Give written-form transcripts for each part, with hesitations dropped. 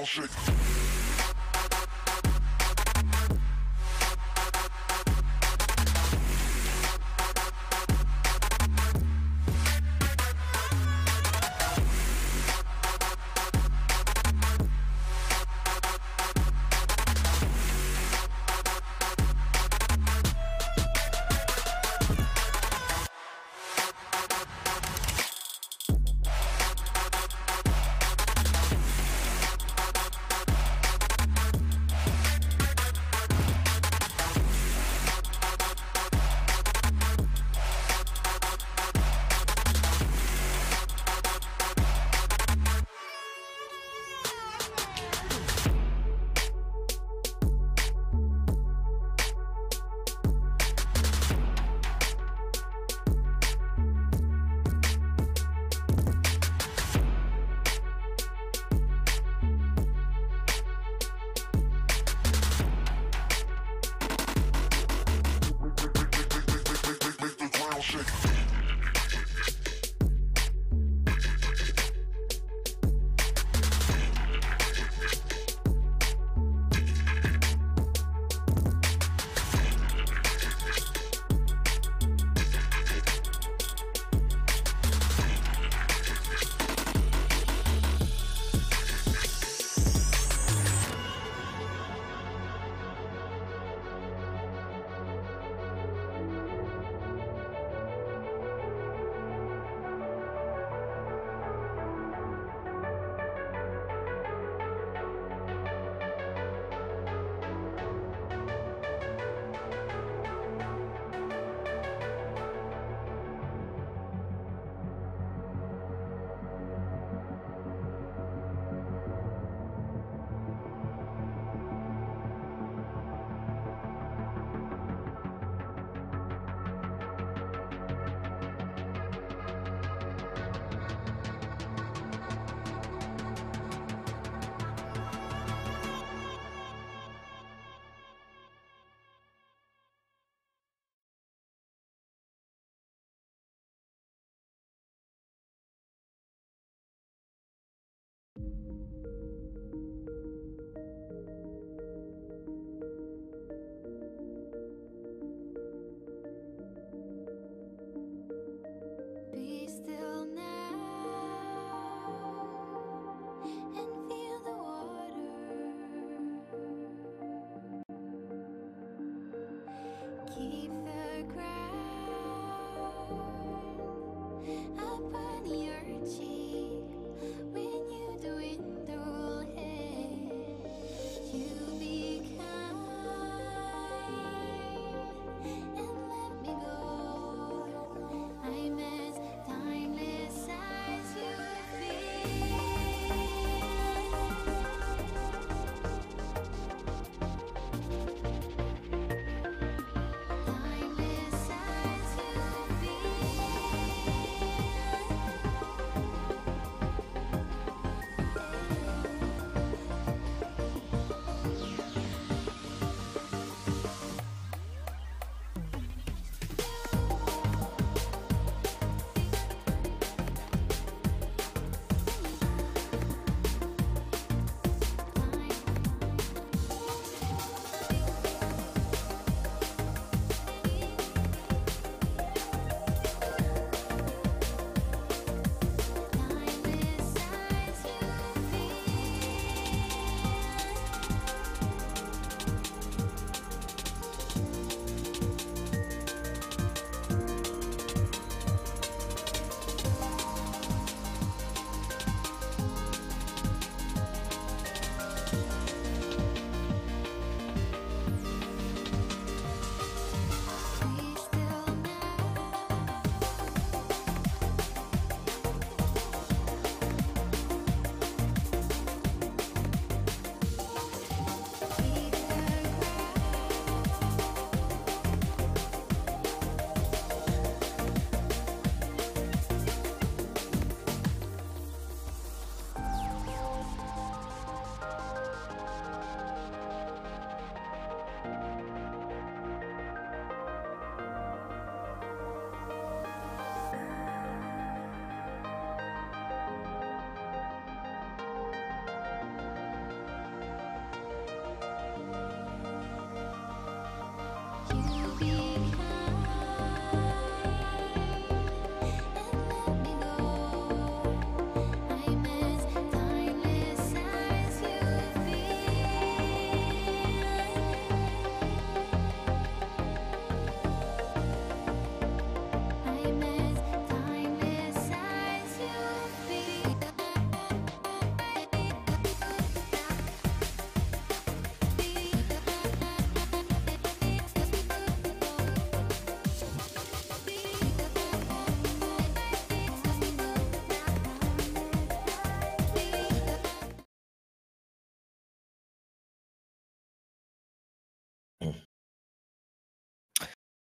ground shake.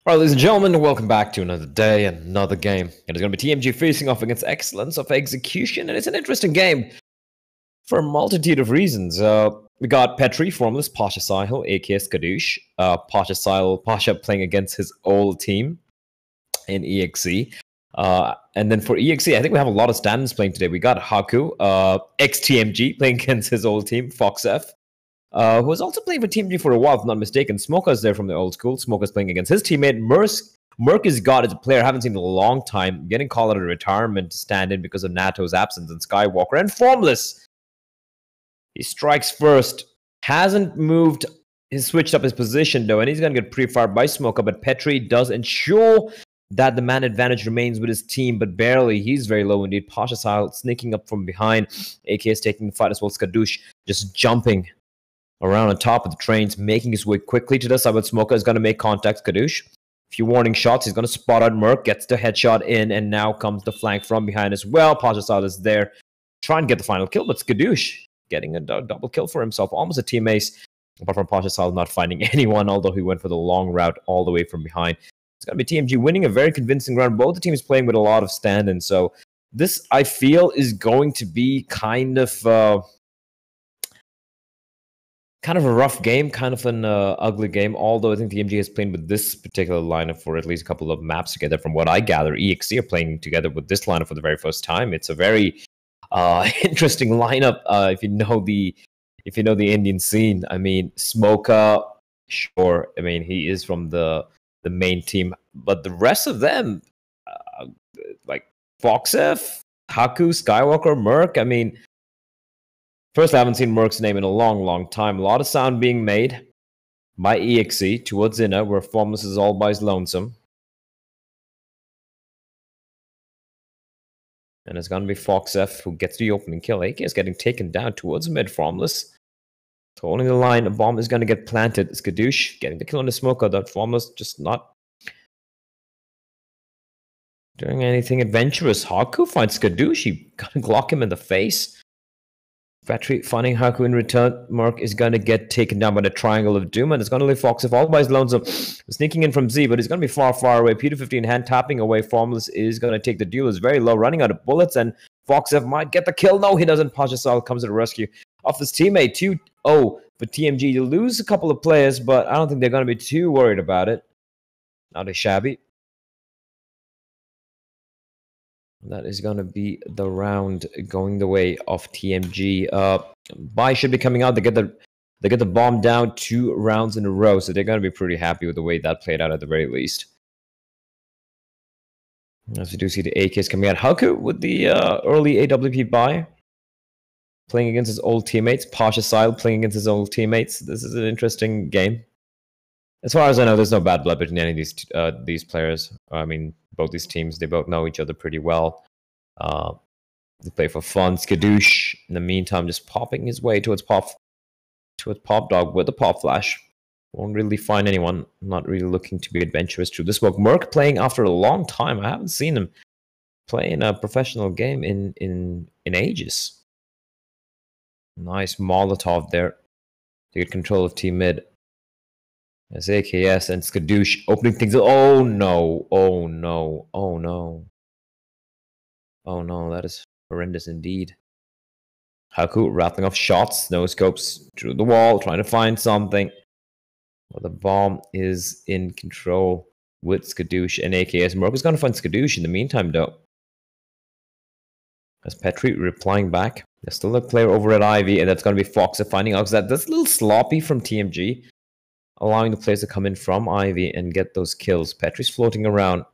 Alright, ladies and gentlemen, welcome back to another day, another game. It is going to be TMG facing off against Excellence of Execution, and it's an interesting game for a multitude of reasons. We got Petri, Formless, Pasha Sahil, aka Skadoosh. Pasha Sahil, Pasha playing against his old team in EXE. And then for EXE, I think we have a lot of stand-ins playing today. We got Haku, ex-TMG, playing against his old team, FoxF. Who was also playing for Team G for a while, if I'm not mistaken. Smoker's there from the old school. Smoker's playing against his teammate. Merc is God as a player I haven't seen in a long time. Getting called out of retirement to stand in because of Nato's absence and Skywalker. And Formless, he strikes first. Hasn't moved. He's switched up his position, though, and he's going to get pre-fired by Smoker. But Petri does ensure that the man advantage remains with his team, but barely. He's very low indeed. Pasha Sahil sneaking up from behind. AK is taking the fight as well. Skadoosh just jumping around on top of the trains, making his way quickly to the side, but Smoker is going to make contact. Skadoosh, a few warning shots. He's going to spot out Merc, gets the headshot in, and now comes the flank from behind as well. Pasha Sahil is there, trying to get the final kill, but Skadoosh getting a double kill for himself. Almost a team ace, apart from Pasha Sahil not finding anyone, although he went for the long route all the way from behind. It's going to be TMG winning a very convincing round. Both the teams playing with a lot of stand-ins, so this, I feel, is going to be kind of a rough game, kind of an ugly game, although I think TMG has played with this particular lineup for at least a couple of maps together. From what I gather, EXE are playing together with this lineup for the very first time. It's a very interesting lineup if you know the Indian scene. I mean, Smoker, sure, I mean, he is from the main team, but the rest of them, like FoxF, Haku, Skywalker, Merc, I mean, first, I haven't seen Merc's name in a long, long time. A lot of sound being made by EXE towards Inna, where Formless is all by his lonesome. And it's going to be FoxF who gets the opening kill. AK is getting taken down towards mid. Formless holding the line. A bomb is going to get planted. Skadoosh getting the kill on the Smoker. That Formless just not doing anything adventurous. Haku finds Skadoosh. He got to Glock him in the face. Petri finding Haku in return. Merc is going to get taken down by the Triangle of Doom, and it's going to leave FoxF all by his lonesome. Sneaking in from Z, but he's going to be far, far away. P250 hand tapping away. Formless is going to take the duel. It's very low, running out of bullets, and FoxF might get the kill. No, he doesn't. Pasha Sahil comes to the rescue of his teammate. 2-0 for TMG. You lose a couple of players, but I don't think they're going to be too worried about it. Not a shabby. That is going to be the round going the way of TMG. Buy should be coming out. They get the bomb down 2 rounds in a row, so they're going to be pretty happy with the way that played out at the very least. As we do see the AKs coming out. Haku with the early AWP buy, playing against his old teammates. Pasha Sahil playing against his old teammates. This is an interesting game. As far as I know, there's no bad blood between any of these players. I mean, both these teams, they both know each other pretty well. They play for fun. Skadoosh, in the meantime, just popping his way towards Pop Dog with a pop flash. Won't really find anyone. Not really looking to be adventurous through the smoke. Merc playing after a long time. I haven't seen him play in a professional game in ages. Nice Molotov there to get control of team mid. As AKS and Skadoosh opening things. Oh no, oh no, oh no. Oh no, that is horrendous indeed. Haku rattling off shots, no scopes through the wall, trying to find something. Well, the bomb is in control with Skadoosh and AKS. Merc is going to find Skadoosh in the meantime, though. As Petri replying back. There's still a player over at Ivy, and that's going to be Fox finding out that that's a little sloppy from TMG. Allowing the players to come in from Ivy and get those kills. Petri's floating around.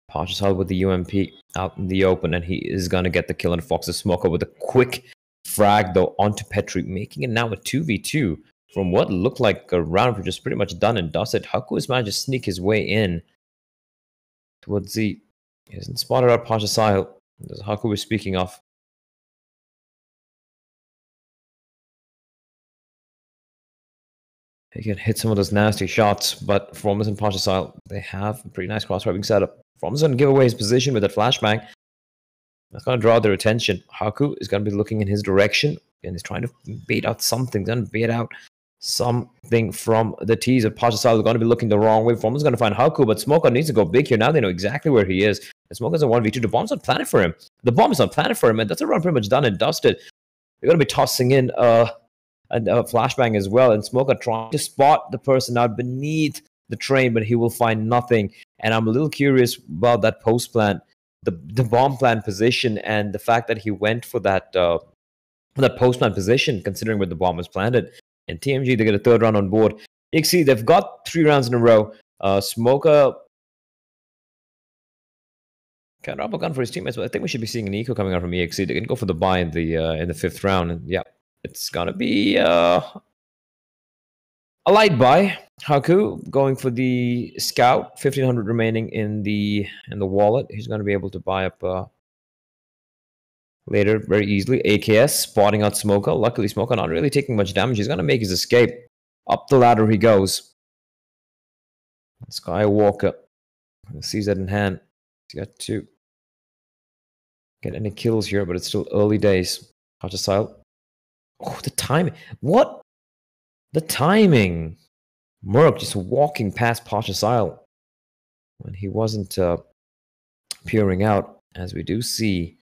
Pasha Sahil with the UMP out in the open, and he is going to get the kill on Fox's Smoker with a quick frag, though, onto Petri, making it now a 2v2 from what looked like a round which is pretty much done and dusted. Haku has managed to sneak his way in towards Z. He hasn't spotted out Pasha Sahil. There's Haku we're speaking of. He can hit some of those nasty shots, but Formless and Pasha Sahil, they have a pretty nice cross-driving setup. Formless going to give away his position with that flashbang. That's going to draw their attention. Haku is going to be looking in his direction, and he's trying to bait out something. He's going to bait out something from the teaser. Pasha Sahil going to be looking the wrong way. Form's going to find Haku, but Smoker needs to go big here. Now they know exactly where he is. And Smoker's a 1v2. The bomb's on planet for him. The bomb is on planet for him, and that's a run pretty much done and dusted. They're going to be tossing in a flashbang as well, and Smoker trying to spot the person out beneath the train, but he will find nothing. And I'm a little curious about that post plant, the bomb plant position, and the fact that he went for that post plant position, considering where the bomb was planted. And TMG, they get a third round on board. EXE, they've got 3 rounds in a row. Smoker can drop a gun for his teammates, but I think we should be seeing an eco coming out from EXE. They can go for the buy in the 5th round, and yeah, it's gonna be a light buy. Haku going for the scout, 1500 remaining in the wallet. He's gonna be able to buy up later very easily. AKS spotting out Smoker. Luckily, Smoker not really taking much damage. He's gonna make his escape. Up the ladder he goes. Skywalker sees that in hand. He's got to get any kills here, but it's still early days. Pasha Sahil. Oh, the timing. What? The timing. Merc just walking past Pasha Sahil when he wasn't peering out, as we do see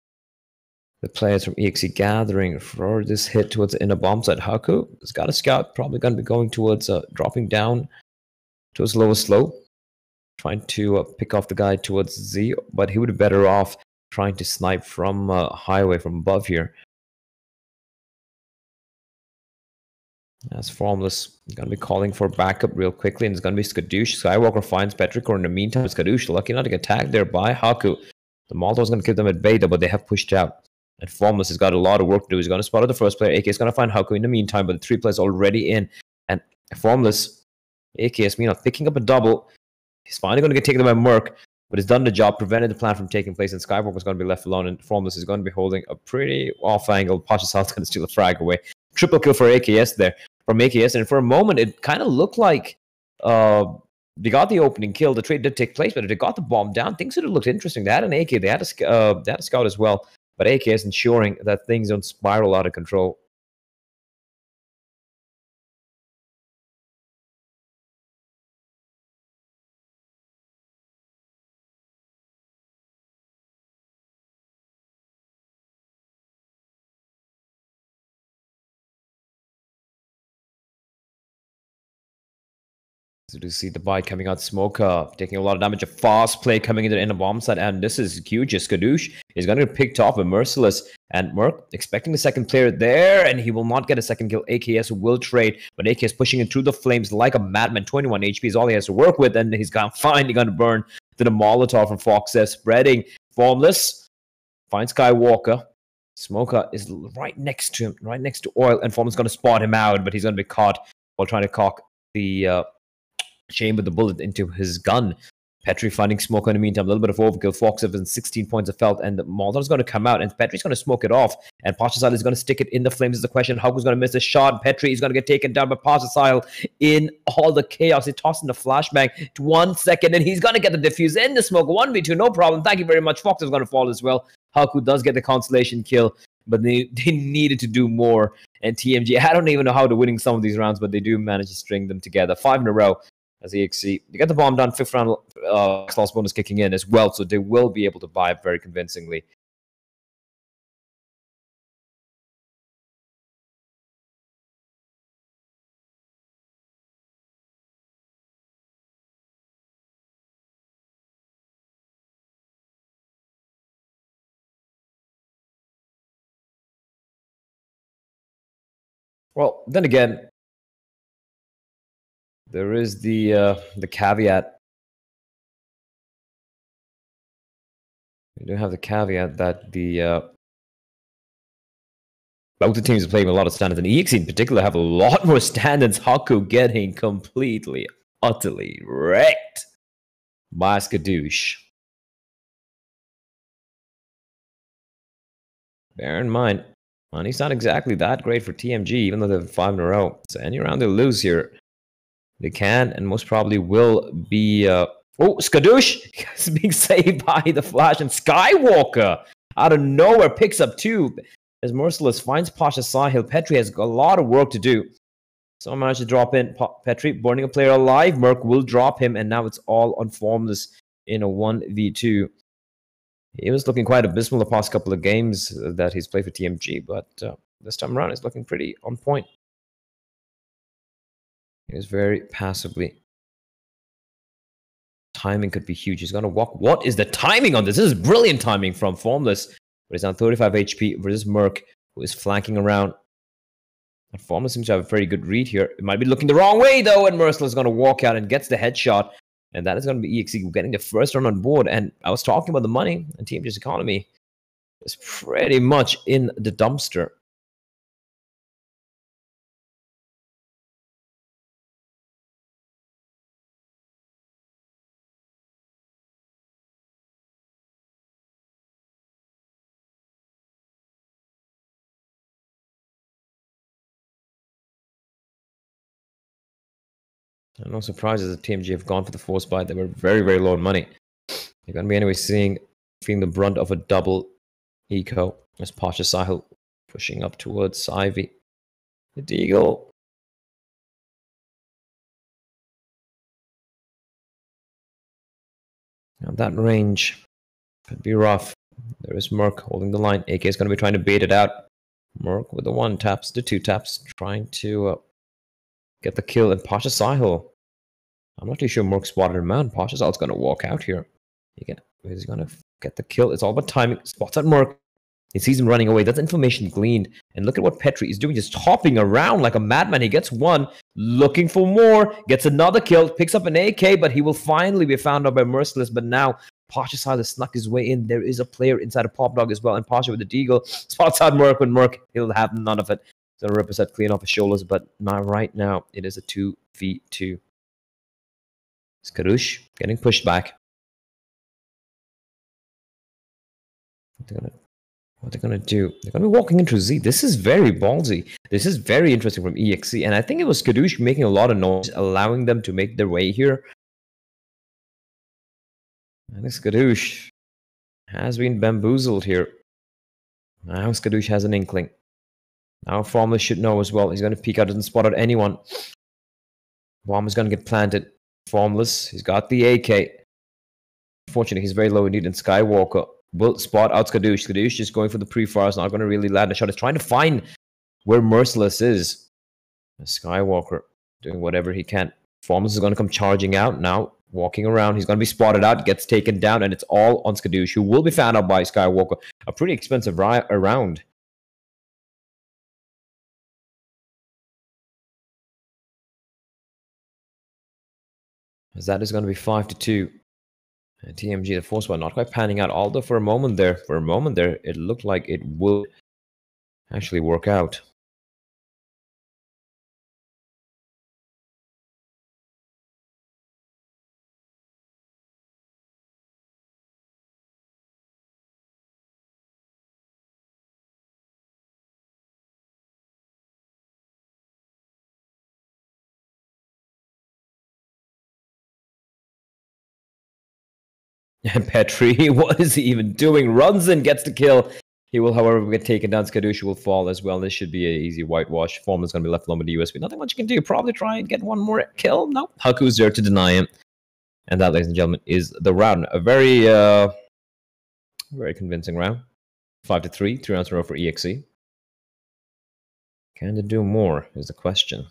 the players from EXE gathering for this hit towards the inner bomb site. Haku has got a scout, probably going to be going towards dropping down towards lower slope, trying to pick off the guy towards Z, but he would be better off trying to snipe from highway from above here. As Formless is going to be calling for backup real quickly, and it's going to be Skadoosh. Skywalker finds Petrichor. In the meantime, Skadoosh lucky not to get tagged there by Haku. The Molotov is going to keep them at beta, but they have pushed out. And Formless has got a lot of work to do. He's going to spot out the first player. AK is going to find Haku in the meantime, but the 3 players already in. And Formless, AKS, meanwhile, picking up a double. He's finally going to get taken by Merc, but he's done the job, prevented the plan from taking place, and Skywalker is going to be left alone, and Formless is going to be holding a pretty off angle. Pasha Sahil is going to steal a frag away. Triple kill for AKS there from AKS, and for a moment it kind of looked like they got the opening kill. The trade did take place, but if they got the bomb down, things would have looked interesting. They had an AK, they had a scout as well, but AKS ensuring that things don't spiral out of control. So to see the buy coming out, Smoker taking a lot of damage, a fast play coming into the inner bomb side, and this is huge. Skadoosh is going to get picked off with Merciless, and Merc expecting the second player there, and he will not get a second kill. AKS will trade, but AKS pushing it through the flames like a madman. 21 HP is all he has to work with, and he's finally going to burn to the Molotov from Fox F, spreading. Formless finds Skywalker. Smoker is right next to him, right next to Oil, and Formless is going to spot him out, but he's going to be caught while trying to cock the chamber the bullet into his gun. Petri finding Smoker in the meantime. A little bit of overkill. Fox has 16 points of felt, and the Molotov is going to come out, and Petri's going to smoke it off. And Pasha Sahil is going to stick it in the flames. Is the question. Haku's going to miss a shot. Petri is going to get taken down by Pasha Sahil in all the chaos. He tossing the flashbang to 1 second, and he's going to get the defuse in the smoke. 1v2, no problem. Thank you very much. Fox is going to fall as well. Haku does get the consolation kill, but they needed to do more. And TMG, I don't even know how they're winning some of these rounds, but they do manage to string them together. 5 in a row. As EXE, they get the bomb down, 5th round loss bonus kicking in as well, so they will be able to buy it very convincingly. Well, then again, there is the caveat. We do have the caveat that both the teams are playing a lot of standards, and EXE in particular have a lot more standards. Haku getting completely, utterly wrecked by Skadoosh. Bear in mind, money's not exactly that great for TMG, even though they've 5 in a row. So any round they lose here, they can and most probably will be... oh, Skadoosh is being saved by the Flash, and Skywalker out of nowhere picks up 2. As Merciless finds Pasha Sahil. Petri has a lot of work to do. Someone managed to drop in Petri, burning a player alive. Merc will drop him, and now it's all on Formless in a 1v2. He was looking quite abysmal the past couple of games that he's played for TMG, but this time around he's looking pretty on point. He was very passively. Timing could be huge. He's going to walk. What is the timing on this? This is brilliant timing from Formless. But he's on 35 HP versus Merc, who is flanking around. And Formless seems to have a very good read here. It might be looking the wrong way, though, and Merciless is going to walk out and gets the headshot. And that is going to be EXE getting the first run on board. And I was talking about the money, and TMG's economy is pretty much in the dumpster. And no surprises that TMG have gone for the force buy. They were very, very low on money. They're going to be anyway feeling the brunt of a double eco as Pasha Sahil pushing up towards Ivy. The Deagle. Now that range could be rough. There is Merc holding the line. AK is going to be trying to bait it out. Merc with the 1 taps, the 2 taps, trying to get the kill. And Pasha Sahil. I'm not too sure Merc spotted him out. Pasha Sahil's going to walk out here. He's going to get the kill. It's all about timing. Spots at Merc. He sees him running away. That's information gleaned. And look at what Petri is doing. Just hopping around like a madman. He gets 1. Looking for more. Gets another kill. Picks up an AK. But he will finally be found out by Merciless. But now Pasha Sahil has snuck his way in. There is a player inside a Pop Dog as well. And Pasha with the Deagle spots out Merc. With Merc, he'll have none of it. He's going to rip his head clean off his shoulders. But not right now. It is a 2v2. Skarush getting pushed back. What they're gonna do? They're gonna be walking into Z. This is very ballsy. This is very interesting from EXE, and I think it was Skadoosh making a lot of noise, allowing them to make their way here. I think Skadoosh has been bamboozled here. Now Skadoosh has an inkling. Now Formless should know as well. He's gonna peek out, doesn't spot out anyone. Bomb is gonna get planted. Formless, he's got the AK. Unfortunately, he's very low indeed, and Skywalker will spot out Skadoosh. Skadoosh is going for the pre-fire. It's not going to really land a shot. He's trying to find where Merciless is. Skywalker doing whatever he can. Formless is going to come charging out now, walking around. He's going to be spotted out, gets taken down, and it's all on Skadoosh, who will be found out by Skywalker. A pretty expensive round. As that is going to be 5-2. And TMG, the force one, not quite panning out. Although for a moment there, it looked like it would actually work out. And Petri, what is he even doing? Runs in, gets the kill. He will, however, get taken down. Skadoosh will fall as well. This should be an easy whitewash. Formless going to be left alone with the USB. Nothing much you can do. Probably try and get one more kill. No. Haku's there to deny him. And that, ladies and gentlemen, is the round. A very, very convincing round. 5-3. 3 rounds in a row for EXE. Can they do more is the question.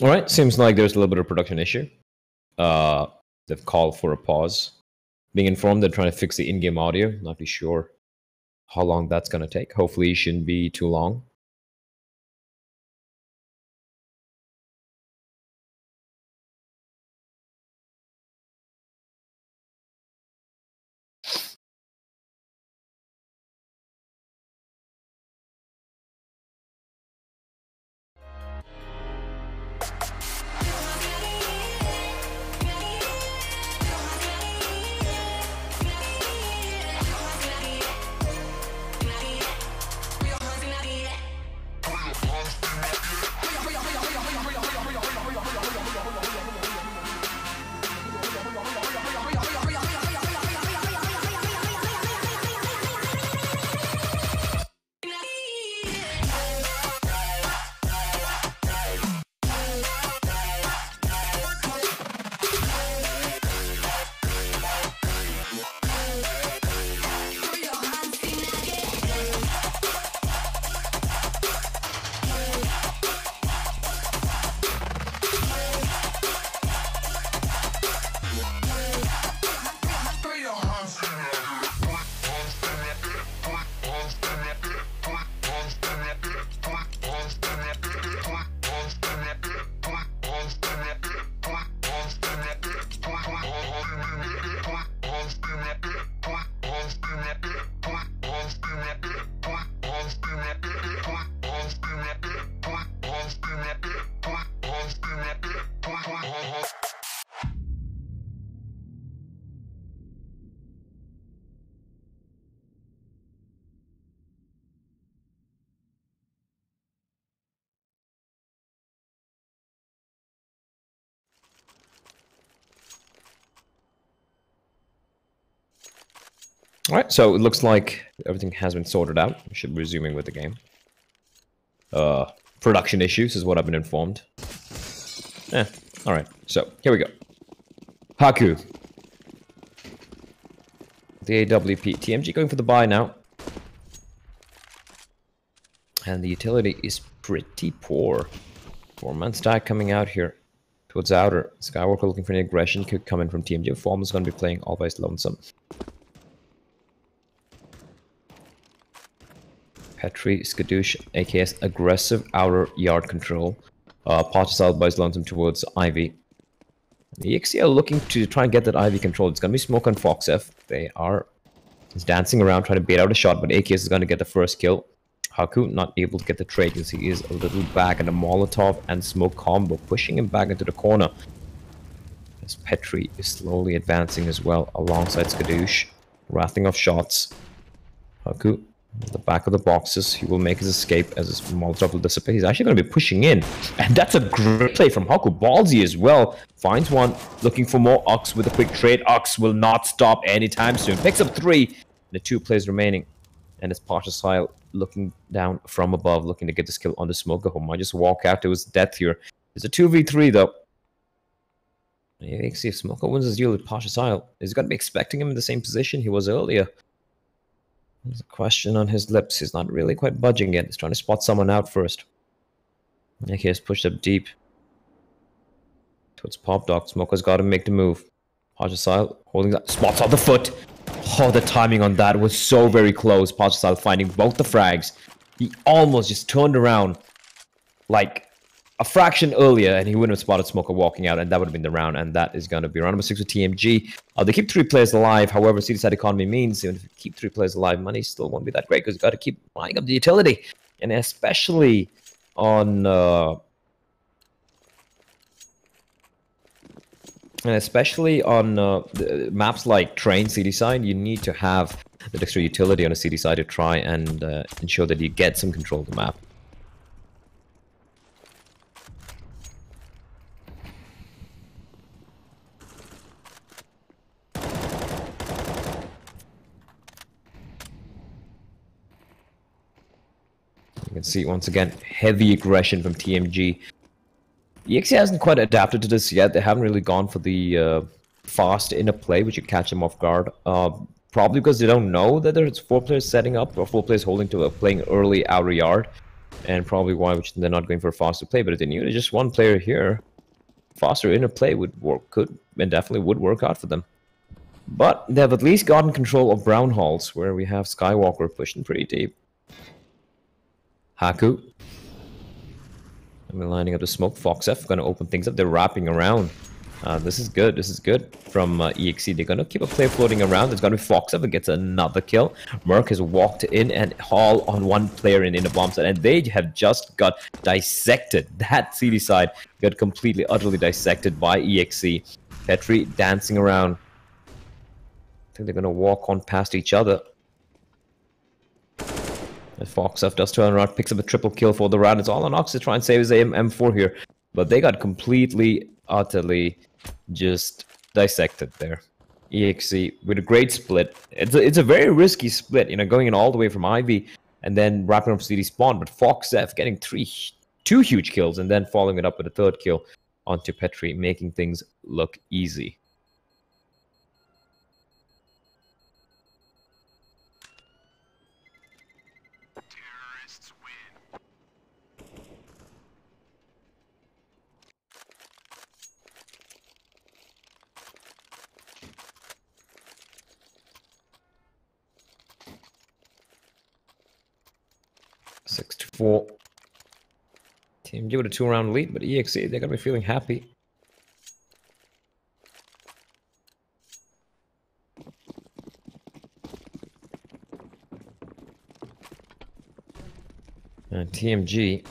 All right, seems like there's a little bit of production issue. They've called for a pause. Being informed they're trying to fix the in-game audio. Not be sure how long that's going to take. Hopefully it shouldn't be too long. Alright, so it looks like everything has been sorted out. We should be resuming with the game. Production issues is what I've been informed. Alright, so here we go. Haku. The AWP. TMG going for the buy now. And the utility is pretty poor. 4-man stack coming out here towards outer. Skywalker looking for an aggression. Could come in from TMG. Form is going to be playing always lonesome. Petri, Skadoosh, AKS, aggressive outer yard control. Potters out by lonesome towards Ivy. The EXE are looking to try and get that Ivy control. It's going to be Smoke and Fox F. They are just dancing around trying to bait out a shot, but AKS is going to get the first kill. Haku not able to get the trade because he is a little back, and a Molotov and Smoke combo pushing him back into the corner. As Petri is slowly advancing as well alongside Skadoosh, wrathing off shots. Haku at the back of the boxes. He will make his escape as his Molotov will dissipate. He's actually going to be pushing in, and that's a great play from Haku. Ballsy as well. Finds one, looking for more. Ux with a quick trade. Ux will not stop anytime soon. Picks up 3. The 2 plays remaining, and it's Parshasile looking down from above, looking to get this kill on the Smoker, who might just walk out to his death here. It's a 2v3 though. Yeah, you can see if Smoker wins his deal with Parshasile, he's going to be expecting him in the same position he was earlier. There's a question on his lips. He's not really quite budging yet. He's trying to spot someone out first. AK has pushed up deep towards Pop Dog. Smoker's got to make the move. Parshasile holding that. Spots on the foot. Oh, the timing on that was so very close. Parshasile finding both the frags. He almost just turned around like a fraction earlier, and he wouldn't have spotted Smoker walking out, and that would have been the round, and that is going to be round number 6 with TMG. They keep 3 players alive. However, city-side economy means even if you keep 3 players alive, money still won't be that great because you've got to keep buying up the utility, and especially on maps like Train city-side, you need to have the extra utility on a city-side to try and ensure that you get some control of the map. You can see, once again, heavy aggression from TMG. EXE hasn't quite adapted to this yet. They haven't really gone for the fast inner play, which would catch them off guard. Probably because they don't know that there's 4 players setting up, or 4 players holding to playing early outer yard. And probably why they're not going for a faster play. But if they knew there's just 1 player here, faster inner play would work, could and definitely would work out for them. But they have at least gotten control of Brown Halls, where we have Skywalker pushing pretty deep. Haku. And we're lining up the smoke. Fox F going to open things up. They're wrapping around. This is good. This is good from EXE. They're going to keep a play floating around. There's going to be Fox F that gets another kill. Merc has walked in and haul on 1 player in the bomb site. And they have just got dissected. That CD side got completely, utterly dissected by EXE. Petri dancing around. I think they're going to walk on past each other. Fox F does turn around, picks up a triple kill for the round. It's all on Ox to try and save his M4 here. But they got completely, utterly just dissected there. EXE with a great split. It's a very risky split, you know, going in all the way from Ivy and then wrapping up CD spawn. But Fox F getting 2 huge kills and then following it up with a 3rd kill onto Petri, making things look easy. Terrorists win. Six to 4. TMG with a 2-round lead, but EXE, they're gonna be feeling happy. And TMG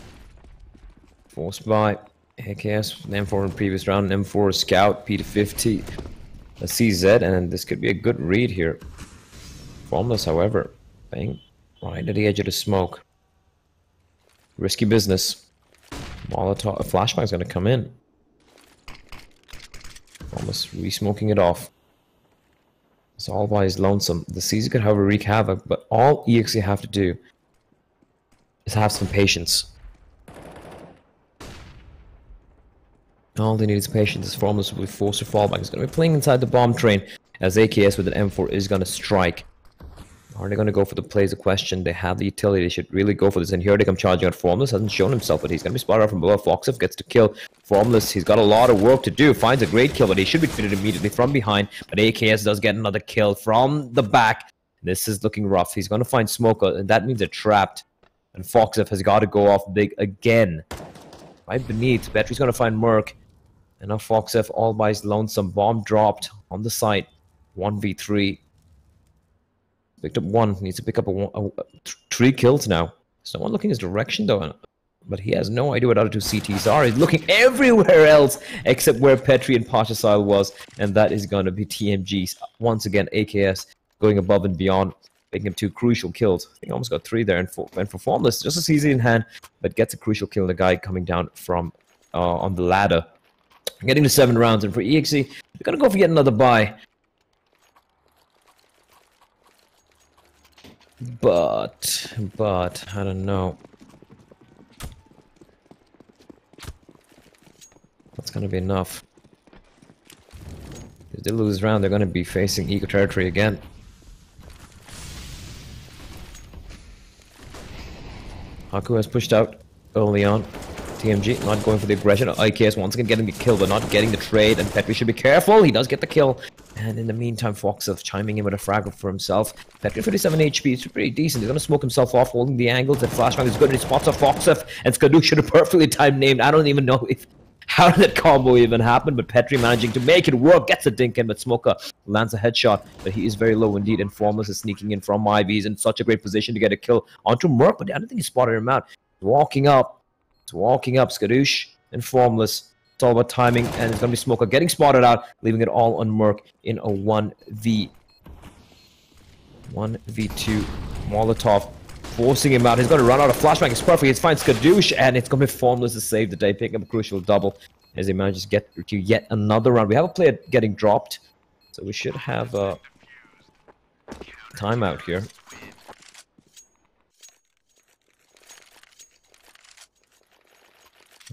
forced by AKS, M4 in previous round, M4 Scout, P250, a CZ, and this could be a good read here. Formless, however, bang, right at the edge of the smoke. Risky business. Molotov, a flashbang's gonna come in. Almost re-smoking it off. It's all by his lonesome. The CZ could, however, wreak havoc, but all EXE have to do is have some patience. All they need is patience. This Formless will be forced to fall back. He's going to be playing inside the bomb train as AKS with an M4 is going to strike. Are they going to go for the play is a question. They have the utility. They should really go for this. And here they come charging out Formless. Hasn't shown himself, but he's going to be spotted out from below. Foxef gets to kill Formless. He's got a lot of work to do. Finds a great kill, but he should be fitted immediately from behind. But AKS does get another kill from the back. This is looking rough. He's going to find Smoker, and that means they're trapped. And Foxef has got to go off big again. Right beneath. Battery's going to find Merc. And now Foxef all by his lonesome. Bomb dropped on the site. 1v3. Picked up one. Needs to pick up 3 kills now. Someone looking his direction though. But he has no idea what other 2 CTs are. He's looking everywhere else except where Petri and Pachasile was. And that is going to be TMG's. Once again, AKS going above and beyond. Picking up 2 crucial kills. I think he almost got 3 there. And for Formless, just as easy in hand. But gets a crucial kill. The guy coming down from on the ladder. Getting to 7 rounds, and for EXE, they're gonna go for yet another buy. But I don't know. That's gonna be enough. If they lose round, they're gonna be facing Eco territory again. Haku has pushed out early on. TMG not going for the aggression. IKS once again getting the kill, but not getting the trade. And Petri should be careful. He does get the kill. And in the meantime, Foxef chiming in with a frag for himself. Petri 57 HP. It's pretty decent. He's going to smoke himself off, holding the angles. The flashbang is good. He spots a Foxef. And Skadoosh should have perfectly timed named. I don't even know how that combo even happened. But Petri managing to make it work. Gets a dink in, but Smoker lands a headshot. But he is very low indeed. And Formless is sneaking in from IB. He's in such a great position to get a kill onto Merc. But I don't think he spotted him out. Walking up. It's walking up, Skadoosh and Formless. It's all about timing, and it's going to be Smoker getting spotted out, leaving it all on Merc in a 1v2. Molotov forcing him out. He's going to run out of flashbang. It's perfect. It's fine, Skadoosh, and it's going to be Formless to save the day, picking up a crucial double as he manages to get to yet another round. We have a player getting dropped, so we should have a timeout here.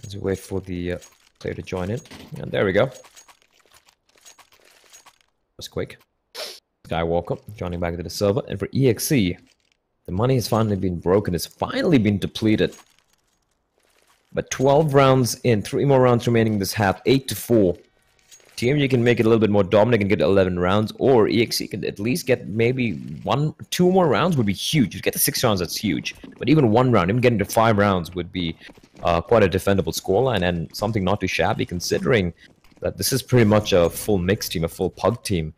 As we wait for the player to join in. And there we go. That was quick. Skywalker joining back into the server. And for EXE, the money has finally been broken. It's finally been depleted. But 12 rounds in. 3 more rounds remaining in this half. 8-4. TMG can make it a little bit more dominant and get 11 rounds. Or EXE can at least get maybe 2 more rounds would be huge. If you get to 6 rounds, that's huge. But even 1 round, even getting to 5 rounds would be quite a defendable scoreline and something not too shabby considering that this is pretty much a full mixed team, a full pug team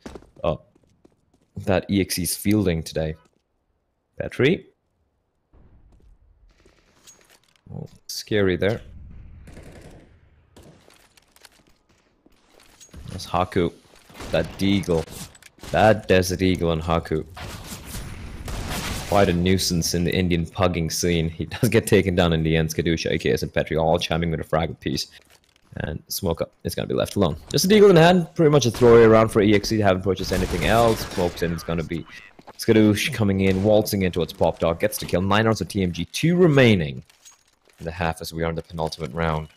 that EXE is fielding today. Petri. Oh, scary there. That's Haku. That Deagle. That Desert Eagle on Haku. Quite a nuisance in the Indian pugging scene. He does get taken down in the end. Skadoosh, AKS, and Petri all chiming with a frag piece. And Smoker is going to be left alone. Just a Deagle in hand. Pretty much a throwaway around for EXE. They haven't purchased anything else. Smokes in. It's going to be Skadoosh coming in, waltzing in towards Pop Dog. Gets to kill. 9 rounds of TMG. 2 remaining in the half as we are in the penultimate round.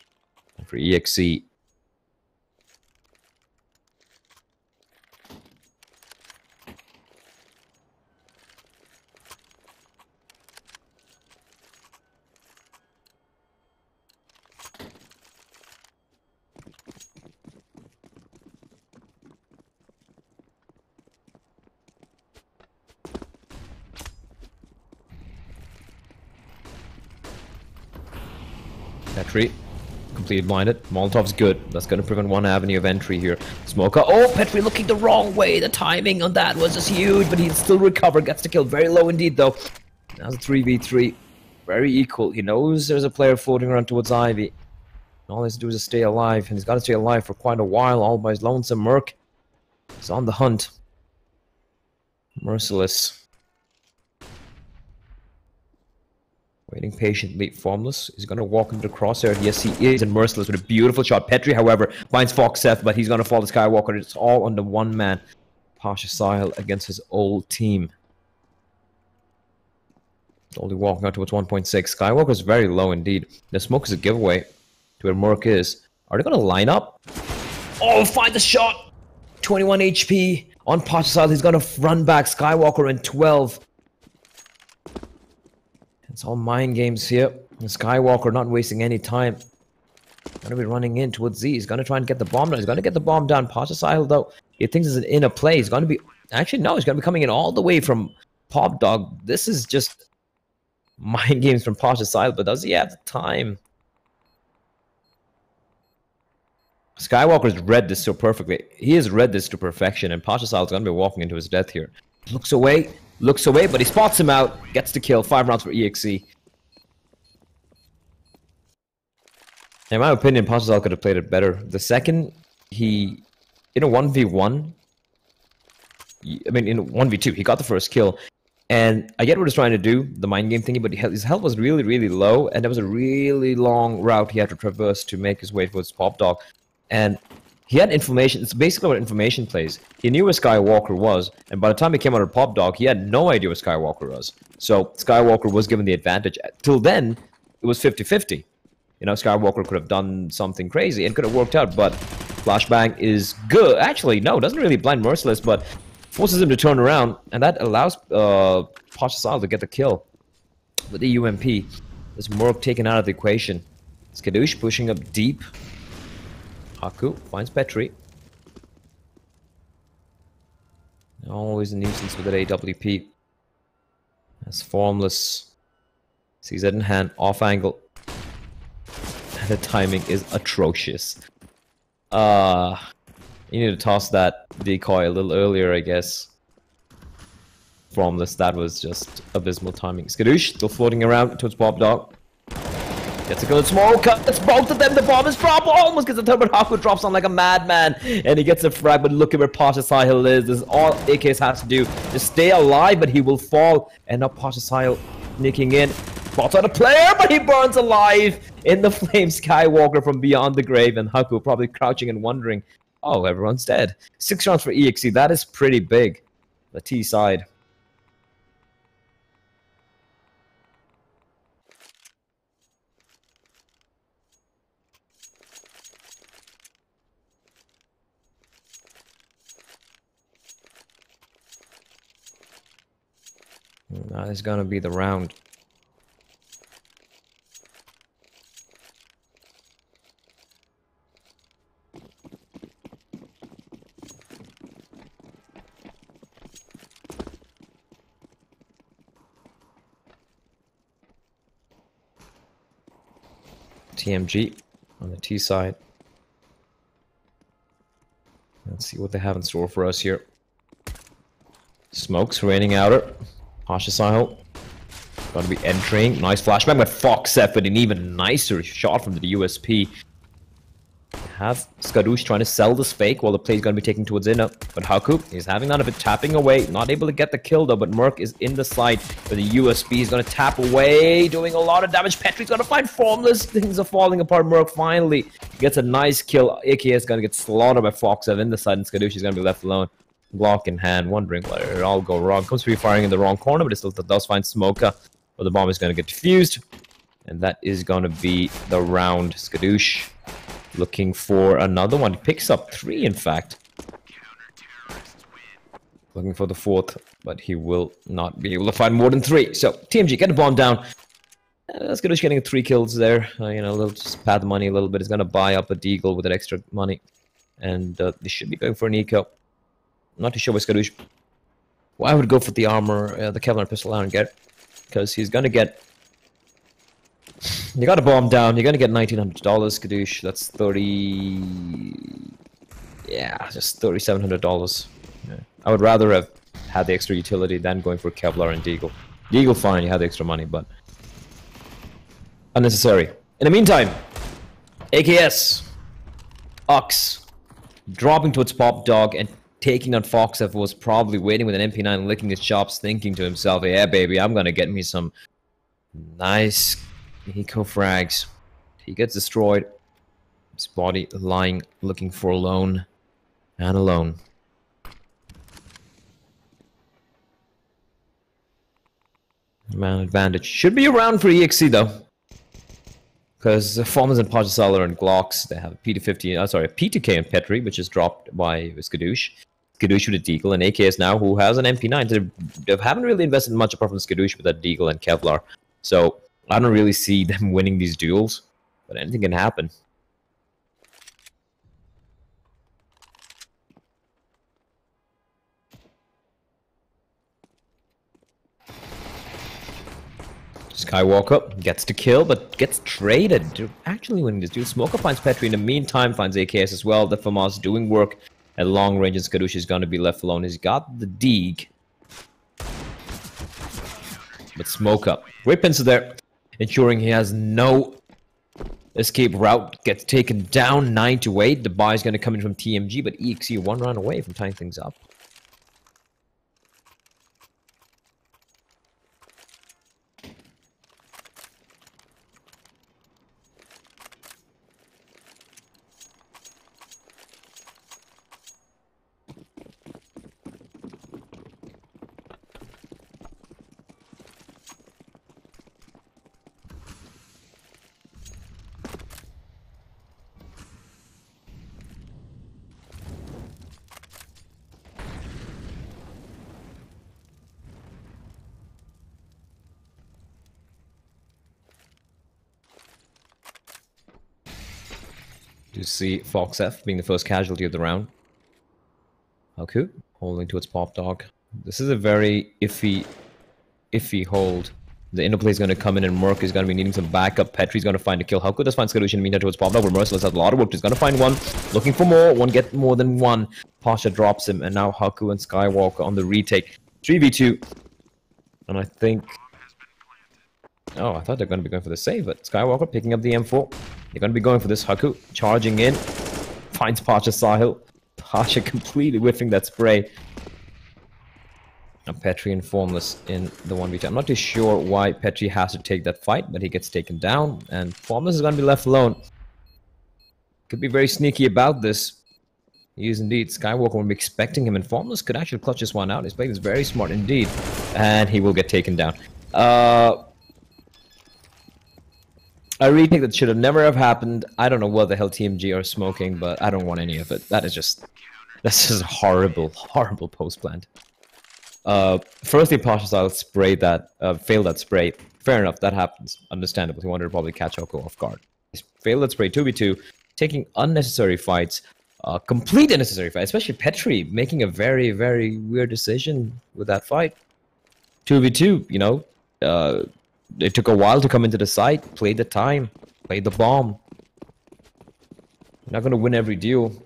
And for EXE, Petri, completely blinded. Molotov's good. That's going to prevent one avenue of entry here. Smoker. Oh, Petri looking the wrong way. The timing on that was just huge, but he still recovered. Gets the kill. Very low indeed, though. Now it's a 3v3. Very equal. He knows there's a player floating around towards Ivy. And all he has to do is just stay alive, and he's got to stay alive for quite a while, all by his lonesome. Merc is on the hunt. Merciless. Waiting patiently. Formless is going to walk into the crosshair. Yes, he is. And Merciless with a beautiful shot. Petri, however, finds Foxef, but he's going to fall to Skywalker. It's all under one man. Pasha Sahil against his old team. Slowly walking out towards 1.6. Skywalker is very low indeed. The smoke is a giveaway to where Merc is. Are they going to line up? Oh, find the shot! 21 HP on Pasha Sahil. He's going to run back. Skywalker in 12. It's all mind games here. And Skywalker not wasting any time. Going to be running in towards Z. He's going to try and get the bomb down. He's going to get the bomb down. Pasha Sahil, though, he thinks it's an inner play. He's going to be... Actually, no. He's going to be coming in all the way from Pop Dog. This is just mind games from Pasha Sahil, but does he have the time? Skywalker's read this so perfectly. He has read this to perfection, and Pasha Sahil is going to be walking into his death here. Looks away, but he spots him out. Gets the kill. 5 rounds for EXE. In my opinion, Pasha Sahil could have played it better. The second he, in a 1v1, I mean, in a 1v2, he got the first kill. And I get what he's trying to do, the mind game thingy, but his health was really, really low, and there was a really long route he had to traverse to make his way towards Pop Dog. And he had information. It's basically what information plays. He knew where Skywalker was, and by the time he came out of Pop Dog, he had no idea where Skywalker was. So Skywalker was given the advantage. Till then, it was 50-50. You know, Skywalker could have done something crazy and could have worked out, but Flashbang is good. Actually, no, doesn't really blind Merciless, but forces him to turn around, and that allows Pasha Sahil to get the kill with the UMP. There's Merc taken out of the equation. Skadoosh pushing up deep. Haku finds Petri. Always a nuisance with that AWP. That's Formless. Sees it in hand, off angle. And the timing is atrocious. You need to toss that decoy a little earlier, I guess. Formless, that was just abysmal timing. Skadoosh still floating around towards Pop Dog. Gets a good small cut. It's both of them. The bomb is dropped. Almost gets a third, but Haku drops on like a madman. And he gets a frag, but look at where Pasha Sahil is. This is all AKS has to do. Just stay alive, but he will fall. And now Pasha Sahil nicking in. Spots out a player, but he burns alive in the flame. Skywalker from beyond the grave. And Haku probably crouching and wondering, oh, everyone's dead. 6 rounds for EXE. That is pretty big. The T side. That is going to be the round. TMG on the T side. Let's see what they have in store for us here. Smokes raining outer. Pasha Sahil going to be entering. Nice flashback by Fox F with an even nicer shot from the USP. Have Skadoosh trying to sell this fake while the play is going to be taken towards inner. But Haku is having none of it, tapping away. Not able to get the kill though, but Merc is in the side. But the USP is going to tap away, doing a lot of damage. Petri's going to find Formless. Things are falling apart. Merc finally gets a nice kill. AKS is going to get slaughtered by Fox F in the side, and Skadoosh is going to be left alone. Block in hand, wondering where it all go wrong. Comes to be firing in the wrong corner, but it still does find Smoker. But the bomb is going to get defused. And that is going to be the round. Skadoosh looking for another one. He picks up 3, in fact. Looking for the 4th, but he will not be able to find more than 3. So, TMG, get the bomb down. Skadoosh getting 3 kills there. You know, they'll just pad the money a little bit. He's going to buy up a deagle with that extra money. And they should be going for an eco. Not too sure with Skadoosh. Well, I would go for the armor, the Kevlar pistol out and get, because he's gonna get. You got a bomb down. You're gonna get $1,900, Skadoosh. That's 30. Yeah, just $3,700. Yeah. I would rather have had the extra utility than going for Kevlar and Deagle. Deagle, fine. You had the extra money, but unnecessary. In the meantime, AKS, Ox, dropping towards Pop Dog and taking on Fox F was probably waiting with an MP9, licking his chops, thinking to himself, yeah, baby, I'm gonna get me some nice eco frags. He gets destroyed. His body lying, looking for alone and alone. Man advantage should be around for EXE though. Because Formers and Pachasala and Glocks, they have a P250, sorry, a P2K and Petri, which is dropped by Skadoosh. Skadoosh with a Deagle, and AKS now, who has an MP9. They haven't really invested much apart from Skadoosh with that Deagle and Kevlar. So I don't really see them winning these duels, but anything can happen. Skywalker gets to kill, but gets traded. They're actually winning this duel. Smoker finds Petri in the meantime, finds AKS as well. The FAMAS doing work at long range, and Skadoosh is going to be left alone. He's got the Deeg. But Smoker, great pencil there, ensuring he has no escape route. Gets taken down 9-8. The buy is going to come in from TMG, but EXE 1 round away from tying things up. You see Fox F being the first casualty of the round. Haku holding towards Pop Dog. This is a very iffy hold. The interplay is going to come in, and Merc is going to be needing some backup. Petri's going to find a kill. Haku does find Skadoosh in the meantime towards Pop Dog, but Merciless has a lot of work. He's going to find one. Looking for more. One get more than one. Pasha drops him, and now Haku and Skywalker on the retake. 3v2. And I think... Oh, I thought they're going to be going for the save, but Skywalker picking up the M4. They're going to be going for this. Haku charging in. Finds Pasha Sahil. Pasha completely whiffing that spray. And Petri and Formless in the 1v2. I'm not too sure why Petri has to take that fight, but he gets taken down. And Formless is going to be left alone. Could be very sneaky about this. He is indeed. Skywalker will be expecting him, and Formless could actually clutch this one out. He's playing this very smart indeed. And he will get taken down. A retake that should have never have happened. I don't know what the hell TMG are smoking, but I don't want any of it. That's just horrible, horrible post plant. Firstly, Pasha Style sprayed that, failed that spray. Fair enough, that happens. Understandable. He wanted to probably catch Oko off guard. He failed that spray 2v2, taking unnecessary fights, complete unnecessary fights, especially Petri making a very, very weird decision with that fight. 2v2, you know, it took a while to come into the site, played the time, played the bomb. You're not going to win every duel.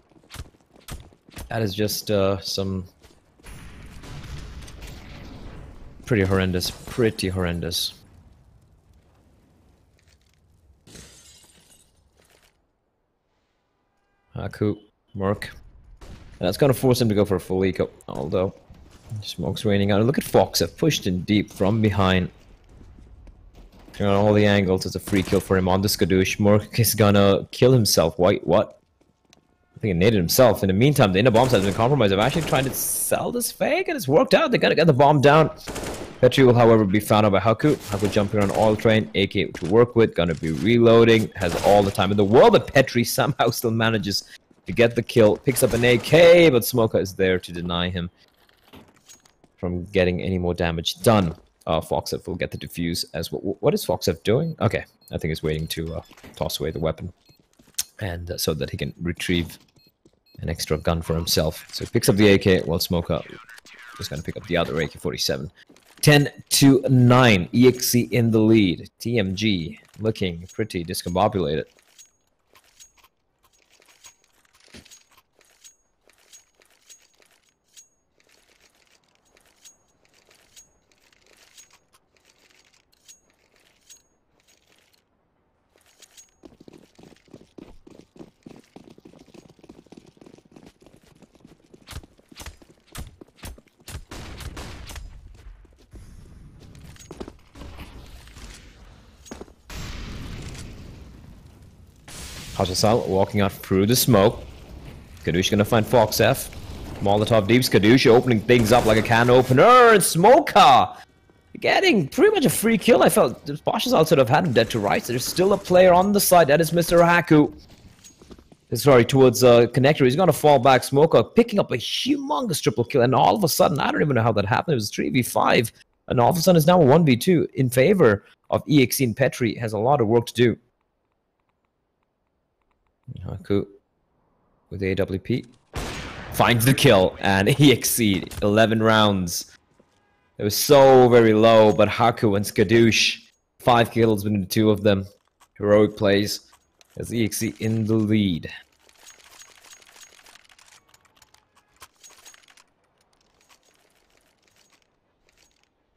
That is just some pretty horrendous, Haku, Merc. And that's going to force him to go for a full eco, although smoke's raining out. And look at Fox, have pushed in deep from behind. On all the angles, it's a free kill for him on the Skadoosh. Merc is gonna kill himself. Wait, what? I think he naded himself. In the meantime, the inner bomb site has been compromised. I've actually tried to sell this fake, and it's worked out. They're gonna get the bomb down. Petri will, however, be found out by Haku. Haku jumping on oil train, AK to work with, gonna be reloading, has all the time in the world, but Petri somehow still manages to get the kill. Picks up an AK, but Smoker is there to deny him from getting any more damage done. Foxef will get the defuse as well. What is Foxef doing? Okay, I think he's waiting to toss away the weapon, and so that he can retrieve an extra gun for himself. So he picks up the AK while Smoker is going to pick up the other AK-47. 10-9, EXE in the lead. TMG looking pretty discombobulated. Hashasal walking out through the smoke. Skadoosh gonna find Fox F. Molotov deep. Skadoosh opening things up like a can opener. And Smoker getting pretty much a free kill. I felt Pasha sort of had him dead to rights. There's still a player on the side. That is Mr. Haku. Sorry, towards Connector. He's going to fall back. Smoker picking up a humongous triple kill. And all of a sudden, I don't even know how that happened. It was 3v5. And all of a sudden, it's now a 1v2 in favor of EXE, and Petri has a lot of work to do. Haku with the AWP. Finds the kill. And EXE, 11 rounds. It was so very low, but Haku and Skadoosh, 5 kills between the two of them. Heroic plays as EXE in the lead.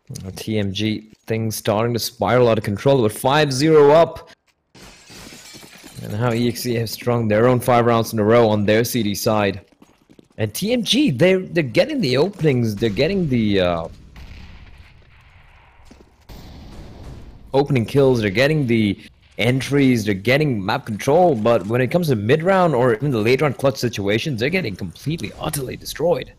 TMG, things starting to spiral out of control. With 5-0 up. And how EXE have strung their own 5 rounds in a row on their CD side. And TMG, they're getting the openings, they're getting the opening kills, they're getting the entries, they're getting map control, but when it comes to mid-round or even the late-round clutch situations, they're getting completely, utterly destroyed.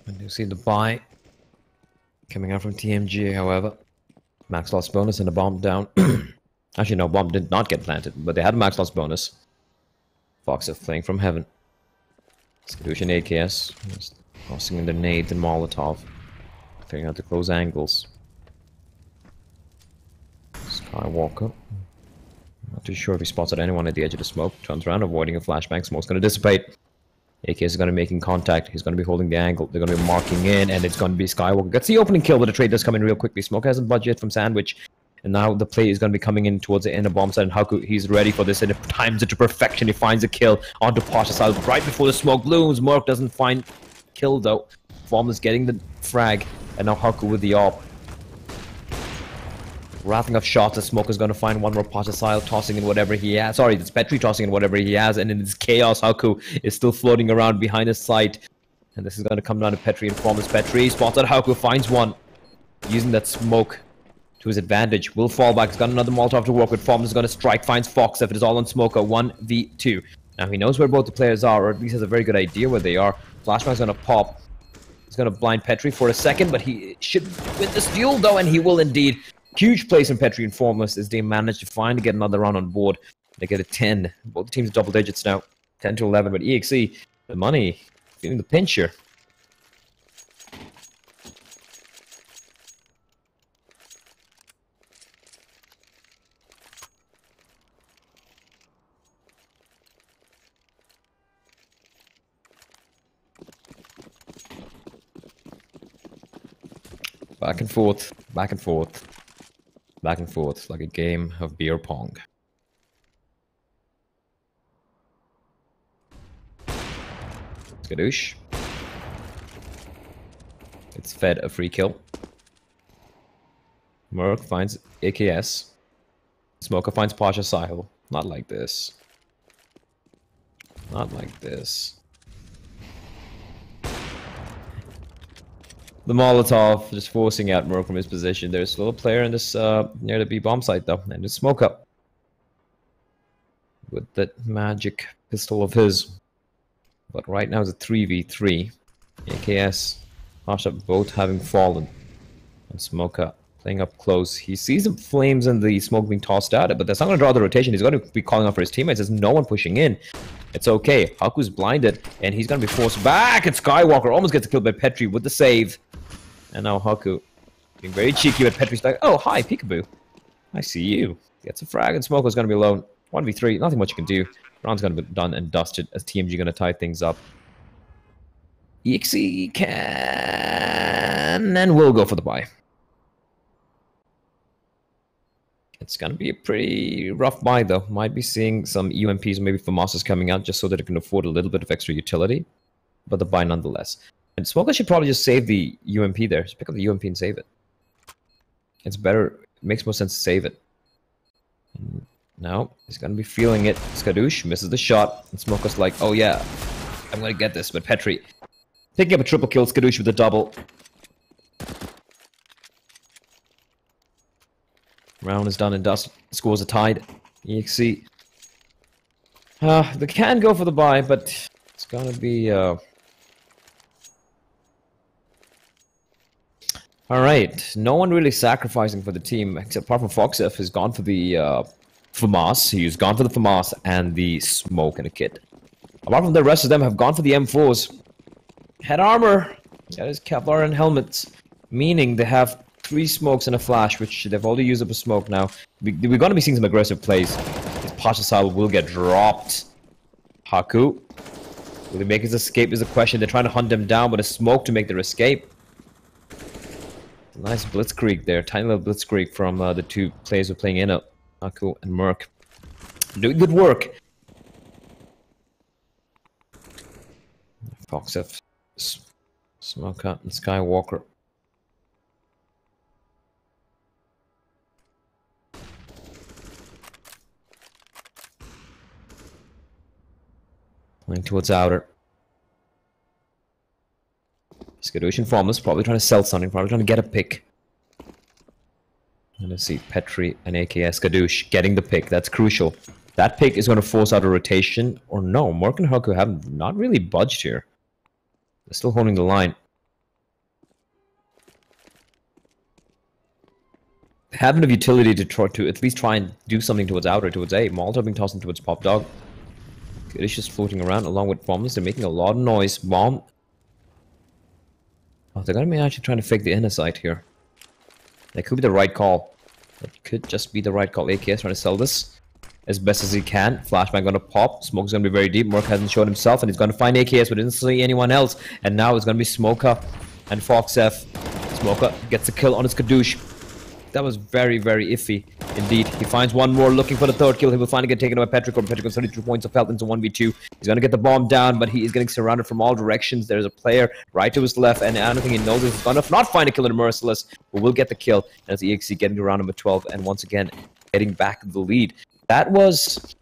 And you see the buy coming out from TMG, however. Max loss bonus and a bomb down. Actually, no, bomb did not get planted, but they had a max loss bonus. Foxef playing from heaven. Skadoosh and AKS. Just tossing in the nades and Molotov. Figuring out the close angles. Skywalker. Not too sure if he spotted anyone at the edge of the smoke. Turns around, avoiding a flashbang. Smoke's going to dissipate. AK is going to be making contact. He's going to be holding the angle. They're going to be marking in, and it's going to be Skywalker. Gets the opening kill, but the trade does come in real quickly. Smoke hasn't budged yet from Sandwich. And now the play is going to be coming in towards the inner bomb side. And Haku, he's ready for this, and it times it to perfection. He finds a kill onto Pasha side right before the smoke blooms. Merc doesn't find kill, though. Form is getting the frag, and now Haku with the AWP. Wrapping up shots, the Smoke is going to find one more Pasha style, tossing in whatever he has. Sorry, it's Petri tossing in whatever he has, and in this chaos, Haku is still floating around behind his sight. And this is going to come down to Petri and Formless. Petri spots out Haku, finds one. Using that smoke to his advantage. Will fall back. He's got another Molotov to work with. Formless is going to strike, finds Foxef. It is all on Smoker, 1v2. Now he knows where both the players are, or at least has a very good idea where they are. Flashbang's going to pop. He's going to blind Petri for a second, but he should win this duel, though, and he will indeed. Huge place from Petri and Formless as they manage to finally get another round on board. They get a 10. Both teams double digits now. 10 to 11, but EXE, the money, feeling the pinch here. Back and forth, back and forth. Back and forth, like a game of beer pong. Skadoosh. It's fed a free kill. Merc finds AKS. Smoker finds Pasha Sahil. Not like this. Not like this. The Molotov just forcing out Merc from his position. There's still a player in this near the B bomb site though, and it's Smoke Up with that magic pistol of his. But right now it's a 3v3. AKS, Pasha both having fallen, and Smoke Up playing up close. He sees the flames and the smoke being tossed at it, but that's not going to draw the rotation. He's going to be calling out for his teammates. There's no one pushing in. It's okay. Haku's blinded, and he's going to be forced back. And Skywalker almost gets killed by Petri with the save. And now Haku being very cheeky, but Petri's like, oh, hi, Peekaboo. I see you. Gets a frag, and Smoker's going to be alone. 1v3, nothing much you can do. Round's going to be done and dusted as TMG going to tie things up. EXE can and will go for the buy. It's going to be a pretty rough buy, though. Might be seeing some UMPs, maybe FAMASas coming out just so that it can afford a little bit of extra utility. But the buy nonetheless. And Smoker should probably just save the UMP there. Just pick up the UMP and save it. It's better it makes more sense to save it. Now he's gonna be feeling it. Skadoosh misses the shot, and Smoker's like, oh yeah, I'm gonna get this. But Petri picking up a triple kill, Skadoosh with a double. Round is done and dust. Scores are tied. EXE. They can go for the buy, but it's gonna be Alright, no one really sacrificing for the team, except apart from Foxf, who's gone for the FAMAS. He's gone for the FAMAS and the smoke and a kit. Apart from the rest of them have gone for the M4s. Head armor! That is Kevlar and helmets. Meaning they have 3 smokes and a flash, which they've already used up a smoke now. We're gonna be seeing some aggressive plays. His Pachasal will get dropped. Haku. Will he make his escape is the question. They're trying to hunt him down with a smoke to make their escape. Nice blitzkrieg there, tiny little blitzkrieg from the 2 players who are playing in it, Aku and Merc. Doing good work. Foxf, Smoker, and Skywalker. Playing towards outer. Skadoosh and Formless probably trying to sell something, probably trying to get a pick. Let's see, Petri and AKS Skadoosh getting the pick. That's crucial. That pick is going to force out a rotation. Or no, Merc and Haku have not really budged here. They're still holding the line. They have enough utility to try to at least try and do something towards outer, towards A. Molotov being tossed in towards Pop Dog. Skadoosh just floating around along with Formless. They're making a lot of noise. Bomb. Oh, they're gonna be actually trying to fake the inner side here. That could be the right call. That could just be the right call. AKS trying to sell this as best as he can. Flashbang gonna pop. Smoke's gonna be very deep. Merc hasn't shown himself, and he's gonna find AKS, but didn't see anyone else. And now it's gonna be Smoker and Foxf. Smoker gets a kill on his Skadoosh. That was very, very iffy indeed. He finds one more, looking for the 3rd kill. He will finally get taken by Patrick, or Patrick with 32 points of health into 1v2. He's going to get the bomb down, but he is getting surrounded from all directions. There's a player right to his left, and I don't think he knows he's going to not find a kill in Merciless, but will get the kill. And it's EXE getting to round number 12, and once again, getting back the lead. That was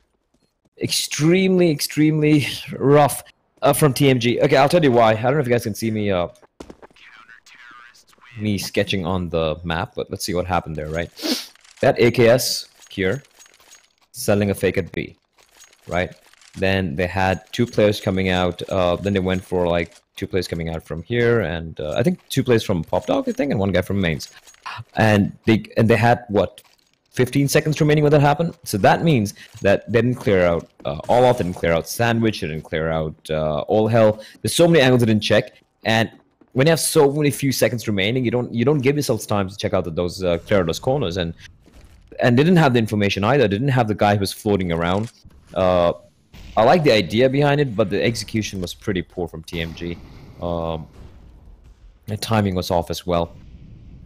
extremely, extremely rough from TMG. Okay, I'll tell you why. I don't know if you guys can see me sketching on the map, but let's see what happened there, right? That AKS here selling a fake at B, right? Then they had 2 players coming out. Then they went for like 2 players coming out from here, and I think 2 players from Pop Dog, I think, and 1 guy from Mains. And they had what, 15 seconds remaining when that happened. So that means that they didn't clear out all off, they didn't clear out Sandwich, they didn't clear out All Hell. There's so many angles they didn't check, and when you have so many few seconds remaining, you don't give yourself time to check out those clear out those corners, and they didn't have the information either. They didn't have the guy who was floating around. I like the idea behind it, but the execution was pretty poor from TMG. The timing was off as well.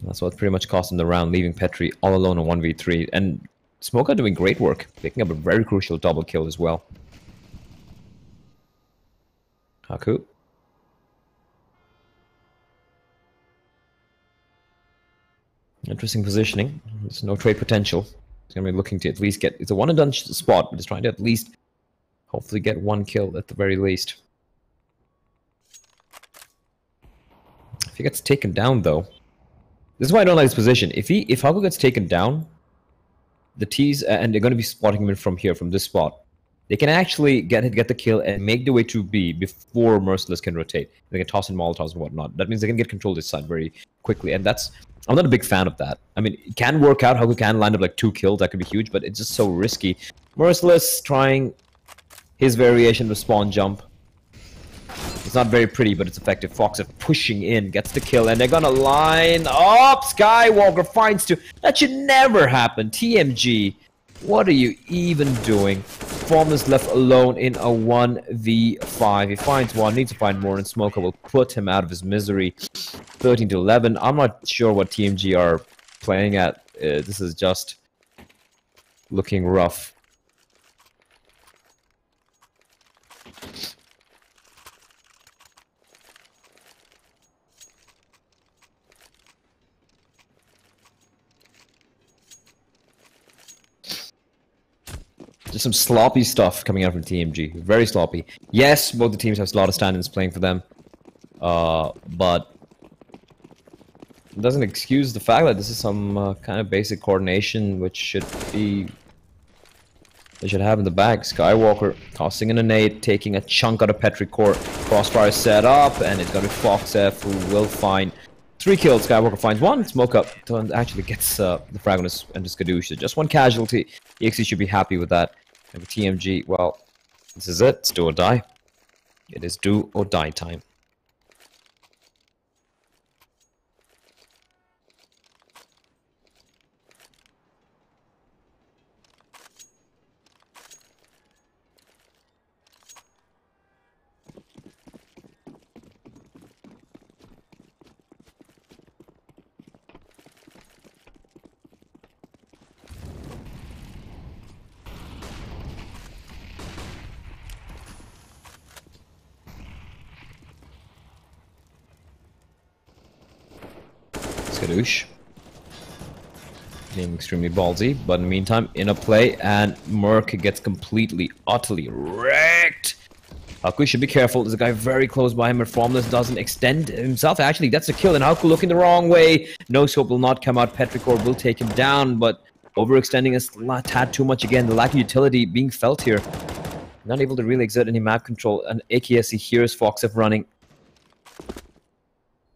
That's what pretty much cost him the round, leaving Petri all alone on 1v3. And Smoker doing great work, picking up a very crucial double kill as well. Haku. Interesting positioning. There's no trade potential. He's going to be looking to at least get... It's a one and done spot, but he's trying to at least hopefully get 1 kill at the very least. If he gets taken down, though... This is why I don't like his position. If Haku gets taken down, the T's... And they're going to be spotting him from here, from this spot. They can actually get the kill and make the way to B before Merciless can rotate. They can toss in Molotovs and whatnot. That means they can get control this side very quickly, and that's... I'm not a big fan of that. I mean, it can work out. Haku can land up like 2 kills. That could be huge, but it's just so risky. Merciless trying his variation of spawn jump. It's not very pretty, but it's effective. Foxf pushing in, gets the kill, and they're gonna line up. Skywalker finds 2. That should never happen. TMG, what are you even doing? Formless left alone in a 1v5. He finds 1, needs to find more, and Smoker will put him out of his misery. 13-11. I'm not sure what TMG are playing at. This is just looking rough. Just some sloppy stuff coming out from TMG. Very sloppy. Yes, both the teams have a lot of stand-ins playing for them. But it doesn't excuse the fact that this is some kind of basic coordination which should be... They should have in the bag. Skywalker tossing in a nade, taking a chunk out of Petri Court. Crossfire set up, and it's going to be FoxF who will find 3 kills. Skywalker finds 1. Smoke up. Actually gets the frag on his Skadoosh. So just 1 casualty. EXE should be happy with that. And for TMG, well, this is it. It's do or die. It is do or die time. Skadoosh. Being extremely ballsy, but in the meantime, in a play, and Merc gets completely, utterly wrecked. Haku should be careful. There's a guy very close by him, but Formless doesn't extend himself. Actually, that's a kill, and Haku looking the wrong way. No scope will not come out. Petrichor will take him down, but overextending is a tad too much again. The lack of utility being felt here. Not able to really exert any map control, and AKS, he hears FoxF running.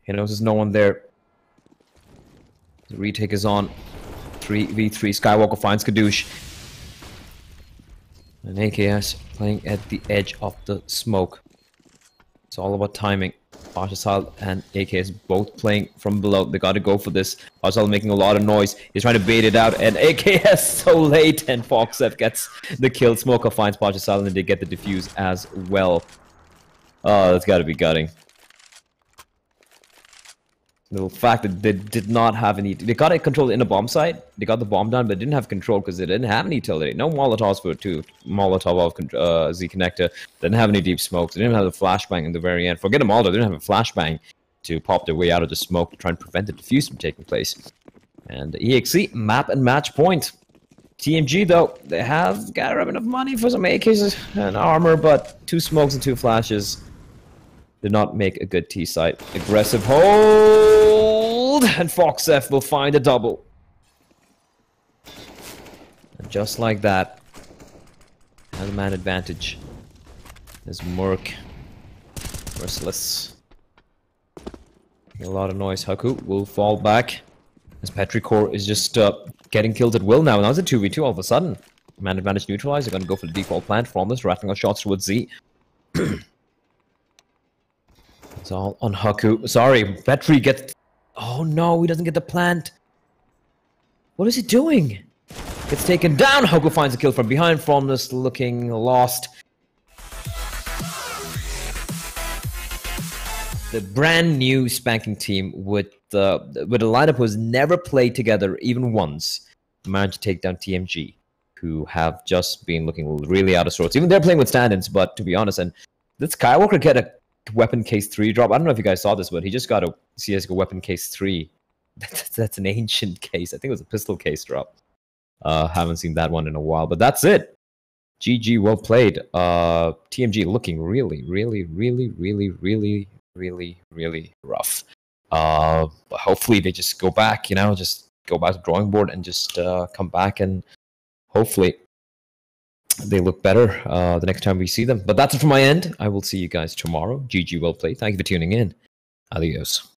He knows there's no one there. The retake is on. 3v3. Skywalker finds Skadoosh. And AKS playing at the edge of the smoke. It's all about timing. Parsasal and AKS both playing from below. They got to go for this. Parsasal making a lot of noise. He's trying to bait it out. And AKS so late. And FoxF gets the kill. Smoker finds Parsasal and they get the defuse as well. Oh, that's got to be gutting. The fact that they did not have any... They got it controlled in a bomb site. They got the bomb down, but didn't have control because they didn't have any utility. No Molotovs for 2. Molotov of Z Connector. Didn't have any deep smokes. They didn't have the flashbang in the very end. Forget them all, they didn't have a flashbang to pop their way out of the smoke to try and prevent the defuse from taking place. And EXE, map and match point. TMG, though, they have gathered enough money for some AKs and armor, but 2 smokes and 2 flashes did not make a good T site. Aggressive hold, and FoxF will find a double. And just like that, has a man advantage. There's Merc, Merciless. A lot of noise. Haku will fall back as Petrichor is just getting killed at will now. Now it's a 2v2 all of a sudden. Man advantage neutralized. They're going to go for the default plan from this, rattling off shots towards Z. It's all on Haku. Sorry, Petri gets... Oh no, he doesn't get the plant. What is he doing? Gets taken down. Haku finds a kill from behind. Formless looking lost. The brand new spanking team with a lineup who has never played together even once managed to take down TMG, who have just been looking really out of sorts. Even they're playing with stand-ins, but to be honest, and did Skywalker get a weapon case 3 drop? I don't know if you guys saw this, but he just got a CSGO weapon case 3. That's an ancient case. I think it was a pistol case drop. Haven't seen that one in a while, but that's it. GG, well played. TMG looking really rough. But hopefully they just go back, you know, just go back to the drawing board and just come back, and hopefully they look better the next time we see them. But that's it from my end. I will see you guys tomorrow. GG, well played. Thank you for tuning in. Adios.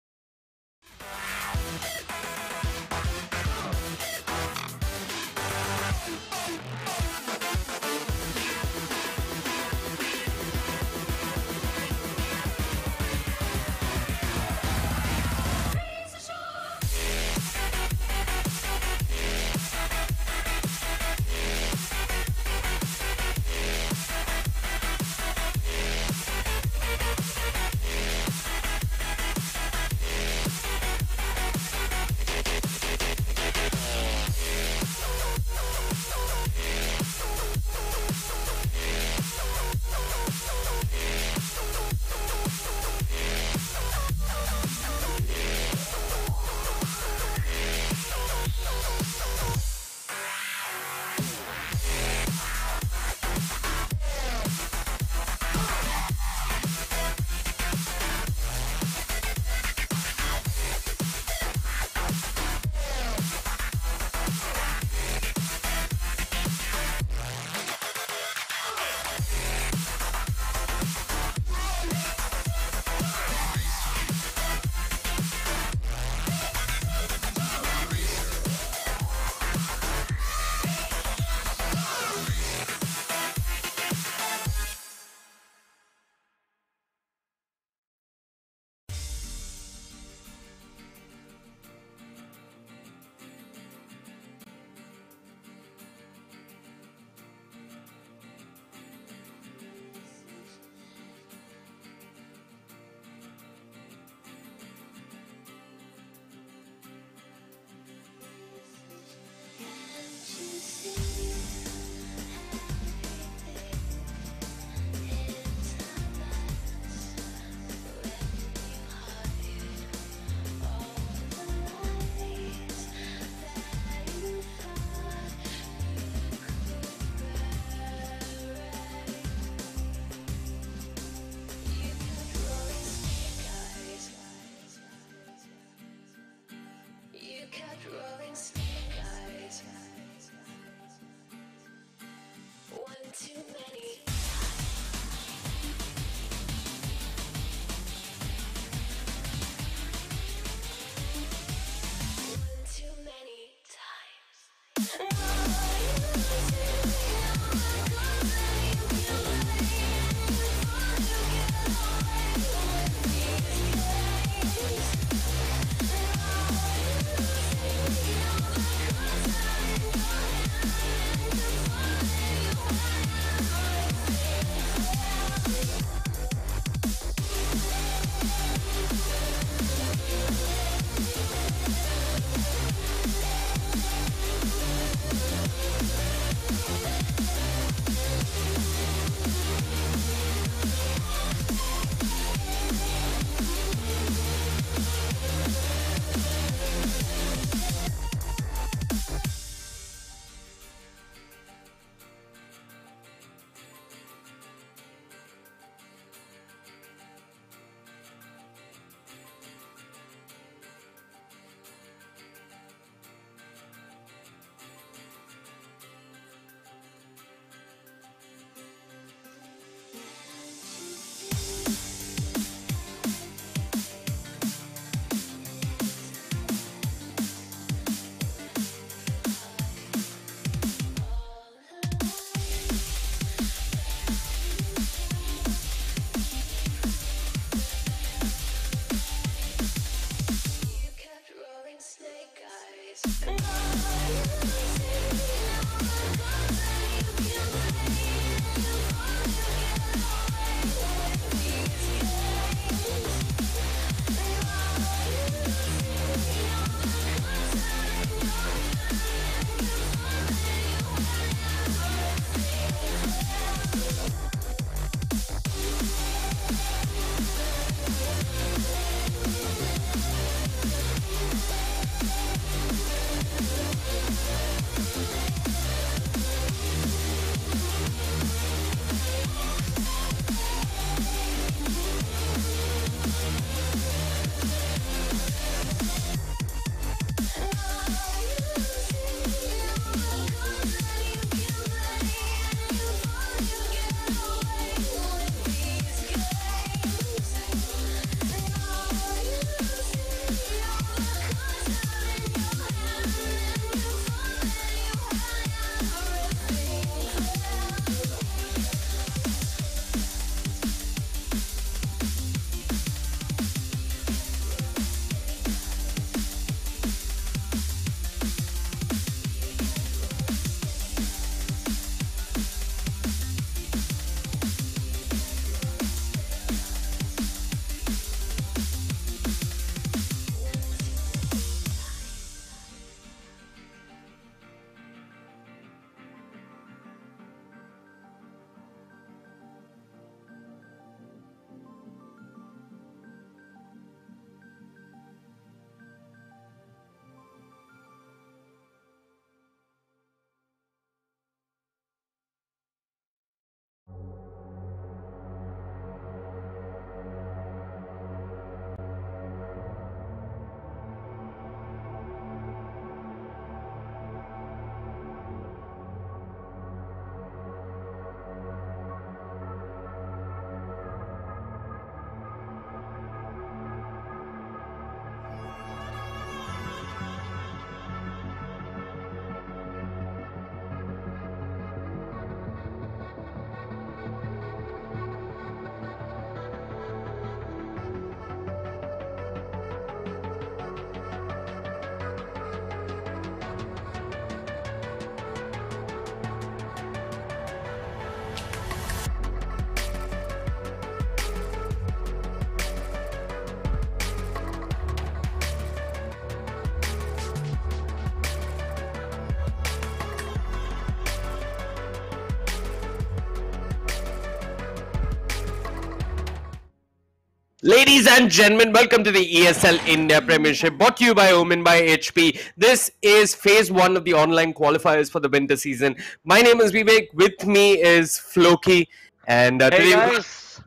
Ladies and gentlemen, welcome to the ESL India Premiership, brought to you by Omen by HP. This is phase 1 of the online qualifiers for the winter season. My name is Vivek. With me is Floki. And Hey today, guys,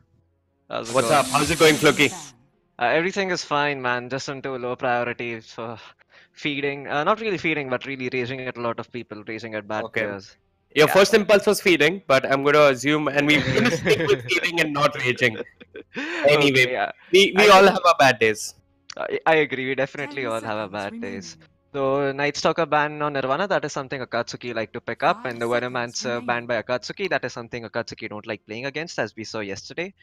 how's it what's going? up? How's it going, Floki? Everything is fine, man. Just into low priority for feeding. Not really feeding, but really raging at a lot of people, raging at bad Okay. players. Your Yeah. first impulse was feeding, but I'm going to assume, and we're going to stick with feeding and not raging. Anyway, Okay, yeah. we I all think have our bad days. I agree. We definitely 10 all have our seconds bad days. remaining. So Night Stalker ban on Nirvana, that is something Akatsuki like to pick up, 5 and the seconds Venomancer banned remaining. by Akatsuki, that is something Akatsuki don't like playing against, as we saw yesterday.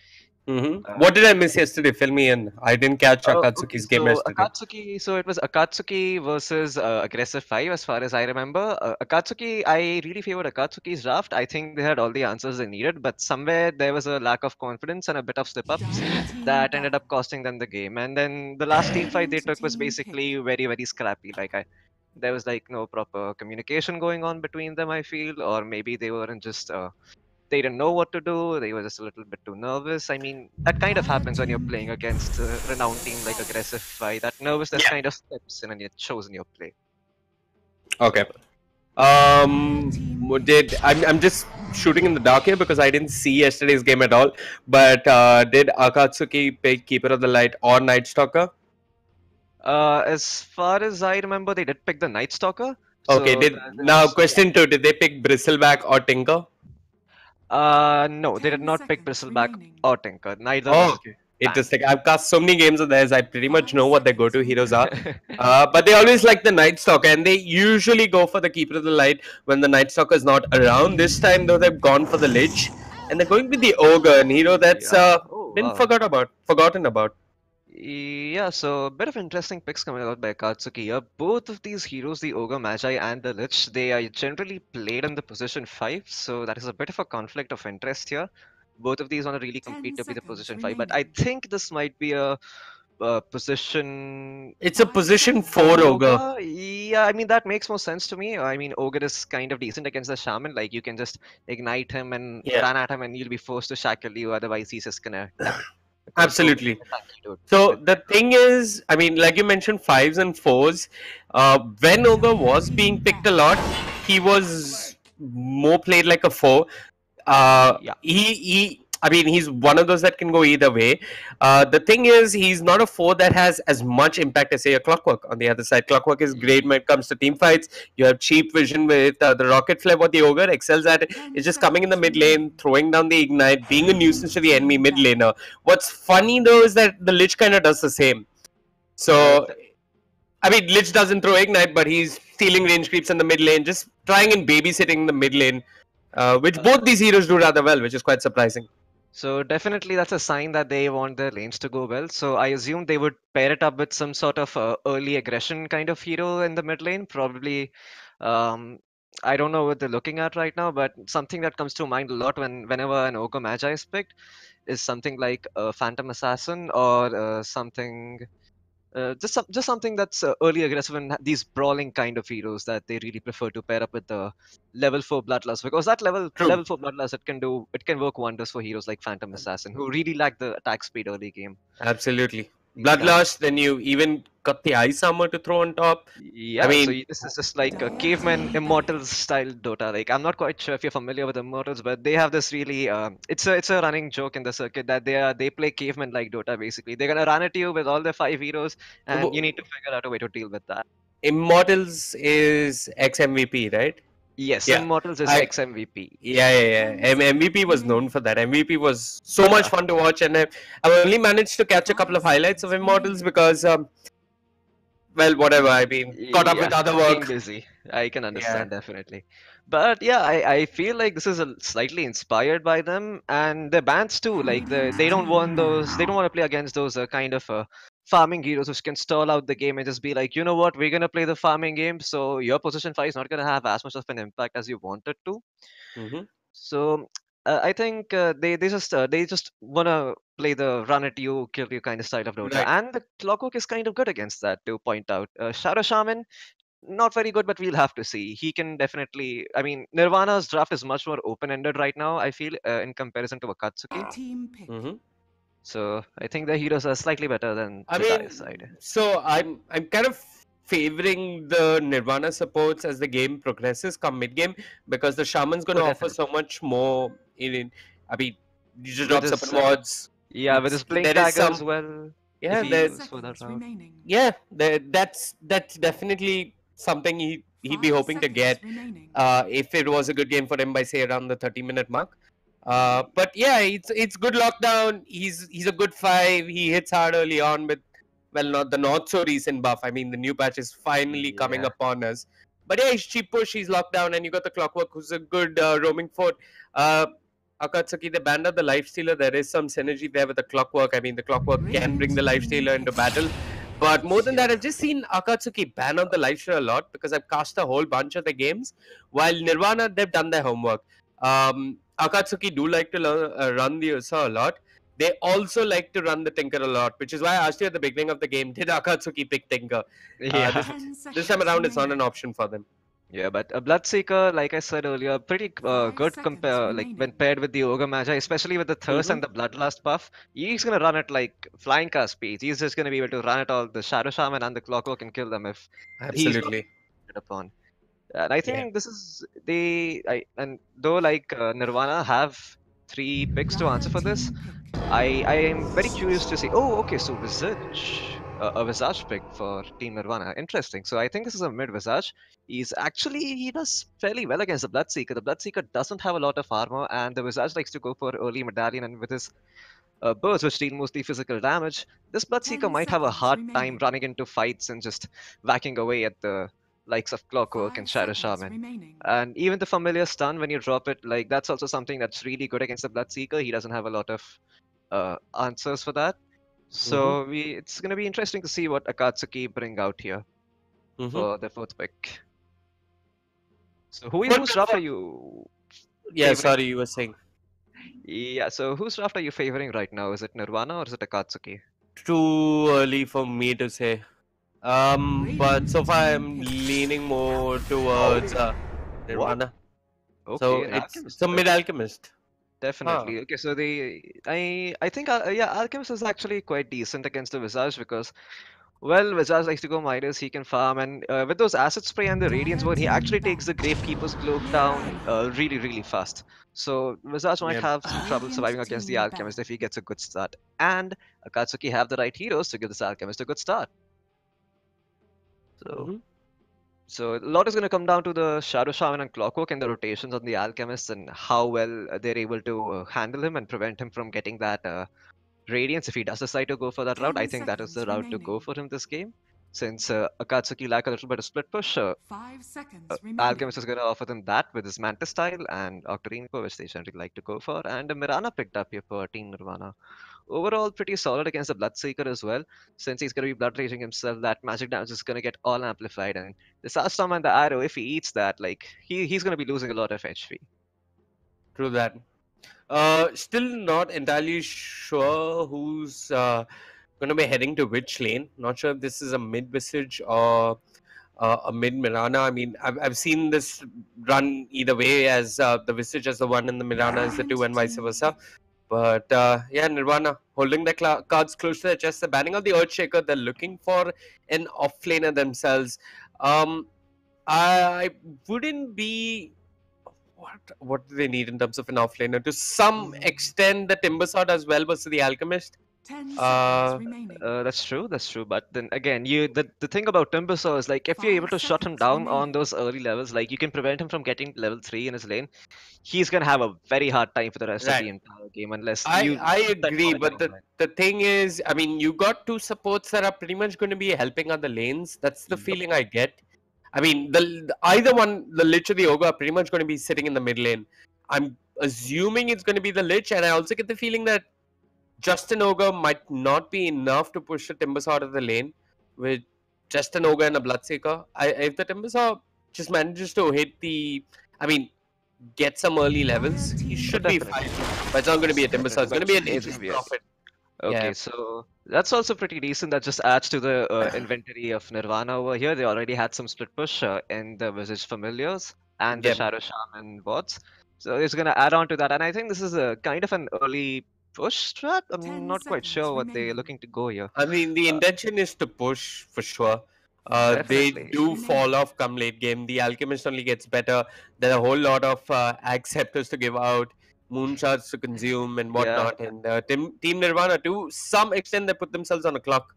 What did I miss yesterday? Fill me in. I didn't catch Oh, okay. Akatsuki's game So yesterday. Akatsuki, so it was Akatsuki versus Aggressive 5, as far as I remember. Akatsuki, I really favored Akatsuki's draft. I think they had all the answers they needed, but somewhere there was a lack of confidence and a bit of slip-ups Team that ended death. up costing them the game. And then the last team fight they took was Team pick. basically very, very scrappy. There was like no proper communication going on between them, I feel, or maybe they weren't just they didn't know what to do. They were just a little bit too nervous. I mean, that kind of Entire happens when you're team playing pick. against a renowned team like Aggressive Five. That nervousness Yeah. kind of steps in and it shows in your play. Okay. I'm just shooting in the dark here because I didn't see yesterday's game at all. But did Akatsuki pick Keeper of the Light or Night Stalker? As far as I remember, they did pick the Night Stalker. Okay. So Now question two: did they pick Bristleback or Tinker? no, they did 10 not pick seconds Bristleback remaining. or Tinker. Neither Oh, was okay. banned. Interesting. I've cast so many games of theirs. I pretty much 5 know what their seconds go-to heroes are. remaining. But they always like the Night Stalker, and they usually go for the Keeper of the Light when the Night Stalker is not around. This time, though, they've gone for the Lich, and they're going with the Ogre, an hero that's Yeah. Oh, been wow. forgotten about. Yeah, so a bit of interesting picks coming out by Akatsuki here. Both of these heroes, the Ogre Magi and the Lich, they are generally played in the position 5, so that is a bit of a conflict of interest here. Both of these want to really 10 compete to be the seconds position 5, but I remaining. think this might be a position It's a 5 position seconds 4 remaining. Ogre. Ogre. Yeah, I mean, that makes more sense to me. I mean, Ogre is kind of decent against the Shaman. Like, you can just ignite him and Yeah, run at him, and you'll be forced to shackle you, otherwise, he's just gonna die. Because Ogre is absolutely. a tanky dude. So But the thing is, I mean, like you mentioned, fives and fours. When Ogre was being picked a lot, he was more played like a four. yeah. I mean, he's one of those that can go either way. The thing is, he's not a four that has as much impact as say a Clockwork on the other side. Clockwork is great when it comes to team fights. You have cheap vision with the rocket flare. What the Ogre excels at is just coming in the mid lane, throwing down the ignite, being a nuisance to the enemy mid laner. What's funny though is that the Lich kind of does the same. So th- I mean, Lich doesn't throw ignite, but he's stealing range creeps in the mid lane, just trying and babysitting the mid lane, which both these heroes do rather well, which is quite surprising. So definitely that's a sign that they want their lanes to go well. So I assume they would pair it up with some sort of early aggression kind of hero in the mid lane. Probably, um, I don't know what they're looking at right now, but something that comes to mind a lot whenever an Ogre Magi is picked is something like a Phantom Assassin or something. Just something that's early aggressive and these brawling kind of heroes that they really prefer to pair up with the level 4 bloodlust, because that True. level 4 bloodlust, it can work wonders for heroes like Phantom Assassin who really lack the attack speed early game. Absolutely. Yeah. Bloodlust, then you even got the ice armor to throw on top. I Yeah, so mean, this is just like a caveman immortals style Dota. Like, I'm not quite sure if you're familiar with immortals, but they have this really it's a running joke in the circuit that they play caveman like Dota. Basically, they're gonna run at you with all their 5 heroes, and you need to figure out a way to deal with that. Immortals is ex MVP, right? Yes, Yeah. immortals is I ex MVP. yeah. MVP was known for that. MVP was so much fun to watch, and I only managed to catch a couple of highlights of Immortals because, well, whatever. I mean, caught up with Yeah, other being work. busy. I can Yeah. understand definitely. But yeah, I feel like this is slightly inspired by them and their bands too. Like they don't want those, they don't want to play against those kind of farming heroes which can stall out the game and just be like, you know what, we're gonna play the farming game, so your position 5 is not gonna have as much of an impact as you want it to. Hmm. So I think they just wanna play the run at you, kill you kind of style of Dota, Right. and the Clockwork is kind of good against that. To point out, Shadow Shaman not very good, but we'll have to see. He can definitely. I mean, Nirvana's draft is much more open-ended right now, I feel, in comparison to Akatsuki. Team pick. Hmm. So I think the heroes are slightly better than I the dire side. mean, so I'm kind of favoring the Nirvana supports as the game progresses come mid game because the Shaman's going Oh, to offer so definitely. much more. I mean, you just With drop his support mods. yeah, with his blink There is dagger some as well. Yeah, if he that goes for that route. yeah, that's definitely something he'd be hoping to get. If it was a good game for him by say around the 30-minute mark. But yeah, it's good lockdown. He's a good five. He hits hard early on with not the not so recent buff. I mean the new patch is finally coming Yeah. upon us. But yeah, he's cheap push, he's locked down, and you got the Clockwork who's a good roaming fort. Uh Akatsuki, the band of the Lifestealer, there is some synergy there with the Clockwork. I mean, the Clockwork can bring the Lifestealer into battle. But more than that, I've just seen Akatsuki ban out the Lifestealer a lot because I've cast a whole bunch of the games. While Nirvana, they've done their homework. Akatsuki do like to run the Ursa a lot. They also like to run the Tinker a lot, which is why I asked you at the beginning of the game, did Akatsuki pick Tinker? Yeah. This time around, it's not an option for them. Yeah, but a Bloodseeker, like I said earlier, pretty good compare like when paired with the Ogre Magi, especially with the Thirst and the Bloodlust buff. He's gonna run it like flying cast speeds. He's just gonna be able to run it all. The Shadow Shaman and the Clockwork can kill them if he's Absolutely. hit upon. And I think this is and though like Nirvana have 3 picks to answer for this, I am very curious to see. Oh, okay, so Visage, a Visage pick for Team Nirvana. Interesting. So I think this is a mid Visage. He does fairly well against the Bloodseeker. The Bloodseeker doesn't have a lot of armor, and the Visage likes to go for early medallion, and with his bursts, which deal mostly physical damage, this Bloodseeker might have a hard time running into fights and just whacking away at the likes of Clockwork and Shadow Shaman. And even the familiar stun when you drop it, like that's also something that's really good against the Bloodseeker. He doesn't have a lot of answers for that. So it's gonna be interesting to see what Akatsuki bring out here for the 4th pick. So whose draft are you? Yeah, favoring? sorry, you were saying. Yeah, so whose draft are you favoring right now? Is it Nirvana or is it Akatsuki? Too early for me to say. But so far I'm leaning more towards Nirvana. Okay, So an it's Alchemist a pick. mid alchemist. Definitely. Okay, so I think Alchemist is actually quite decent against the Visage because well, Visage likes to go Midas, he can farm, and with those Acid Spray and the Radiance Burn, he actually takes the Gravekeeper's Cloak down really, really fast. So Visage might Yep. have some trouble surviving against the Alchemist if he gets a good start. And Akatsuki have the right heroes to give this Alchemist a good start. So, so a lot is going to come down to the Shadow Shaman and Clockwork and the rotations on the Alchemist and how well they're able to handle him and prevent him from getting that Radiance if he does decide to go for that route. I think that is the route to go for him this game. Since Akatsuki lack a little bit of split push, Alchemist is going to offer them that with his Mantis style and Octarine, which they generally like to go for. And Mirana picked up here for Team Nirvana. Overall, pretty solid against the Bloodseeker as well. Since he's going to be Blood Raging himself, that magic damage is going to get all amplified. And the Sastam and the Arrow, if he eats that, like he's going to be losing a lot of HP. True that. Still not entirely sure who's going to be heading to which lane. Not sure if this is a mid Visage or a mid Mirana. I mean, I've seen this run either way, as the Visage as the one and the Mirana as the two, and vice versa. But yeah, Nirvana holding their cards close to their chest. They're banning out the Earthshaker. They're looking for an offlaner themselves. I wouldn't be. What do they need in terms of an offlaner? To some extent, the Timber Sword as well versus the Alchemist. That's true. But then again, the thing about Timbersaw is like if you're able to shut him down on those early levels, like you can prevent him from getting level 3 in his lane. He's gonna have a very hard time for the rest of the entire game unless I agree, but the thing is, I mean, you got two supports that are pretty much going to be helping other lanes. That's the feeling I get. I mean, either one, the Lich or the Ogre, are pretty much going to be sitting in the mid lane. I'm assuming it's going to be the Lich, and I also get the feeling that just an Ogre might not be enough to push the Timbersaw out of the lane with just an Ogre and a Bloodseeker. If the Timbersaw just manages to hit get some early levels, he should be fine. But it's not going to be a Timbersaw, it's going to be an Aegis Prophet. Okay, so that's also pretty decent. That just adds to the inventory of Nirvana over here. They already had some split push in the Visage Familiars and the Shadow Shaman bots. So it's going to add on to that. And I think this is a kind of an early push strat. I'm not quite sure what they're looking to go here. I mean, the intention is to push for sure. They do fall off come late game. The Alchemist only gets better. There are a whole lot of Acceptors to give out. moonshots to consume and whatnot. And Team Nirvana, to some extent, they put themselves on a clock.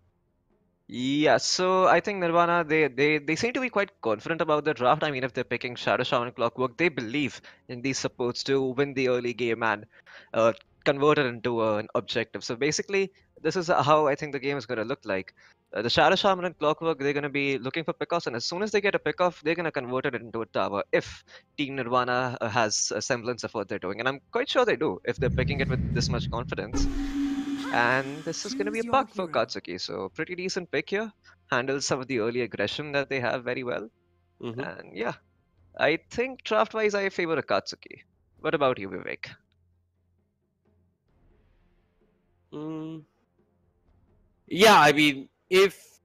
Yeah, so I think Nirvana, they seem to be quite confident about the draft. I mean, if they're picking Shadow Shaman Clockwork, they believe in these supports to win the early game and uh, convert it into an objective. So basically, this is how I think the game is going to look like. The Shadow Shaman and Clockwork, they're going to be looking for pickoffs, and as soon as they get a pickoff, they're going to convert it into a tower if Team Nirvana has a semblance of what they're doing. And I'm quite sure they do if they're picking it with this much confidence. And this is going to be a buck for Akatsuki, so pretty decent pick here. Handles some of the early aggression that they have very well. And yeah, I think draft-wise I favor Akatsuki. What about you, Vivek? Yeah, I mean, if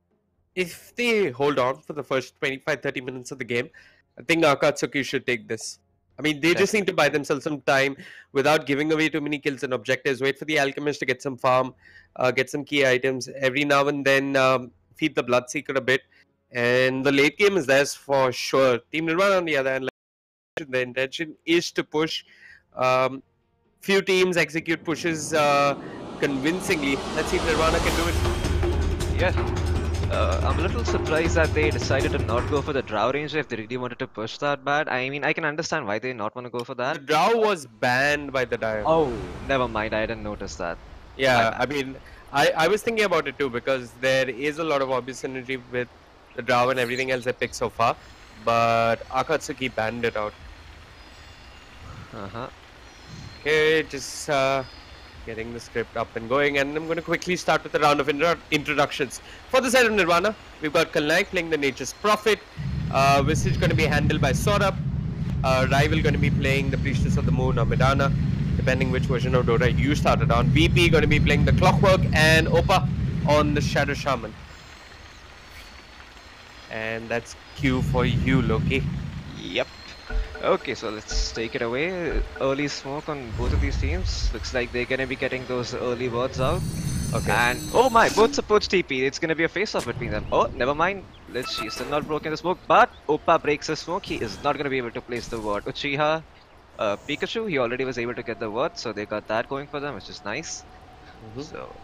they hold on for the first 25-30 minutes of the game, I think Akatsuki should take this. I mean, they just need to buy themselves some time without giving away too many kills and objectives. Wait for the Alchemist to get some farm, get some key items. Every now and then feed the Bloodseeker a bit. And the late game is theirs for sure. Team Nirvana, on the other hand, the intention is to push. Few teams execute pushes convincingly. Let's see if Nirvana can do it. Yeah. I'm a little surprised that they decided to not go for the Drow Ranger if they really wanted to push that bad. I mean, I can understand why they not want to go for The that. Drow was banned by the Dire. Oh, never mind. I didn't notice that. Yeah, I mean, I was thinking about it too because there is a lot of obvious synergy with the Drow and everything else they picked so far. But Akatsuki banned it out. Okay, just getting the script up and going, and I'm going to quickly start with a round of introductions. For the side of Nirvana, we've got Kalnai playing the Nature's Prophet, Visage going to be handled by Sorab, Rival going to be playing the Priestess of the Moon or Medana, depending which version of Dota you started on. VP going to be playing the Clockwork, and Opa on the Shadow Shaman. And that's Q for you, Loki. Yep. Okay, so let's take it away. Early smoke on both of these teams. Looks like they're gonna be getting those early wards out. Okay. And oh my, both supports TP. It's gonna be a face-off between them. Oh, never mind. She's still not broken the smoke, but Oppa breaks the smoke. He is not gonna be able to place the ward. Uchiha, Pikachu, he already was able to get the ward, so they got that going for them, which is nice. So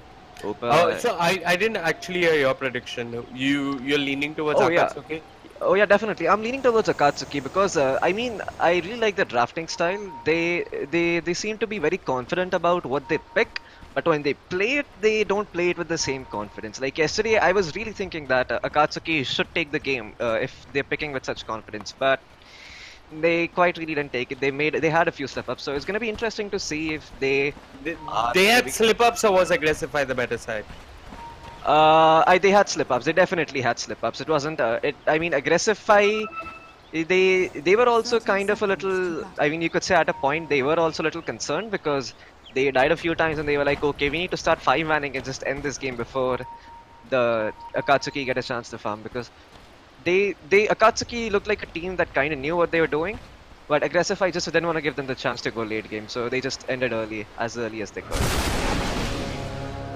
Oppa. So I didn't actually hear your prediction. You're leaning towards Akatsuki? Yeah. Oh yeah, definitely. I'm leaning towards Akatsuki because I mean I really like the drafting style. They seem to be very confident about what they pick, but when they play it, they don't play it with the same confidence. Like yesterday, I was really thinking that Akatsuki should take the game if they're picking with such confidence, but they quite really didn't take it. They had a few slip-ups, so it's gonna be interesting to see if they had slip-ups, or was Aggressify the better side? They had slip-ups. They definitely had slip-ups. It wasn't. I mean, Aggressify. They were also kind of a little. I mean, you could say at a point they were also a little concerned because they died a few times and they were like, okay, we need to start 5-manning and just end this game before the Akatsuki get a chance to farm, because Akatsuki looked like a team that kind of knew what they were doing, but Aggressify just didn't want to give them the chance to go late game, so they just ended as early as they could.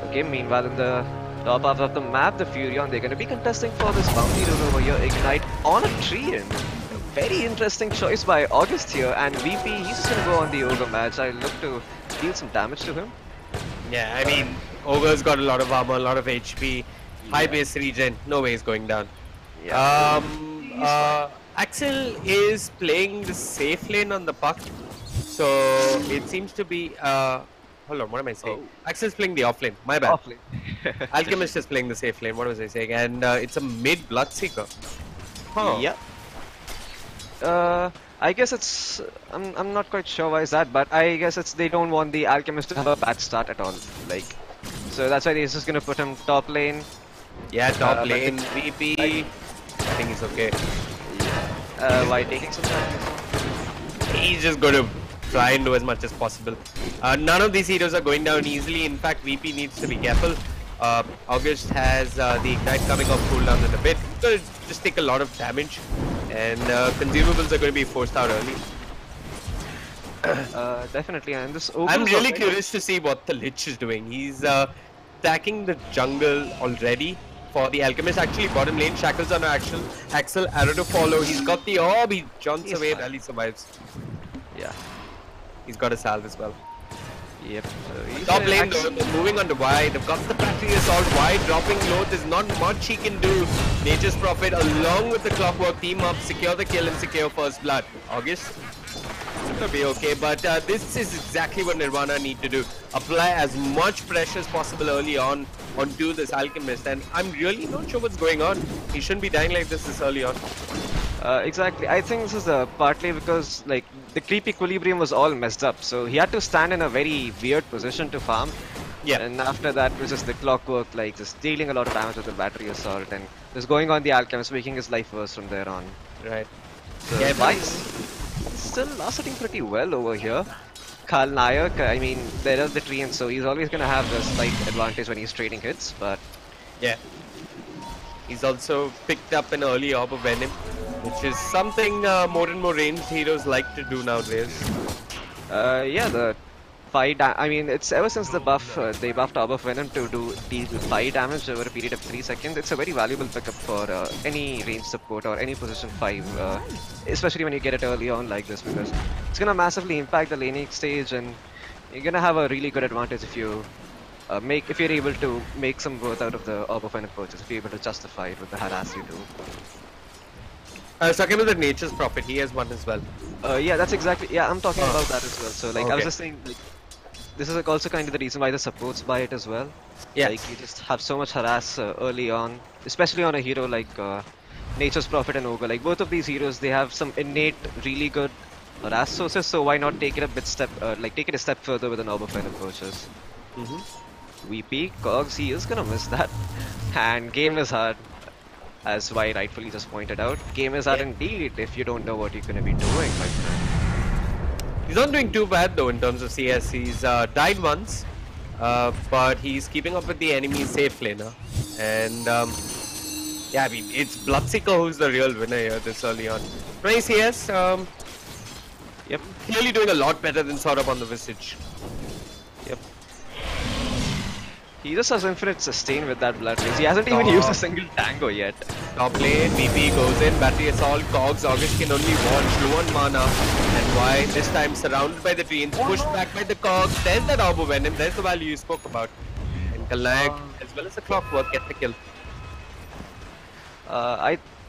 Okay, meanwhile in the top half of the map, the Furion, they're going to be contesting for this bounty rune over here, Ignite on a tree, and a very interesting choice by August here, and VP, he's just going to go on the Ogre match. I look to deal some damage to him. Yeah, I mean, Ogre's got a lot of armor, a lot of HP, high base regen, no way he's going down. Yeah. Axel is playing the safe lane on the puck, so it seems to be hold on, what am I saying? Oh. Axel's playing the off lane, my bad. Off lane. Alchemist is playing the safe lane, what was I saying? And it's a mid Bloodseeker. Huh. Yep. I guess it's I'm not quite sure why is that, but I guess it's they don't want the Alchemist to have a bad start at all. Like, so that's why they're just gonna put him top lane. Yeah, top lane, VP. I think he's okay. Why taking some time? He's just going to try and do as much as possible. None of these heroes are going down easily. In fact, VP needs to be careful. August has the Ignite coming off cooldown in a bit. So just take a lot of damage. And consumables are going to be forced out early. Definitely, and this. I'm really curious to see what the Lich is doing. He's attacking the jungle already. For the Alchemist, actually bottom lane, Shackles on Axel, arrow to follow, he's got the orb, he jumps away, Rally survives. Yeah. He's got a salve as well. Yep. Top lane though, moving on to wide. They've got the battery assault wide, dropping low. There's not much he can do. Nature's Prophet along with the clockwork team up, secure the kill and secure first blood. August, it's gonna be okay, but this is exactly what Nirvana need to do. Apply as much pressure as possible early on onto this Alchemist, and I'm really not sure what's going on. He shouldn't be dying like this early on. Exactly. I think this is partly because like the creep equilibrium was all messed up, so he had to stand in a very weird position to farm. Yeah. And after that was just the clockwork, like just dealing a lot of damage with the battery assault, and just going on the Alchemist, making his life worse from there on. Right. So Yeah, Vice still sitting pretty well over here. Karl Nayak, I mean, there is the tree, and so he's always gonna have the slight advantage when he's trading hits, but yeah. He's also picked up an early orb of Venom, which is something more and more ranged heroes like to do nowadays. yeah, the 5 I mean, it's ever since the buff, they buffed Orb of Venom to deal 5 damage over a period of 3 seconds. It's a very valuable pickup for any range support or any position 5, especially when you get it early on like this, because it's gonna massively impact the laning stage, and you're gonna have a really good advantage if you if you're able to make some worth out of the Orb of Venom purchase, if you're able to justify it with the harass you do. Talking about the Nature's Prophet, he has one as well. Yeah, that's exactly. Yeah, I'm talking about that as well. So, like, I was Okay. just saying, like, this is like, also kind of the reason why the supports buy it as well. Yeah. Like, you just have so much harass early on, especially on a hero like Nature's Prophet and Ogre. Like, both of these heroes, they have some innate, really good harass sources. So why not take it a bit take it a step further with an Orb of Venom purchase? VP, Cogs, he is gonna miss that. And game is hard, as Y rightfully just pointed out. Game is hard indeed if you don't know what you're gonna be doing, my friend. He's not doing too bad though in terms of CS. He's died once, but he's keeping up with the enemy safe laner. And yeah, I mean, it's Bloodseeker who's the real winner here this early on. 20 CS, Yep. clearly doing a lot better than Saurabh on the Visage. Yep. He just has infinite sustain with that blood race. He hasn't even used a single tango yet. Top lane, VP goes in, battery assault, Cogs, August can only watch, low on mana. And why this time surrounded by the trees, pushed back by the Cogs. There's that Orb of Venom, there's the value you spoke about. And Kalnak, as well as the Clockwork, get the kill.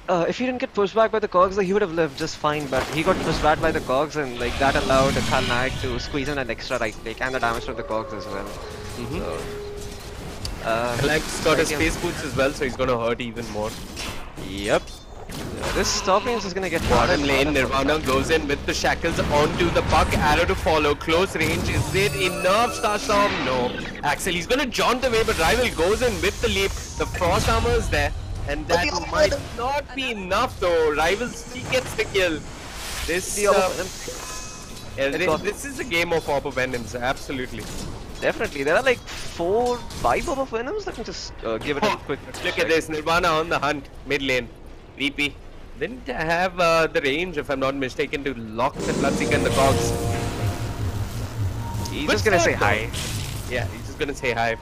If he didn't get pushed back by the Cogs, he would have lived just fine, but he got pushed back by the Cogs, and like that allowed Kalnak to squeeze in an extra right click and the damage from the Cogs as well. So, Kalnak's got his space boots as well, so he's gonna hurt even more. Yep. This top lane is just gonna get Bottom lane, Nirvana goes in with the shackles onto the puck, arrow to follow, close range, is it enough, Starstorm? No. Axel, he's gonna jaunt away, but Rival goes in with the leap, the frost armor is there, and that might not be enough though. Rival still gets the kill. This is a game of Orb of Venoms, absolutely. Definitely, there are like 4, 5 Orb of Venoms. Let me just give it a quick Look at this, Nirvana on the hunt, mid lane. VP didn't have the range, if I'm not mistaken, to lock the Bloodseeker and the Cogs. He's just gonna say hi. Yeah, he's just gonna say hi.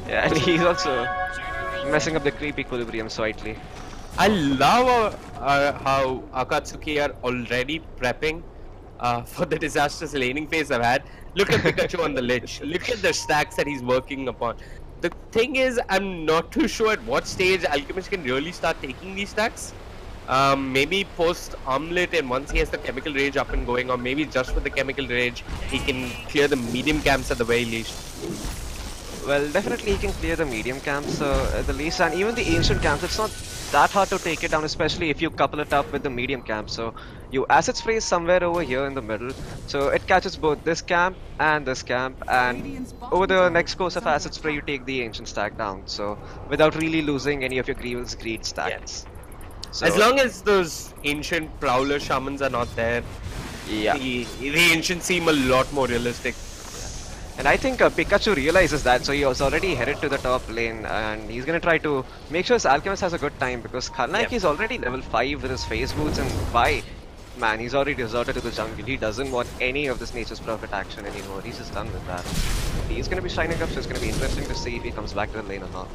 Yeah, and he's also messing up the creep equilibrium slightly. I love how Akatsuki are already prepping for the disastrous laning phase I've had. Look at Pikachu on the lich. Look at the stacks that he's working upon. The thing is, I'm not too sure at what stage Alchemist can really start taking these stacks. Maybe post Omelet, and once he has the Chemical Rage up and going, or maybe just with the Chemical Rage, he can clear the medium camps at the very least. Well, definitely he can clear the medium camps at the least, and even the ancient camps, it's not that hard to take it down, especially if you couple it up with the medium camp. So you acid spray is somewhere over here in the middle, so it catches both this camp, and over the next course of acid spray you take the ancient stack down, so without really losing any of your Grievel's greed stacks. So, as long as those ancient prowler shamans are not there, yeah, the ancients seem a lot more realistic. and I think Pikachu realizes that, so he was already headed to the top lane, and he's gonna try to make sure his Alchemist has a good time, because Kalnak is already level 5 with his phase boots, and why? Man, he's already resorted to the jungle. He doesn't want any of this Nature's Prophet action anymore. He's just done with that. He's gonna be shining up, so it's gonna be interesting to see if he comes back to the lane or not.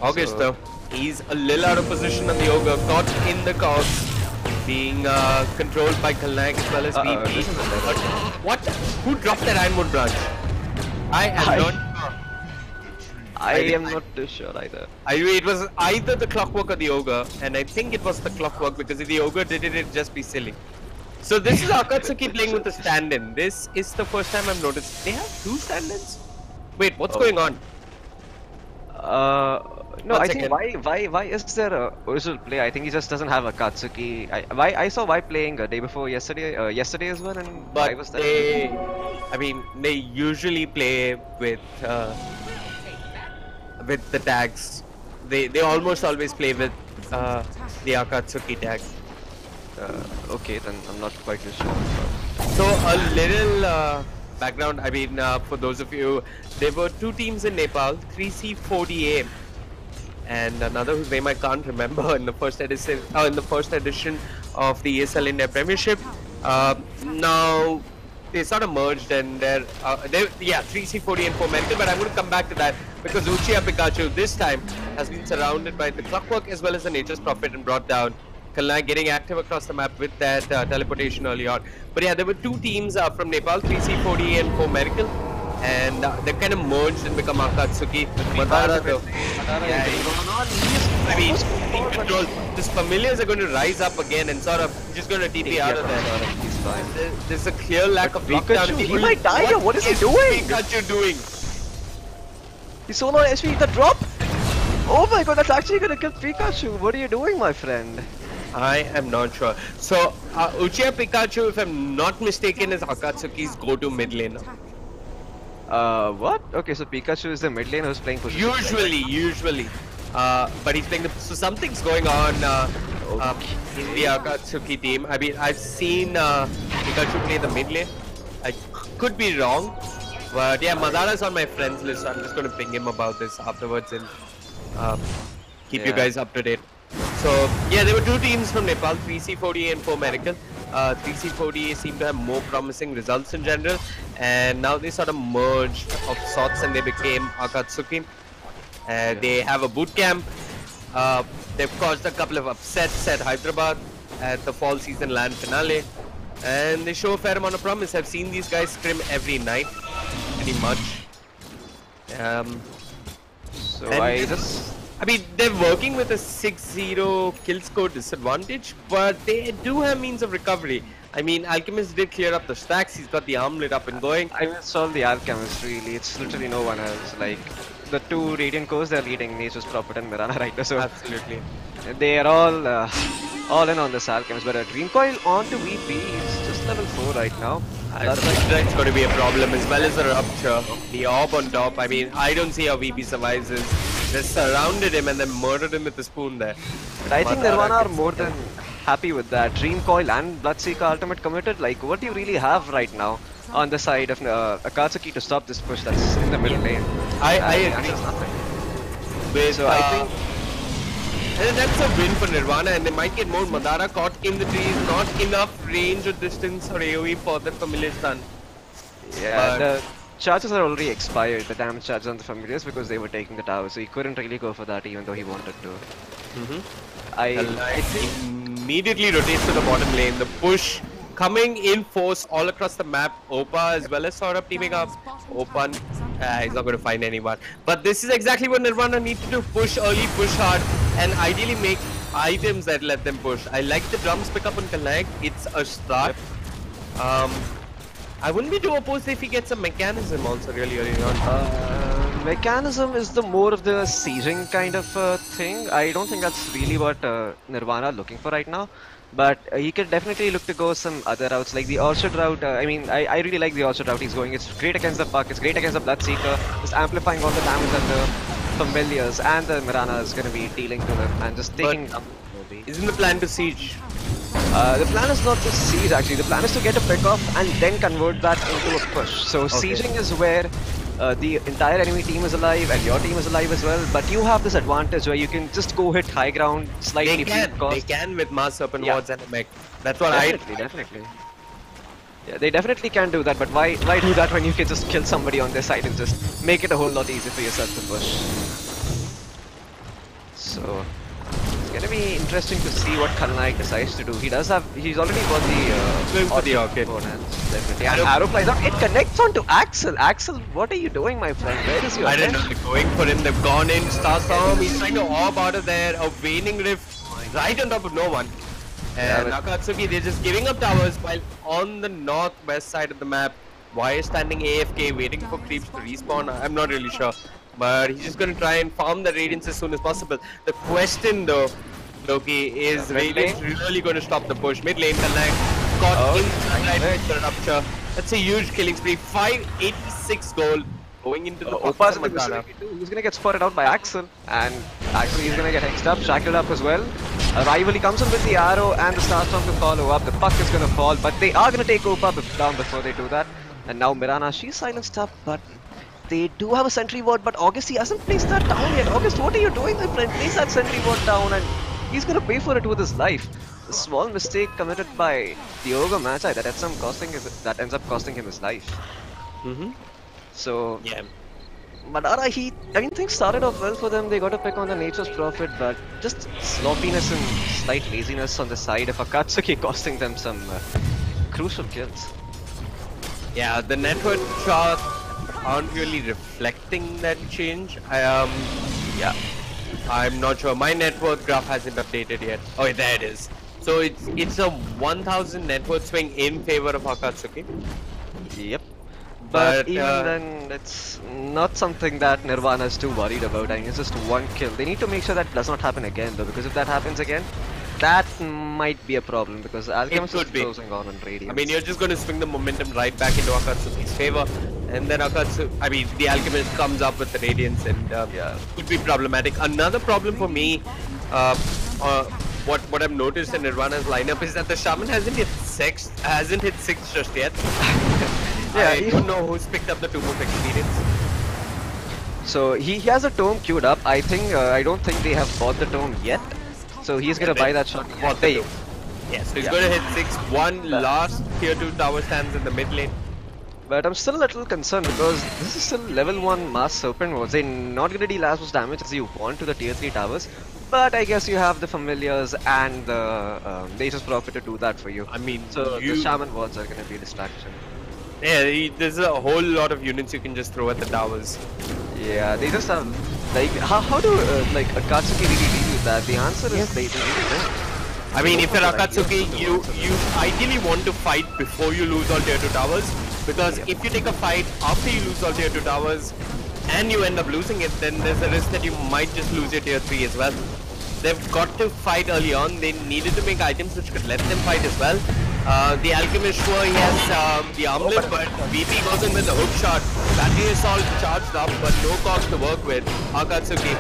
August though, he's a little out of position on the Ogre, caught in the Cogs. being controlled by Kalnak as well as VP. This is a level. What? Who dropped that Ironwood branch? I am not sure. I am not too sure either. It was either the Clockwork or the Ogre, and I think it was the Clockwork because if the Ogre did it, it'd just be silly. So this is Akatsuki playing with the stand-in. This is the first time I've noticed. They have 2 stand-ins? Wait, what's going on? No, One I second. think why is there a original play? I think he just doesn't have Akatsuki. I saw why playing a day before yesterday as well, and why But was that? they usually play with the tags. They almost always play with the Akatsuki tag. Okay, then I'm not quite too sure. So a little background. For those of you, there were 2 teams in Nepal, 3C, 4DA, and another whose name I can't remember in the first edition. In the first edition of the ESL India Premiership. Now they sort of merged, and they're 3C, 4D, and 4 Medical. But I'm going to come back to that because Uchiha Pikachu this time has been surrounded by the Clockwork as well as the Nature's Prophet and brought down. Kalnak getting active across the map with that teleportation early on. But yeah, there were 2 teams from Nepal, 3C, 4D, and 4 Medical. And they kind of merged and become Akatsuki. Madara though. In control. These familiars are going to rise up again and sort of just going to TP out of there. He's fine. There's a clear lack of Pikachu, lockdown. he might die here. What is he doing? Pikachu doing? He's so low HP. The drop. Oh my god, that's actually gonna kill Pikachu. What are you doing, my friend? I am not sure. So Uchiha Pikachu, if I'm not mistaken, is Akatsuki's go-to mid laner. What? Okay, so Pikachu is the mid lane who's playing position. Usually. But he's playing so something's going on in the Akatsuki team. I've seen Pikachu play the mid lane. I could be wrong, but yeah, Madara's on my friends list. So I'm just going to ping him about this afterwards and keep you guys up to date. So yeah, there were 2 teams from Nepal, 3C40 and 4 Medical. 3C40 seem to have more promising results in general, and now they sort of merged of sorts and they became Akatsuki. They have a boot camp. They've caused a couple of upsets at Hyderabad at the fall season LAN finale, and they show a fair amount of promise. I've seen these guys scrim every night, pretty much. They're working with a 6-0 kill score disadvantage, but they do have means of recovery. Alchemist did clear up the stacks. He's got the armlet up and going. I missed all the Alchemist, really. It's literally no one else. Like, the 2 Radiant cores, they're leading Nature's Prophet and Nirvana right now. So Absolutely. they are all in on this Alchemist. But a Dream Coil onto VP. It's just level 4 right now. That's going to be a problem, as well as the Rupture. The Orb on top. I don't see how VP survives this. They surrounded him and then murdered him with a spoon there. But I think Nirvana are more than happy with that. Dream Coil and Bloodseeker ultimate committed. Like, what do you really have right now on the side of Akatsuki to stop this push that's in the middle lane? I agree. So I think that's a win for Nirvana, and they might get more. Madara caught in the trees, not enough range or distance or AoE for the familiar stun. Yeah, the charges are already expired, the damage charges on the familiars, because they were taking the tower, so he couldn't really go for that even though he wanted to. I think immediately rotates to the bottom lane. The push coming in force all across the map. Opa as well as Saurabh teaming up. Open, he's not going to find anyone. But this is exactly what Nirvana need to do. Push early, push hard, and ideally make items that let them push. I like the drums pick up on Kalnak. It's a start. I wouldn't be too opposed if he gets a mechanism also really early on. Mechanism is the more of the sieging kind of thing. I don't think that's really what Nirvana are looking for right now. But he could definitely look to go some other routes, like the Orchard route. I really like the Orchard route he's going. It's great against the Puck, it's great against the Bloodseeker. Just amplifying all the damage that the Familiars and the Mirana is going to be dealing to them and just taking... Isn't the plan to siege? The plan is not to siege actually, the plan is to get a pick off and then convert that into a push. So sieging is where the entire enemy team is alive and your team is alive as well, but you have this advantage where you can just go hit high ground slightly. They can with Mass Serpent Wards and a mech. That's what definitely. Yeah, they definitely can do that, but why do that when you can just kill somebody on their side and just make it a whole lot easier for yourself to push? So, let's Gonna be interesting to see what Khalnaik decides to do. He's already got the Going for the option arcade. definitely. And arrow flies out. It connects onto Axel. Axel, what are you doing, my friend? Where is your I don't know, attention? they're going for him, they've gone in, Starstorm, he's trying to orb out of there, a waning rift right on top of no one. And Yeah, Akatsuki, they're just giving up towers while on the northwest side of the map, Why standing AFK waiting for creeps to respawn, I'm not really sure. But he's just going to try and farm the Radiance as soon as possible. The question though, Loki, is Radiance really going to stop the push? Mid lane, Khalnaik got inside the rupture. That's a huge killing spree. 586 gold going into the Opa's in the Matana. vicinity too. He's gonna get spotted out by Axel, and Axel is gonna get hexed up, shackled up as well. Rival, he comes in with the arrow and the Starstorm to follow up. The puck is gonna fall, but they are gonna take Opa down before they do that. And now Nirvana, she's silenced up, but they do have a sentry ward, but August, he hasn't placed that down yet. August, what are you doing, my friend? Place that sentry ward down, and he's gonna pay for it with his life. A small mistake committed by the Ogre Magi that ends up costing him his life. So Yeah. Madara, things started off well for them. They got to pick on the Nature's Prophet, but just sloppiness and slight laziness on the side of Akatsuki costing them some crucial kills. Yeah, the network charts aren't really reflecting that change. Yeah, I'm not sure. My net worth graph hasn't updated yet. Oh, there it is. So it's a 1000 net worth swing in favor of Akatsuki. Yep. But even uh, then, it's not something that Nirvana is too worried about. I mean, it's just one kill. They need to make sure that does not happen again, though, because if that happens again, that might be a problem, because Alchemist is closing on Radiance. I mean, you're just going to swing the momentum right back into Akatsuki's favor, and then the Alchemist comes up with the Radiance, and yeah, could be problematic. Another problem for me, what I've noticed in Nirvana's lineup is that the Shaman hasn't hit six just yet. Yeah, I don't know who's picked up the Tomb of Experience. So he has a tome queued up. I don't think they have bought the tome yet. So he's gonna buy that shot. Yes, so he's gonna hit 6. One last tier 2 tower stands in the mid lane. But I'm still a little concerned because this is still level 1 Mass Serpent modes. They're not gonna deal as much damage as you want to the tier 3 towers. But I guess you have the Familiars and the Nature's Prophet to do that for you. I mean, so the Shaman wards are gonna be a distraction. Yeah, there's a whole lot of units you can just throw at the towers. Yeah, they just have like how do like Akatsuki really deal with that? The answer is they really don't. I mean, if you're Akatsuki, you ideally want to fight before you lose all tier 2 towers, because if you take a fight after you lose all tier 2 towers and you end up losing it, then there's a risk that you might just lose your tier 3 as well. They've got to fight early on. They needed to make items which could let them fight as well. The Alchemist, sure, he has the armlet, but VP goes in with the hook shot. Battery Assault charged up, but no cost to work with. Akatsuki,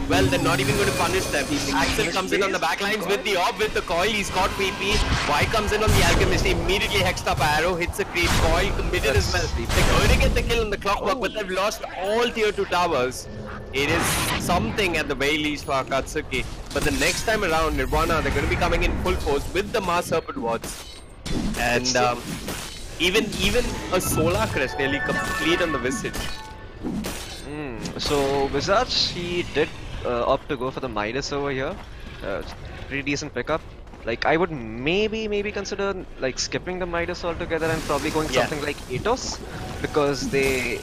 well, they're not even going to punish them. Axel comes in on the backlines with the orb, with the coil. He's got VP. Y comes in on the Alchemist, immediately hexed up arrow, hits a creep, coil committed as well. They're going to get the kill on the clockwork, but they've lost all tier 2 towers. It is something at the very least for Akatsuki. But the next time around, Nirvana, they're going to be coming in full force with the Mass Serpent wards. And even a Solar Crest nearly complete on the Visage. So Visage, he did opt to go for the Midas over here. Pretty decent pickup. Like, I would maybe consider like skipping the Midas altogether and probably going something like Atos, because they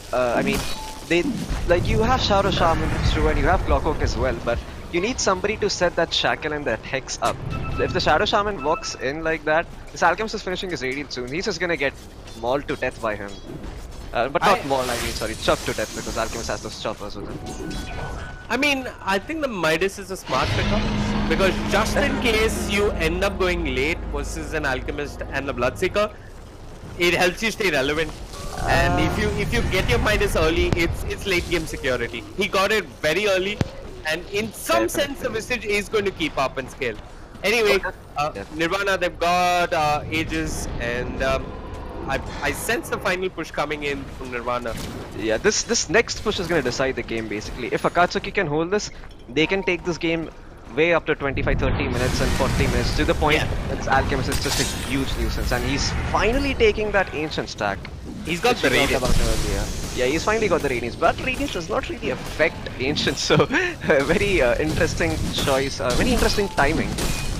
like, you have Shadow Shaman, it's true, and you have Clockwork as well, but you need somebody to set that shackle and that hex up. If the Shadow Shaman walks in like that, this Alchemist is finishing his Radiant soon. He's just gonna get mauled to death by him. But not mauled, chopped to death, because Alchemist has those choppers with him. I mean, I think the Midas is a smart pickup, because just in case you end up going late versus an Alchemist and the Bloodseeker, it helps you stay relevant. And if you get your Midas early, it's late game security. He got it very early, and in some sense the Visage is going to keep up and scale. Anyway, Nirvana, they've got Aegis, and I sense the final push coming in from Nirvana. Yeah, this next push is going to decide the game basically. If Akatsuki can hold this, they can take this game way up to 25-30 minutes and 40 minutes, to the point that this Alchemist is just a huge nuisance, and he's finally taking that ancient stack. He's got the Radiance. Yeah, he's finally got the Radiance, but Radiance does not really affect Ancient, so very interesting choice, very interesting timing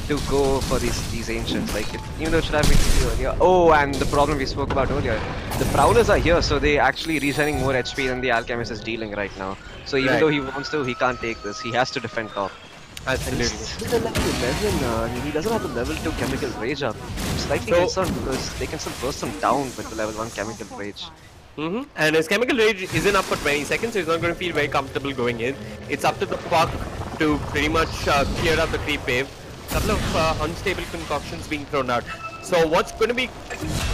to go for these Ancients. Like, even though it should have been earlier. Oh, and the problem we spoke about earlier, the Prowlers are here, so they actually regening more HP than the Alchemist is dealing right now. So even though he wants to, he can't take this. He has to defend top. Absolutely. Still a level 11, I mean, he doesn't have the level 2 Chemical Rage up. I'm slightly concerned because they can still burst him down with the level 1 Chemical Rage. And his Chemical Rage isn't up for 20 seconds, so he's not going to feel very comfortable going in. It's up to the puck to pretty much clear out the creep wave. Couple of unstable concoctions being thrown out. So what's going to be,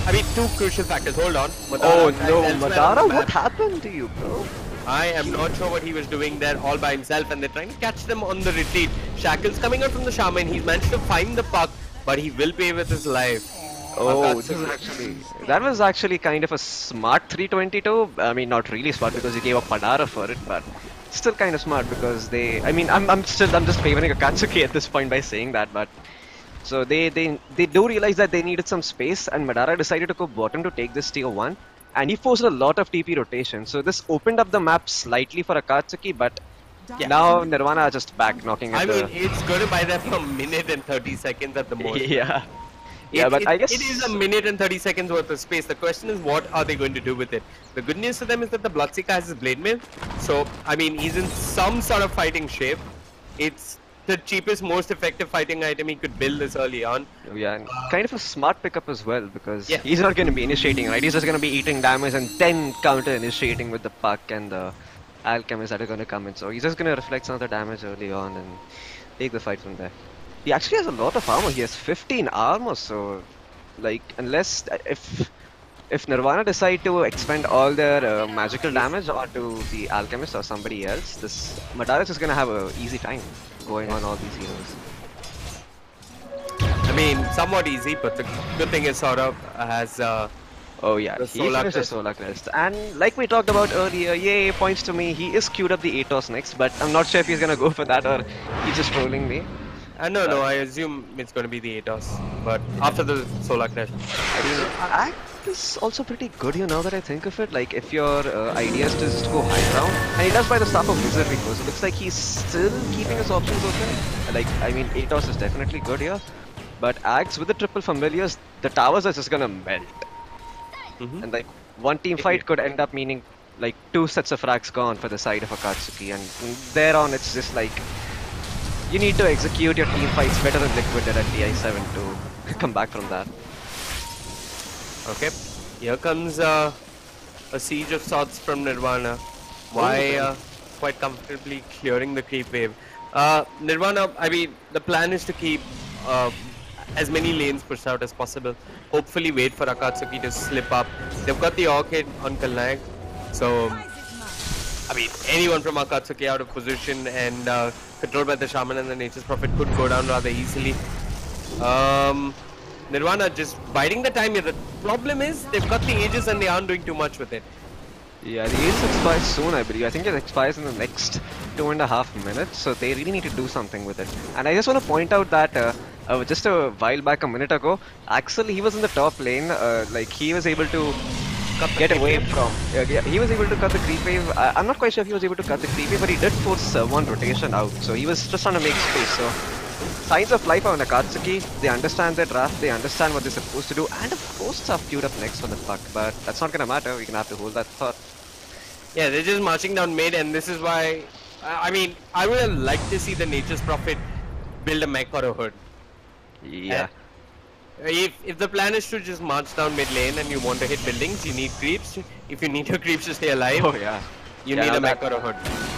I mean, two crucial factors. Hold on. Madara, what happened to you, bro? I am not sure what he was doing there all by himself, and they're trying to catch them on the retreat. Shackle's coming out from the Shaman. He's managed to find the puck, but he will pay with his life. Oh, that was actually kind of a smart 322. I mean, not really smart because he gave up Padara for it, but still kind of smart because they. I mean, I'm just favoring Akatsuki at this point by saying that, but so they do realize that they needed some space, and Madara decided to go bottom to take this tier 1, and he forced a lot of TP rotation. So this opened up the map slightly for Akatsuki, but now Nirvana are just back knocking at it's going to buy them a minute and 30 seconds at the most. Yeah, but I guess it is a minute and 30 seconds worth of space. The question is, what are they going to do with it? The good news to them is that the Bloodseeker has his Blade Mail, so I mean, he's in some sort of fighting shape. It's the cheapest, most effective fighting item he could build this early on. Yeah, and kind of a smart pickup as well because he's not going to be initiating, right? He's just going to be eating damage and then counter initiating with the puck and the alchemists that are going to come in. So he's just going to reflect some of the damage early on and take the fight from there. He actually has a lot of armor. He has 15 armor, so like unless if Nirvana decide to expend all their magical damage onto the alchemist or somebody else, this Madara is going to have an easy time going on all these heroes. I mean, somewhat easy, but the good thing is sort of has oh yeah, he finished the Solar Crest. And like we talked about earlier, yay, points to me, he is queued up the Atos next, but I'm not sure if he's gonna go for that or he's just trolling me. No, I assume it's gonna be the Atos, but after the Solar Crest. I mean, Act is also pretty good here now that I think of it. Like, if your idea is to just go high ground, and he does buy the Staff of Wizardry, so it looks like he's still keeping his options open. Like, I mean, Atos is definitely good here. But Axe with the triple familiars, the towers are just gonna melt. And like one team fight could end up meaning like 2 sets of frags gone for the side of Akatsuki, and thereon it's just like you need to execute your team fights better than Liquid did at DI7 to come back from that. Okay, here comes a siege of sorts from Nirvana. Why quite comfortably clearing the creep wave. Nirvana, I mean, the plan is to keep as many lanes pushed out as possible. Hopefully wait for Akatsuki to slip up. They've got the Orchid on Kalnak, so I mean, anyone from Akatsuki out of position and controlled by the Shaman and the Nature's Prophet could go down rather easily. Nirvana just biding the time here. The problem is they've got the Aegis and they aren't doing too much with it. Yeah, the Aegis expires soon, I believe. I think it expires in the next 2.5 minutes, so they really need to do something with it. And I just want to point out that just a while back, a minute ago, Axel, he was in the top lane. Like, he was able to get away from... he was able to cut the creep wave. I'm not quite sure if he was able to cut the creep wave, but he did force one rotation out. So he was just trying to make space. So signs of life on Akatsuki. They understand their draft. They understand what they're supposed to do. And of course, stuff queued up next for the puck. But that's not going to matter. We're going to have to hold that thought. Yeah, they're just marching down mid, and this is why... I mean, I would have liked to see the Nature's Prophet build a mech or a hood. Yeah. If the plan is to just march down mid lane and you want to hit buildings, you need creeps. If you need your creeps to stay alive, you need a mech or a hood.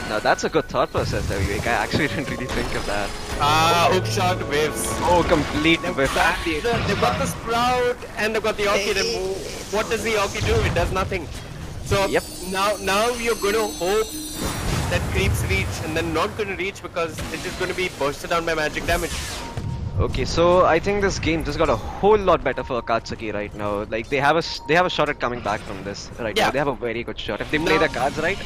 Now that's a good thought process there, Vivek. I actually didn't really think of that. Hook shot whiffs. Oh, complete whiff. They've got the Sprout and they've got the Orchid, and what does the Orchid do? It does nothing. So now you're going to hope that creeps reach, and they're not going to reach because they're just going to be bursted down by magic damage. Okay, so I think this game just got a whole lot better for Akatsuki right now. Like, they have a shot at coming back from this right now. They have a very good shot if they play their cards right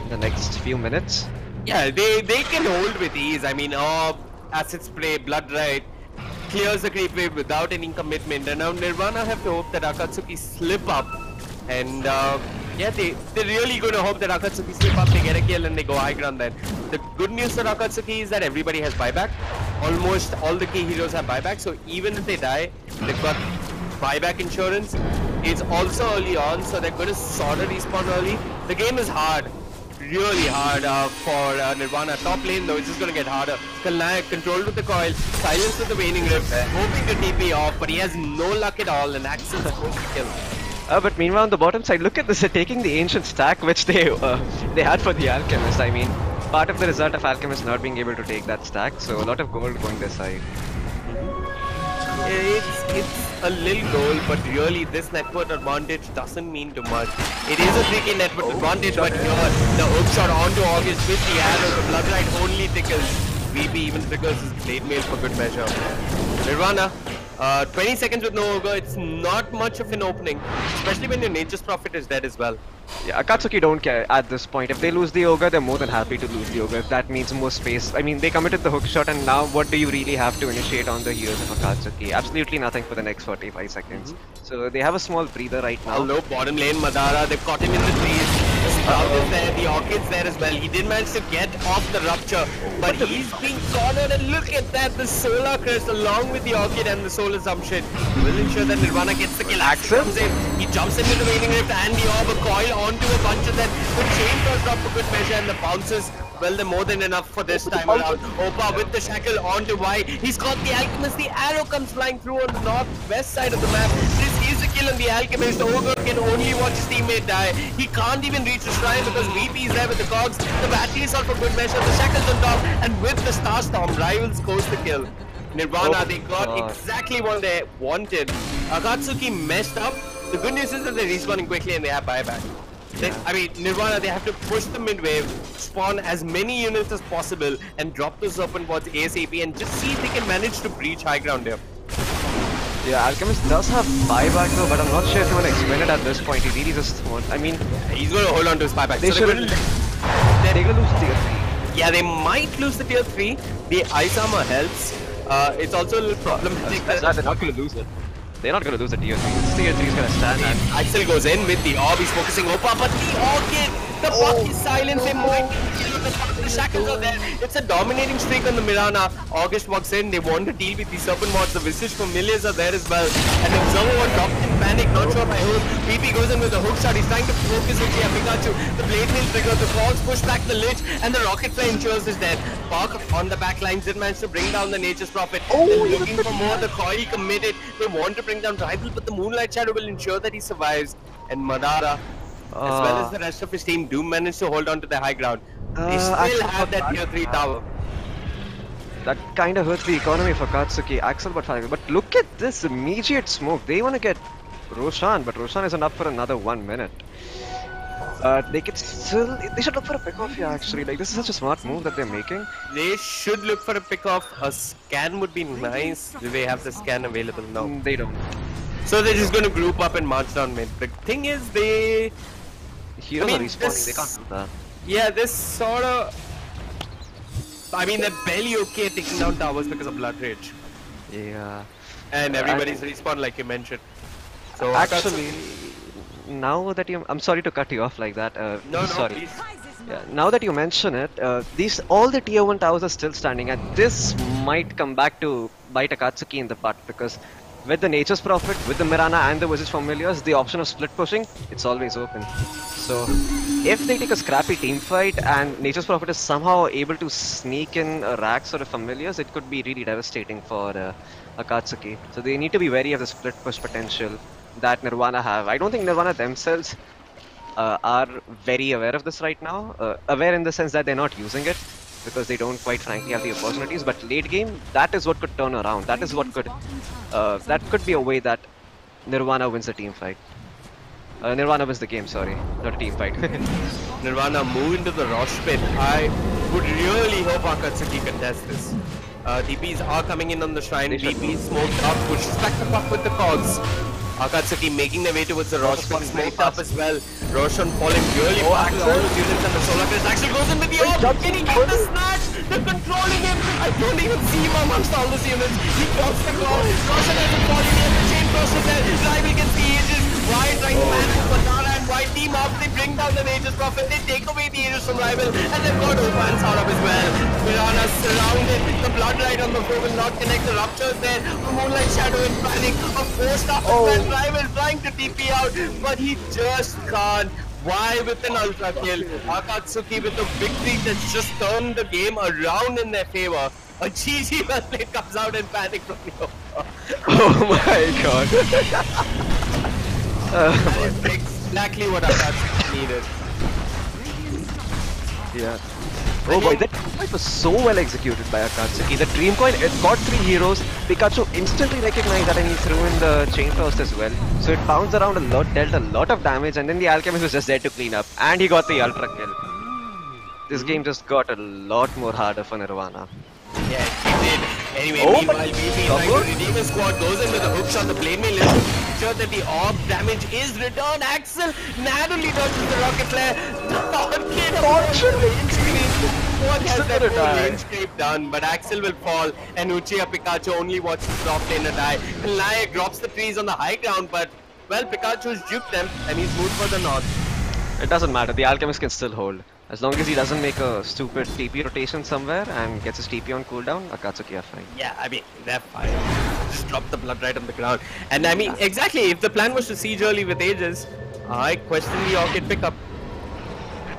in the next few minutes. Yeah, they can hold with ease. I mean, assets play, blood right, clears the creep wave without any commitment, and now Nirvana have to hope that Akatsuki slip up and Yeah, they're really going to hope that Akatsuki slip up, they get a kill and they go high ground then. The good news for Akatsuki is that everybody has buyback. Almost all the key heroes have buyback, so even if they die, they've got buyback insurance. It's also early on, so they're going to sort of respawn early. The game is hard, really hard for Nirvana. Top lane though, it's just going to get harder. Kalnayak controlled with the coil, silenced with the waning rift, hoping to TP off, but he has no luck at all and Axel's supposed to kill. But meanwhile on the bottom side, look at this, they're taking the ancient stack which they had for the Alchemist. I mean, part of the result of Alchemist not being able to take that stack, so a lot of gold going their side. It's a little goal, but really this network advantage doesn't mean too much. It is a tricky network advantage, but here the hook shot onto August with the arrow, the Bloodlight only tickles. VP even triggers his blade mail for good measure. Nirvana, 20 seconds with no ogre, it's not much of an opening, especially when your Nature's Prophet is dead as well. Yeah, Akatsuki don't care at this point. If they lose the ogre, they're more than happy to lose the ogre if that means more space. I mean, they committed the hook shot and now what do you really have to initiate on the heroes of Akatsuki? Absolutely nothing for the next 45 seconds. So they have a small breather right now. Hello, bottom lane Madara, they've caught him in the trees. The Sprout is there, the Orchid's there as well. He did manage to get off the rupture, but he's being cornered and look at that, the Solar Crest along with the Orchid and the Soul Assumption will ensure that Nirvana gets the kill. Axel comes in, he jumps into the Waning Rift and the Orb, a coil onto a bunch of them. The chain does drop for good measure and the bounces, well, they're more than enough for this time around. Opa with the shackle onto Y. He's got the Alchemist, the arrow comes flying through on the northwest side of the map. This is a kill on the Alchemist. Ogre can only watch his teammate die. He can't even reach the shrine because VP is there with the cogs. The battery is out for good measure, the shackles on top, and with the Star Storm, Rivals scores the kill. Nirvana, they got exactly what they wanted. Akatsuki messed up. The good news is that they're respawning quickly and they have buyback. I mean, Nirvana, they have to push the mid wave, spawn as many units as possible, and drop those open boards ASAP and just see if they can manage to breach high ground here. Yeah, Alchemist does have buyback though, but I'm not sure if he want to explain it at this point. He really just wants. I mean, he's going to hold on to his buyback. They're going to lose tier 3. Yeah, they might lose the tier 3. The ice armor helps. It's also a little problematic. They're not going to lose it. They're not going to lose the tier 3. This tier 3 is going to stand. And Axel goes in with the orb. He's focusing Opa, but the Orchid, the buck is silenced. They might the shackles are there. It's a dominating streak on the Mirana. August walks in. They want to deal with the Serpent Mods. The Visage Familiars are there as well. And Observer was dropped in panic. Not sure by who. PP goes in with the hook shot. He's trying to focus with Pikachu. The Blade Mail trigger. The Frogs push back the Lich. And the Rocket Flame ensures his death. Park on the back lines did manage to bring down the Nature's Prophet. They're looking for more. The Coil committed. They want to bring down Rival, but the Moonlight Shadow will ensure that he survives. And Madara, as well as the rest of his team, do manage to hold on to the high ground. They still have that tier 3 tower. That kind of hurts the economy for Akatsuki. Axel but look at this immediate smoke. They want to get Roshan, but Roshan isn't up for another 1 minute. They should look for a pick-off here actually. Like, this is such a smart move that they're making. They should look for a pick-off. A scan would be nice. Do they have the scan available now? They don't. So they're just going to group up and march down mid. The thing is, Heroes are respawning, they can't do that. Yeah, this sort of... I mean, they're barely okay at taking down towers because of Blood Rage. Yeah. And everybody's respawned like you mentioned. So actually, now that you... I'm sorry to cut you off like that. No, sorry. Please. Yeah, now that you mention it, all the tier 1 towers are still standing, and this might come back to bite Akatsuki in the butt because with the Nature's Prophet, with the Mirana and the Visage Familiars, the option of split pushing, it's always open. So if they take a scrappy team fight and Nature's Prophet is somehow able to sneak in racks or familiars, it could be really devastating for Akatsuki. So they need to be wary of the split push potential that Nirvana have. I don't think Nirvana themselves are very aware of this right now. Aware in the sense that they're not using it because they don't quite frankly have the opportunities. But late game, that is what could turn around. That is what could, that could be a way that Nirvana wins the team fight. Nirvana wins the game, sorry, not a team fight. Nirvana move into the Rosh pit. I would really hope Akatsuki contest this. DPs are coming in on the shrine. DP smoked up, pushes back the puck with the cogs. Akatsuki making their way towards the Rosh pit, smoked up as well. Roshan falling really fast with all those units and the Solar Crest actually goes in with the orb. Can he get the snatch? They're controlling him. I don't even see him amongst all those units. He drops the call. Roshan hasn't fallen yet. The chain burst is there. Rival gets the ages. Ryan trying to manage Madara and and white team up. They bring down the Nature's Prophet. They take away the Aegis from Rival, and they've got Omen out of as well. Nirvana surrounded. The blood right on the floor will not connect. The ruptures there. Moonlight Shadow in panic. A 4-star as well. Rival trying to TP out, but he just can't. Why with an ultra kill? Akatsuki with a victory that's just turned the game around in their favor. A GG well played comes out in panic from the Oh my god. That is exactly what Akatsuki needed. Yeah. Oh boy, that fight was so well executed by Akatsuki. The Dream Coin, it got 3 heroes. Pikachu instantly recognized that and he threw in the Chain Frost as well. So it bounced around a lot, dealt a lot of damage, and then the Alchemist was just there to clean up. And he got the Ultra kill. This game just got a lot more harder for Nirvana. Yeah, he did. Anyway, Oh, meanwhile, BP trying to redeem his squad, goes into the hook shot, the plane mail is sure that the orb damage is returned. Axel narrowly dodges the rocket flare. What has that whole range scrape done? But Axel will fall, and Uchiha Pikachu only watches the top laner die. Nayak drops the trees on the high ground, but well, Pikachu's juked them, and he's moved for the north. It doesn't matter, the Alchemist can still hold. As long as he doesn't make a stupid TP rotation somewhere and gets his TP on cooldown, Akatsuki are fine. Yeah, I mean, they're fine. Just drop the blood right on the ground. And I mean, exactly, if the plan was to siege early with Aegis, I question the Orchid pickup.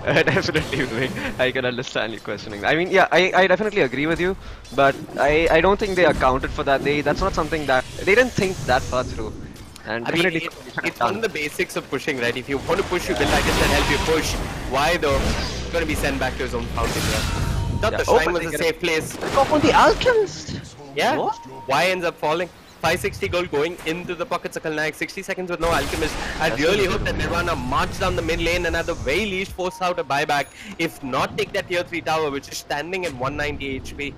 Definitely, Vivek. I can understand you questioning. I mean, yeah, I definitely agree with you, but I don't think they accounted for that. That's not something that they didn't think that far through. And I mean, it's one of the basics of pushing, right? If you want to push, you build items that help you push. Why though? He's going to be sent back to his own fountain here. Thought the shrine was a safe place. Go on the Alchemist! Yeah. What? Why ends up falling? 560 gold going into the pockets of Kalnayak. 60 seconds with no Alchemist. I really hope that Nirvana march down the mid lane and at the very least force out a buyback. If not, take that tier 3 tower, which is standing at 190 HP.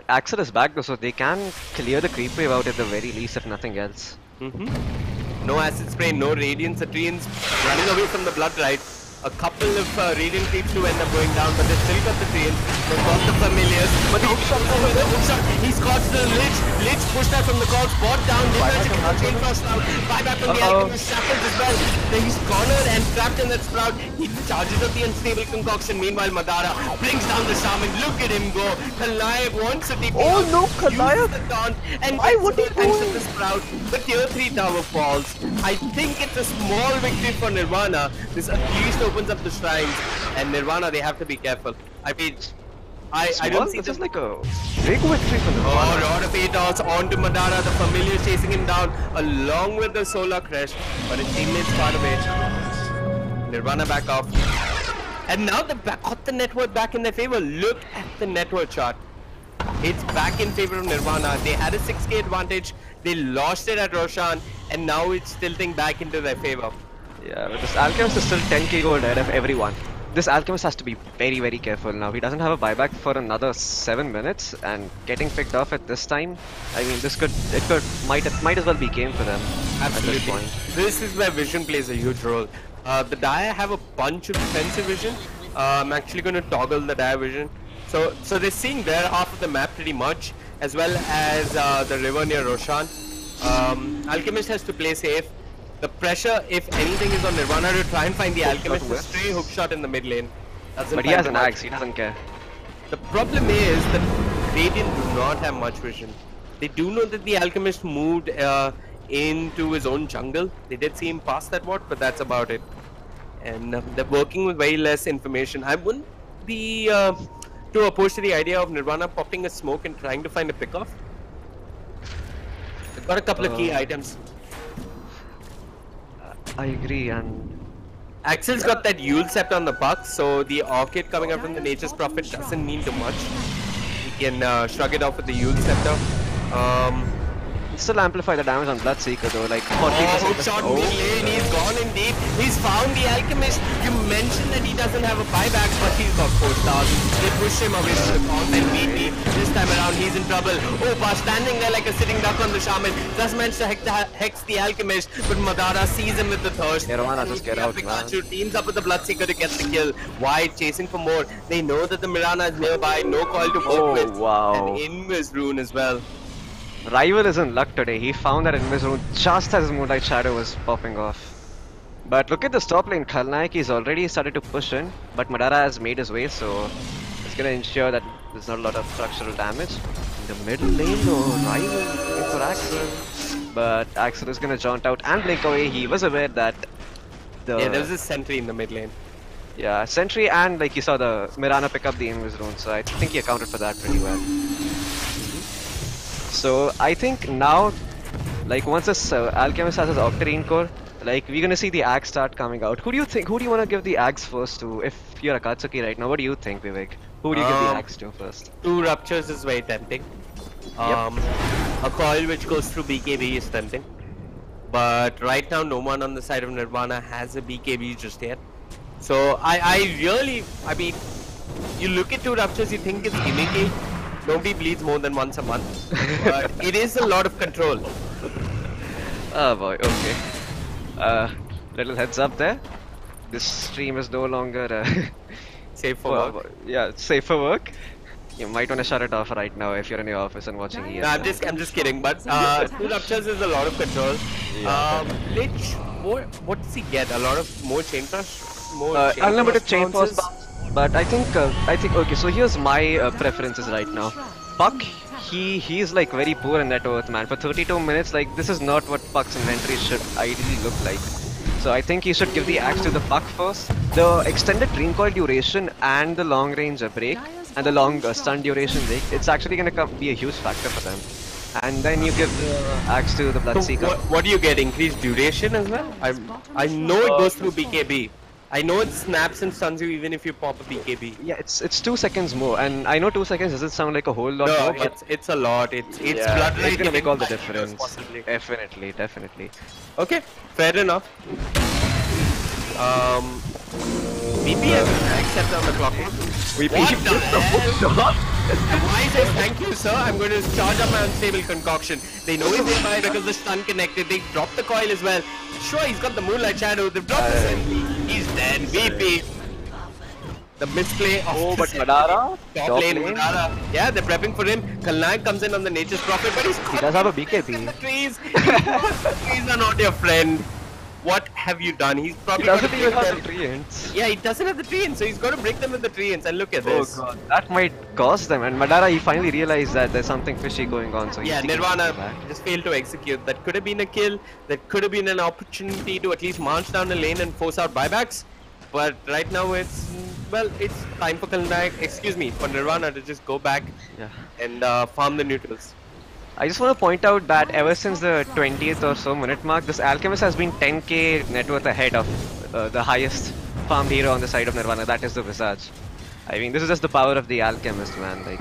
Axel is back though, so they can clear the creep wave out at the very least, if nothing else. No acid spray, no radiant Citrians running away from the blood right. A couple of radiant creeps to end up going down, but they've still got the Citrians. They've got the familiars. But the hook shot, he's caught the Lich. Lich pushed out from the calls, bought down. Chain Frost now. Buyback from the Alchemist, shackles as well. Then he's cornered and trapped in that sprout. He charges up the unstable concoction. Meanwhile, Madara brings down the shaman. Look at him go. Kalnayak wants to take Oh no, Kalnayak! the taunt and why would he thanks to the sprout. The tier 3 tower falls. I think it's a small victory for Nirvana. This at least opens up the shrines, and Nirvana, they have to be careful. I mean, I don't see this like a big victory for Nirvana. Oh, Rod of Atos onto Madara, the familiar chasing him down along with the Solar Crash, but his teammates far away. Nirvana back off. And now they've got the net worth back in their favor. Look at the net worth chart. It's back in favor of Nirvana. They had a 6k advantage, they lost it at Roshan, and now it's tilting back into their favor. Yeah, but this Alchemist is still 10k gold ahead of everyone. This Alchemist has to be very, very careful now. He doesn't have a buyback for another 7 minutes, and getting picked off at this time, I mean, might as well be game for them. Absolutely. At this point. This is where vision plays a huge role. The Dire have a bunch of defensive vision. I'm actually going to toggle the Dire vision. So they're seeing their half of the map pretty much, as well as the river near Roshan. Alchemist has to play safe. The pressure, if anything, is on Nirvana to try and find the Alchemist. A stray hook shot in the mid lane. But he has an axe, he doesn't care. The problem is that Radiant do not have much vision. They do know that the Alchemist moved into his own jungle. They did see him pass that ward, but that's about it. And they're working with very less information. I wouldn't be too opposed to the idea of Nirvana popping a smoke and trying to find a pickoff. They've got a couple of key items. I agree, and Axel's got that Yule Scepter on the buck, so the Orchid coming up from the Nature's Prophet doesn't mean too much. He can shrug it off with the Yule Scepter. still amplify the damage on Bloodseeker though, like 40%. Hook shot mid lane, he's gone in deep. He's found the Alchemist. You mentioned that he doesn't have a buyback, but he's got 4 stars. They push him away from the comp and BP. This time around, he's in trouble. Opa standing there like a sitting duck on the shaman. Just managed to hex the Alchemist, but Madara sees him with the thirst. Nirvana just get out, Pikachu teams up with the Bloodseeker to get the kill. Why chasing for more? They know that the Mirana is nearby, no call to work with. Wow. And Invis Rune as well. Rival is in luck today. He found that Invis Rune just as his Moonlight Shadow was popping off. But look at the top lane. Khalnaik is already started to push in, but Madara has made his way, so it's gonna ensure that there's not a lot of structural damage. In the middle lane though, Rival looking for Axel. But Axel is gonna jaunt out and blink away. He was aware that Yeah, there was a sentry in the mid lane. Yeah, Sentry and like you saw the Nirvana pick up the Invis rune, so I think he accounted for that pretty well. So I think now, like once this Alchemist has his Octarine core, like we're gonna see the axe start coming out. Who do you think? Who do you want to give the axe first to? If you're Akatsuki right now, what do you think, Vivek? Who do you give the axe to first? 2 ruptures is very tempting. A coil which goes through BKB is tempting. But right now, no one on the side of Nirvana has a BKB just yet. So I mean, you look at 2 ruptures, you think it's gimmicky. Nobody bleeds more than once a month. But it is a lot of control. Oh boy, okay. Little heads up there. This stream is no longer Safe for work. Yeah, safe for work. You might want to shut it off right now if you're in your office and watching ESL. No, I'm just kidding. But 2 ruptures is a lot of control. Lich, what does he get? A lot of more chain flash, unlimited chain force. But I think okay. So here's my preferences right now. Puck, he's like very poor in net worth, man. For 32 minutes, like this is not what Puck's inventory should ideally look like. So I think you should give the axe to the Puck first. The extended Dream Coil duration and the long range break and the long stun duration break, it's actually gonna be a huge factor for them. And then you give the axe to the Bloodseeker. So what do you get? Increased duration as well? I know it goes through BKB. I know it snaps and stuns you even if you pop a BKB. Yeah, it's 2 seconds more, and I know 2 seconds doesn't sound like a whole lot more, but it's a lot. It's yeah, blood it's gonna make all the difference. Possibly. Definitely. Okay, fair enough. VP has accepted on the clock. We What the hell? Why says thank you, sir? I'm going to charge up my unstable concoction. They know he's nearby because the stun connected. They dropped the coil as well. Sure, he's got the moonlight shadow. They've dropped the sentry. He's dead. VP. The misplay of but Madara? Top lane, Madara. Yeah, they're prepping for him. Khalnaik comes in on the Nature's Prophet, but he does have a BKB. The trees. The trees are not your friend. What have you done? He's probably doesn't even have the treants. Yeah, he doesn't have the treants, so he's got to break them with the treants. And look at this. Oh god, that might cost them. And Madara, he finally realized that there's something fishy going on. So yeah, Nirvana just failed to execute. That could have been a kill. That could have been an opportunity to at least march down the lane and force out buybacks. But right now it's time for Khalnaik, excuse me, for Nirvana to just go back and farm the neutrals. I just want to point out that ever since the 20th or so minute mark, this Alchemist has been 10k net worth ahead of the highest farmed hero on the side of Nirvana, that is the Visage. I mean, this is just the power of the Alchemist, man. Like,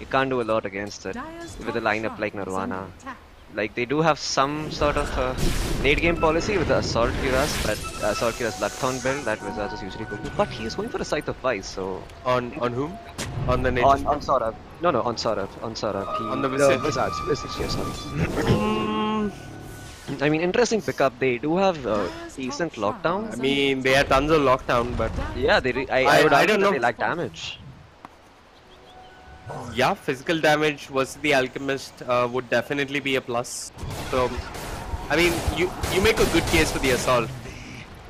you can't do a lot against it with a lineup like Nirvana. Like, they do have some sort of late game policy with the Assault Cuirass, but Assault Cuirass Bloodthorn build that Visage is usually good with. But he is going for a Scythe of Vice, so... On whom? On the on Saurabh. No, on Saurabh. On the Visage. Visage, yeah, sorry. I mean, interesting pickup. They do have decent lockdown. I mean, they have tons of lockdown, but... Yeah, I don't know. They lack damage. Yeah, physical damage versus the Alchemist would definitely be a plus. So, I mean, you make a good case for the Assault.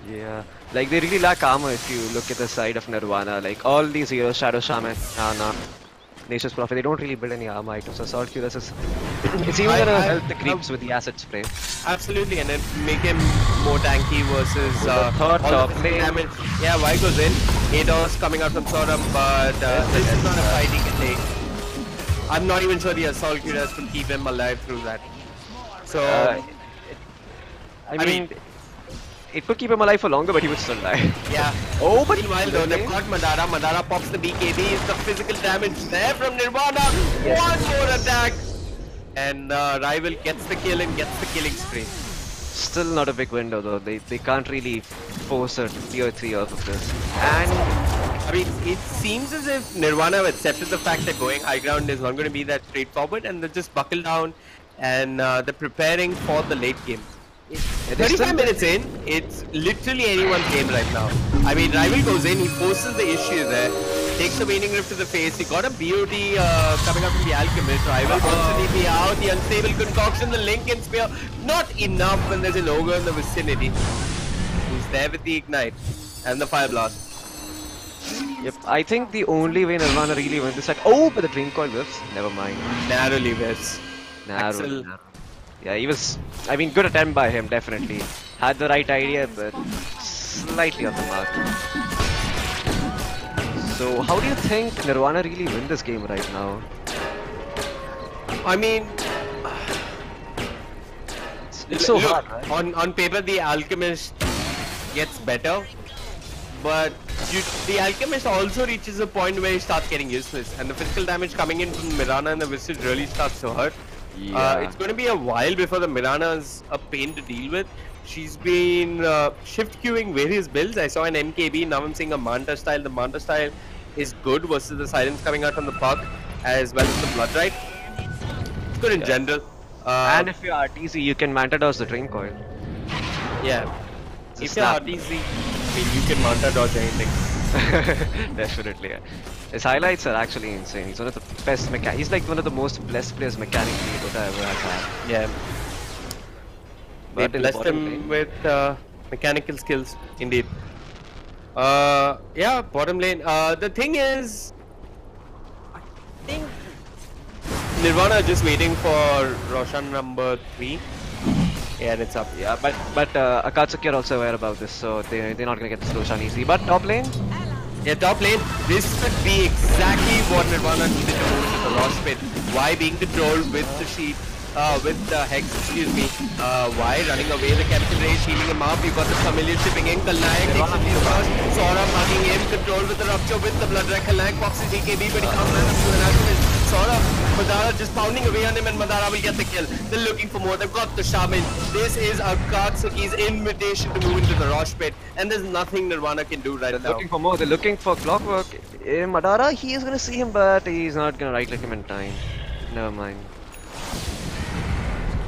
Yeah, like they really lack armor if you look at the side of Nirvana. Like all these heroes, Shadow Shaman, Nature's Prophet, they don't really build any armor items. Assault Cuirass is... it's even gonna help the creeps with the acid spray. Absolutely, and then make him more tanky versus third top lane. Damage. Yeah, Y goes in. ADOS coming out from Saurabh, but this is not a fight he can take. I'm not even sure the Assault Cuirass could keep him alive through that. So, I mean, it could keep him alive for longer, but he would still die. Yeah. Oh, but meanwhile, though, they've got Madara. Madara pops the BKB. Is the physical damage there from Nirvana? One more attack. And Rival gets the kill and gets the killing spree. Still not a big window, though. They can't really force a tier 3 off of this. And I mean, it seems as if Nirvana have accepted the fact that going high ground is not going to be that straightforward, and they just buckle down and they're preparing for the late game. 35 minutes in, it's literally anyone's game right now. I mean, Rival goes in, he forces the issue there, takes the Waning Rift to the face, he got a BOD coming up from the Alchemist. Rival wants to DP out, the unstable concoction, the Lincoln Spear, not enough when there's an ogre in the vicinity. Who's there with the ignite and the fire blast. Yep, I think the only way Nirvana really wins this fight. Oh, but the Dream Coil whiffs. Never mind. Narrowly whiffs. Narrow. Yeah, he was. I mean, good attempt by him, definitely. Had the right idea, but slightly off the mark. So, how do you think Nirvana really win this game right now? I mean, It's so look, hard, right? on paper, the Alchemist gets better, but the Alchemist also reaches a point where he starts getting useless, and the physical damage coming in from Mirana and the Visage really starts to hurt. It's going to be a while before the Mirana is a pain to deal with. She's been shift queuing various builds. I saw an MKB, now I'm seeing a Manta style. The Manta style is good versus the silence coming out from the puck, as well as the Blood Right. It's good in general. And if you're RTZ, you can Manta dodge the Dream Coil. Yeah. It's a If you're snap. RTZ, I mean, you can Manta dodge anything. Definitely, yeah. His highlights are actually insane. He's one of the best He's like one of the most blessed players mechanically Dota ever has had. Yeah. They But in the blessed bottom him lane- with mechanical skills, indeed. Yeah, bottom lane. The thing is, I think Nirvana are just waiting for Roshan number 3. Yeah, and it's up. Yeah, but Akatsuki are also aware about this, so they're not gonna get this Roshan easy. But top lane, Yeah, top lane, this could be exactly what Nirvana needed to move into the Rosh pit. Why being controlled with the sheep, with the Hex, excuse me. Why running away the Captain Rage, healing him up. You've got the Familiar shipping in, Kalnayak takes it in first. Sora mugging him, control with the Rupture with the Blood Red. Kalnayak pops his DKB, but he can't manage to an Alchemist. Sora, Madara just pounding away on him, and Madara will get the kill. They're looking for more, they've got the Shaman. This is Akatsuki's invitation to move into the Rosh pit, and there's nothing Nirvana can do right they're now. looking for more. They're looking for Clockwork. Madara, he is gonna see him, but he's not gonna right click him in time. Never mind.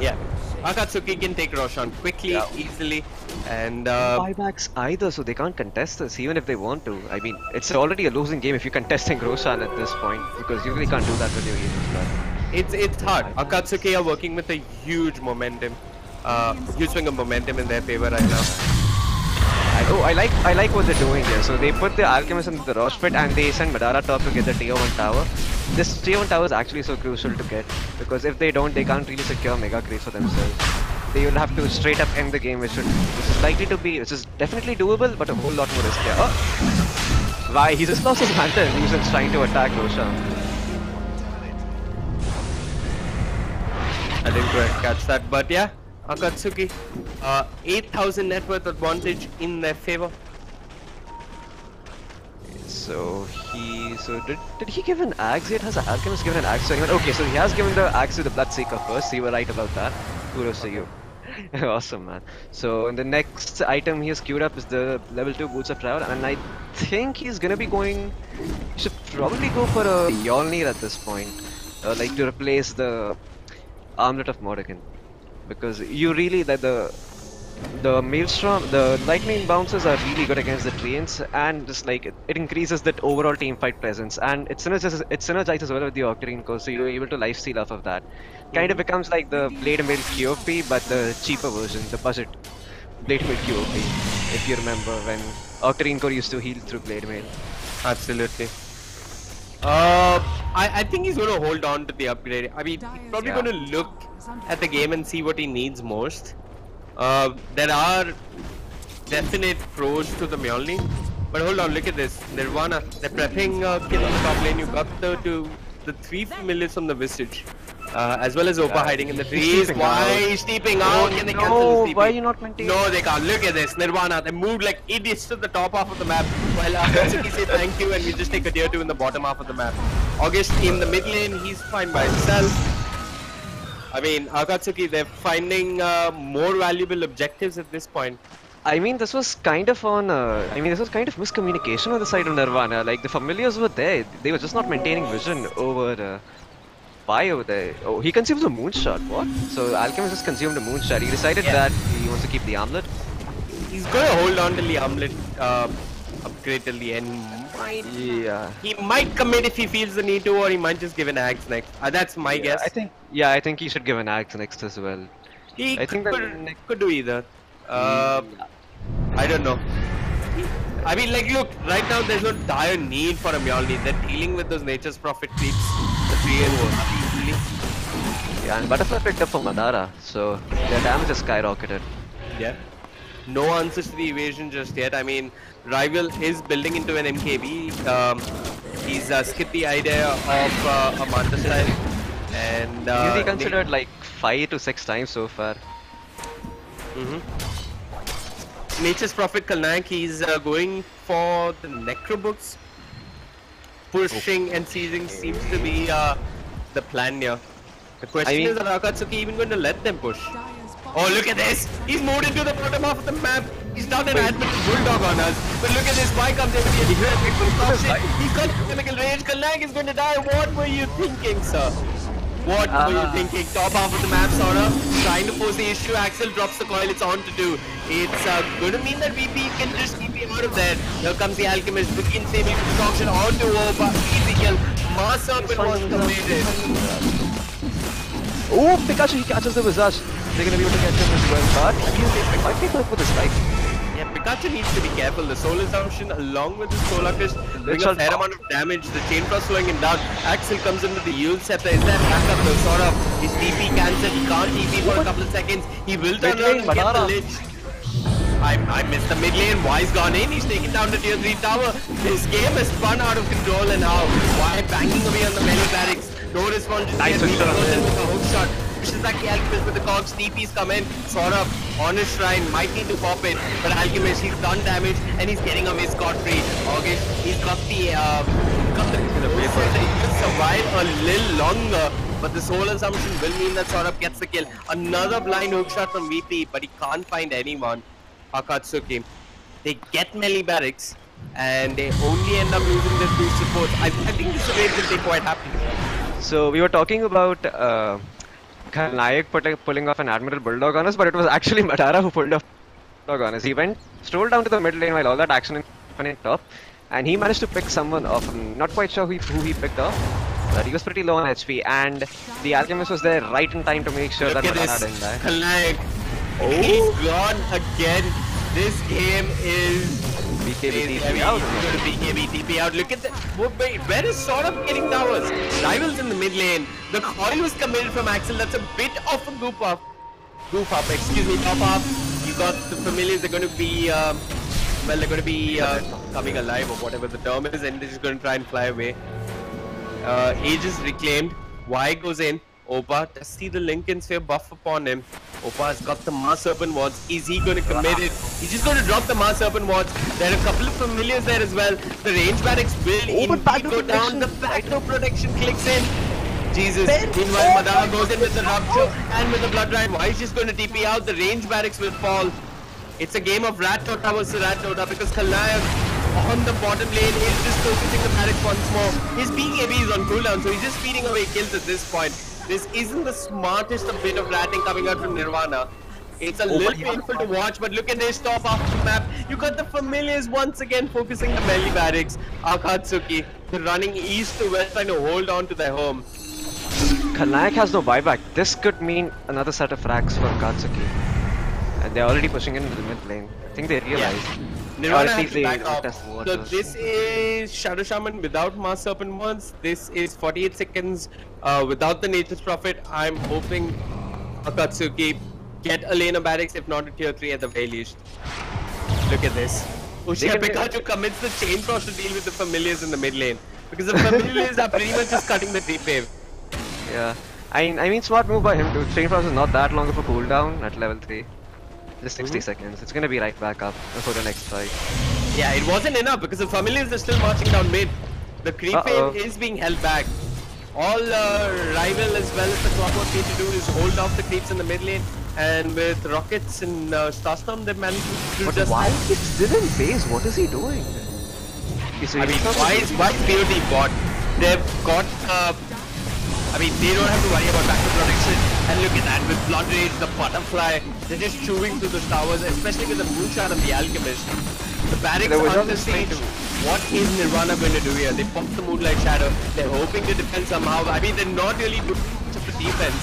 Yeah, Akatsuki can take Roshan quickly, easily, and Buybacks either, so they can't contest this even if they want to. I mean, it's already a losing game if you're contesting Roshan at this point, because you really can't do that with your Eagles blood. it's hard. Akatsuki are working with a huge momentum, huge swing of momentum in their favor right now. I like what they're doing here. So they put the Alchemist into the Rosh pit and they send Madara top to get the tier 1 tower. This tier 1 tower is actually so crucial to get, because if they don't, they can't really secure Mega Creeps for themselves. They will have to straight up end the game, which is definitely doable, but a whole lot more risky. Oh! Why? He just lost his Manta and he's just trying to attack Roshan. I didn't quite catch that, but yeah, Akatsuki, 8,000 net worth advantage in their favor. So did he give an axe yet? Has the Alchemist given an axe to anyone? Okay, so he has given the axe to the Bloodseeker first, so you were right about that. Kudos to you. Awesome, man. So in the next item he has queued up is the level 2 Boots of Travel, and I think he's gonna be going... He should probably go for a Mjolnir at this point, like to replace the Armlet of Morrigan, because you really the Maelstrom, the lightning bounces are really good against the Treants, and just like it increases that overall team fight presence, and it synergizes well with the Octarine Core, so you're able to lifesteal off of that. Kind of becomes like the Blade Mail QOP, but the cheaper version, the budget Blade Mail QOP, if you remember when Octarine Core used to heal through Blade Mail. Absolutely. I think he's going to hold on to the upgrade. I mean, he's probably going to look at the game and see what he needs most. There are definite pros to the Mjolnir, but hold on, look at this. Nirvana, they're prepping kill on the top lane. You got the 3 familiars from the Visage, as well as Opa hiding in the trees. Why is steeping out? Can they cancel the steeping? Why are you not maintaining? No, they can't. Look at this. Nirvana, they moved like idiots to the top half of the map, while Akatsuki say thank you and we just take a tier 2 in the bottom half of the map. August in the mid lane, he's fine by himself. I mean, Akatsuki, they're finding more valuable objectives at this point. I mean, this was kind of miscommunication on the side of Nirvana. Like, the familiars were there, they were just not maintaining vision over Pi over there. Oh, he consumes a moonshot. What? So Alchemist just consumed a moonshot. He decided that he wants to keep the armlet. He's going to hold on till the armlet upgrade till the end. He might commit if he feels the need to, or he might just give an axe next. That's my guess. I think he should give an axe next as well. He I think could do either. I don't know. I mean, like, look, right now there's no dire need for a Mjolnir. They're dealing with those Nature's Prophet creeps. The 3 and 1 easily. Yeah, and Butterfly picked up for Madara, so their damage has skyrocketed. Yeah. No answers to the evasion just yet. I mean, Rival is building into an MKB. He's skipped the idea of a Manta style. And He's reconsidered like 5 to 6 times so far. Nature's Prophet Kalnak, he's going for the Necro books. Pushing and seizing seems to be the plan here. The question is, are Akatsuki even going to let them push? Oh, look at this! He's moved into the bottom half of the map. He's done an admin bulldog on us. But look at this, why comes in here? He's got chemical rage. Kalnak is going to die. What were you thinking, sir? What were you thinking? Top half of the map, Sora. Trying to force the issue. Axel drops the coil. It's on to do. It's going to mean that VP can just keep him out of there. Here comes the Alchemist. Begins saving the auction on to Oba. Easy kill. Mass Serpent was completed. Oh, Pikachu, he catches the Visage. They're going to be able to catch him as well. But he might be good for the strike. Yeah, Pikachu needs to be careful. The Soul Assumption along with the Solar Fist doing a fair amount of damage. The Chain Frost slowing him down. Axel comes in with the Yule Scepter. Is that backup? No, sort of. His TP cancelled. He can't TP for a couple of seconds. He will turn around and get the Lich. I missed the mid lane. Wise gone in. He's taken down the tier 3 tower. This game is spun out of control and now. Why banging away on the melee barracks? No response. Nice with a hook shot. Pushes back the Alchemist with the cogs. TP's come in. Sort of on his shrine. Might need to pop it. But Alchemist, he's done damage and he's getting away scot-free. Okay, he's got the he will survive a little longer. But the Soul Assumption will mean that Sort of gets the kill. Another blind hook shot from VP, but he can't find anyone. Akatsuki. They get melee barracks and they only end up losing their 2 supports. I think this raid will be quite happy. So we were talking about Nayak pulling off an Admiral Bulldog on us, but it was actually Madara who pulled off Bulldog on us. He strolled down to the mid lane while all that action happened top, and he managed to pick someone off. I'm not quite sure who he picked off, but he was pretty low on HP, and the Alchemist was there right in time to make sure that Madara didn't die. Kalnak, he's gone again. This game is BKB TP out. BKB TP out. Look at that. Where is Sort of getting towers? Rivals in the mid lane. The coil was committed from Axel. That's a bit of a goof up. Excuse me, top up. You got the familiars. They're going to be, they're going to be coming alive or whatever the term is, and they're just going to try and fly away. Age is reclaimed. Y goes in. Opa, does see the Lincoln Sphere buff upon him. Opa has got the Mass Serpent Wards. Is he going to commit it? He's just going to drop the Mass Serpent Wards. There are a couple of familiars there as well. The range barracks will indeed go down. The backdoor protection clicks in. Jesus. Meanwhile, Madara goes in with the Rupture and with the Blood Ride. Why is just going to TP out? The range barracks will fall. It's a game of Rat Tota versus Rat Tota because Kalnak on the bottom lane is just focusing the barracks once more. His BKB is on cooldown, so he's just feeding away kills at this point. This isn't the smartest bit of ratting coming out from Nirvana. It's a little painful to watch, but look at this top half of the map. You got the familiars once again focusing the melee barracks. Akatsuki, they're running east to west trying to hold on to their home. Kalnak has no buyback. This could mean another set of frags for Akatsuki. And they're already pushing into the mid lane. I think they realize. Yeah. Nirvana has to back up. So this is Shadow Shaman without Mass Serpent Wards. This is 48 seconds without the Nature's Prophet. I'm hoping Akatsuki get a lane of barracks, if not a tier 3 at the very least. Look at this. Ushia Pikachu commits the Chain Frost to deal with the familiars in the mid lane. Because the familiars are pretty much just cutting the deep wave. Yeah. I mean, smart move by him too. Chain Frost is not that long of a cooldown at level 3. Just 60 seconds. It's gonna be right back up for the next fight. Yeah, it wasn't enough because the familiars are still marching down mid. The creep wave is being held back. All Rival as well as the Clockwork need to do is hold off the creeps in the mid lane. And with Rockets and Starstorm, they've managed to do but just... why is still in base? What is he doing? I mean, why is POD bot? They've got... I mean, they don't have to worry about backup protection. And look at that, with Blood Rage, the Butterfly, they're just chewing through the towers, especially with the Moonshot of the Alchemist. The barracks on the siege. What is Nirvana going to do here? They pop the Moonlight Shadow. They're hoping to defend somehow. I mean, they're not really doing much of the defense.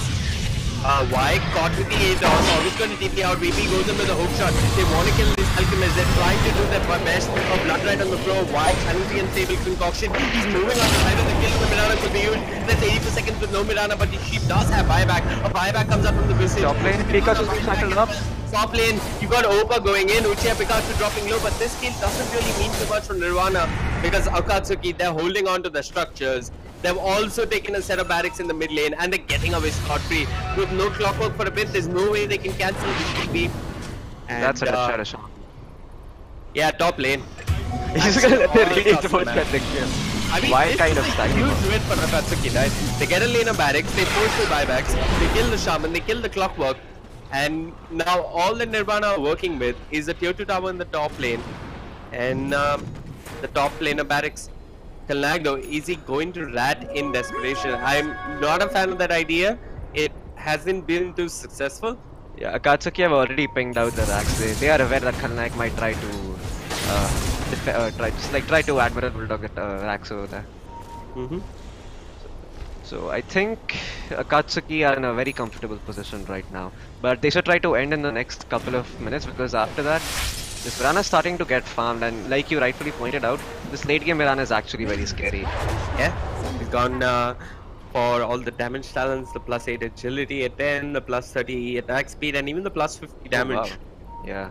Y caught with the 8 dogs, always going to TP out. VP goes in with a hook shot. They want to kill this Alchemist. They're trying to do their best. Blood right on the floor. Why? Challenging unstable concoction. He's moving on the side of the kill. The Mirana could be huge. There's 84 seconds with no Mirana, but the Sheep does have buyback. A buyback comes up from the Visage. Top lane, Pikachu's being cycled up. Top lane, you got Opa going in, Uchiha Pikachu dropping low, but this kill doesn't really mean too much from Nirvana because Akatsuki, they're holding on to the structures. They've also taken a set of barracks in the mid lane and they're getting away scot-free. With no clockwork for a bit, there's no way they can cancel this TP. That's a good shot. Yeah, top lane. He's gonna let their radiate towards that thing. I mean, Wild kind of style. Huge win for Akatsuki, right? They get a lane of barracks, they force the buybacks, they kill the shaman, they kill the clockwork. And now all that Nirvana are working with is a tier 2 tower in the top lane. And the top lane of barracks. Kalnag though, is he going to rat in desperation? I'm not a fan of that idea. It hasn't been too successful. Yeah, Akatsuki have already pinged out the racks. They are aware that Kalnag might try to try to Admiral Bulldog at racks over there. So I think Akatsuki are in a very comfortable position right now. But they should try to end in the next couple of minutes because after that, this Mirana is starting to get farmed, and like you rightfully pointed out, this late game Mirana is actually very scary. Yeah, he's gone for all the damage talents, the plus 8 agility at 10, the plus 30 attack speed, and even the plus 50 damage. Oh, wow. Yeah.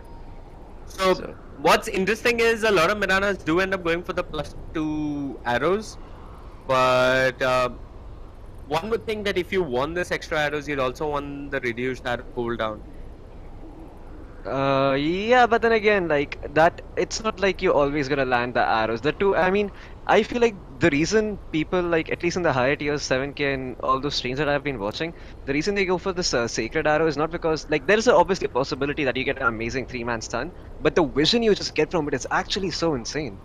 So what's interesting is a lot of Miranas do end up going for the plus 2 arrows, but one would think that if you won this extra arrows, you'd also want the reduced arrow cooldown. Yeah, but then again, like that, it's not like you're always gonna land the arrows. I mean, I feel like the reason people, like at least in the higher tiers, 7K and all those streams that I've been watching, the reason they go for this sacred arrow is not because, like, there is obviously a possibility that you get an amazing 3-man stun, but the vision you just get from it is actually so insane.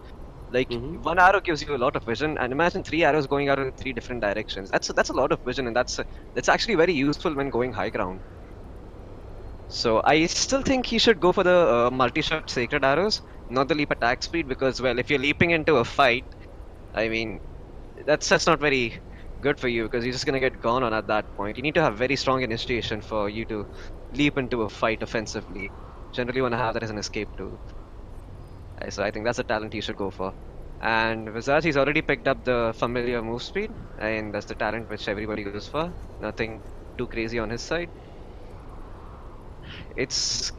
Like, one arrow gives you a lot of vision, and imagine 3 arrows going out in 3 different directions. That's a lot of vision, and that's actually very useful when going high ground. So I still think he should go for the multi-shot sacred arrows, not the leap attack speed, because, well, if you're leaping into a fight, I mean, that's not very good for you because you're just gonna get gone on at that point. You need to have very strong initiation for you to leap into a fight offensively. Generally, you wanna have that as an escape tool. So I think that's a talent he should go for. And Visage, he's already picked up the familiar move speed, and that's the talent which everybody goes for. Nothing too crazy on his side. It's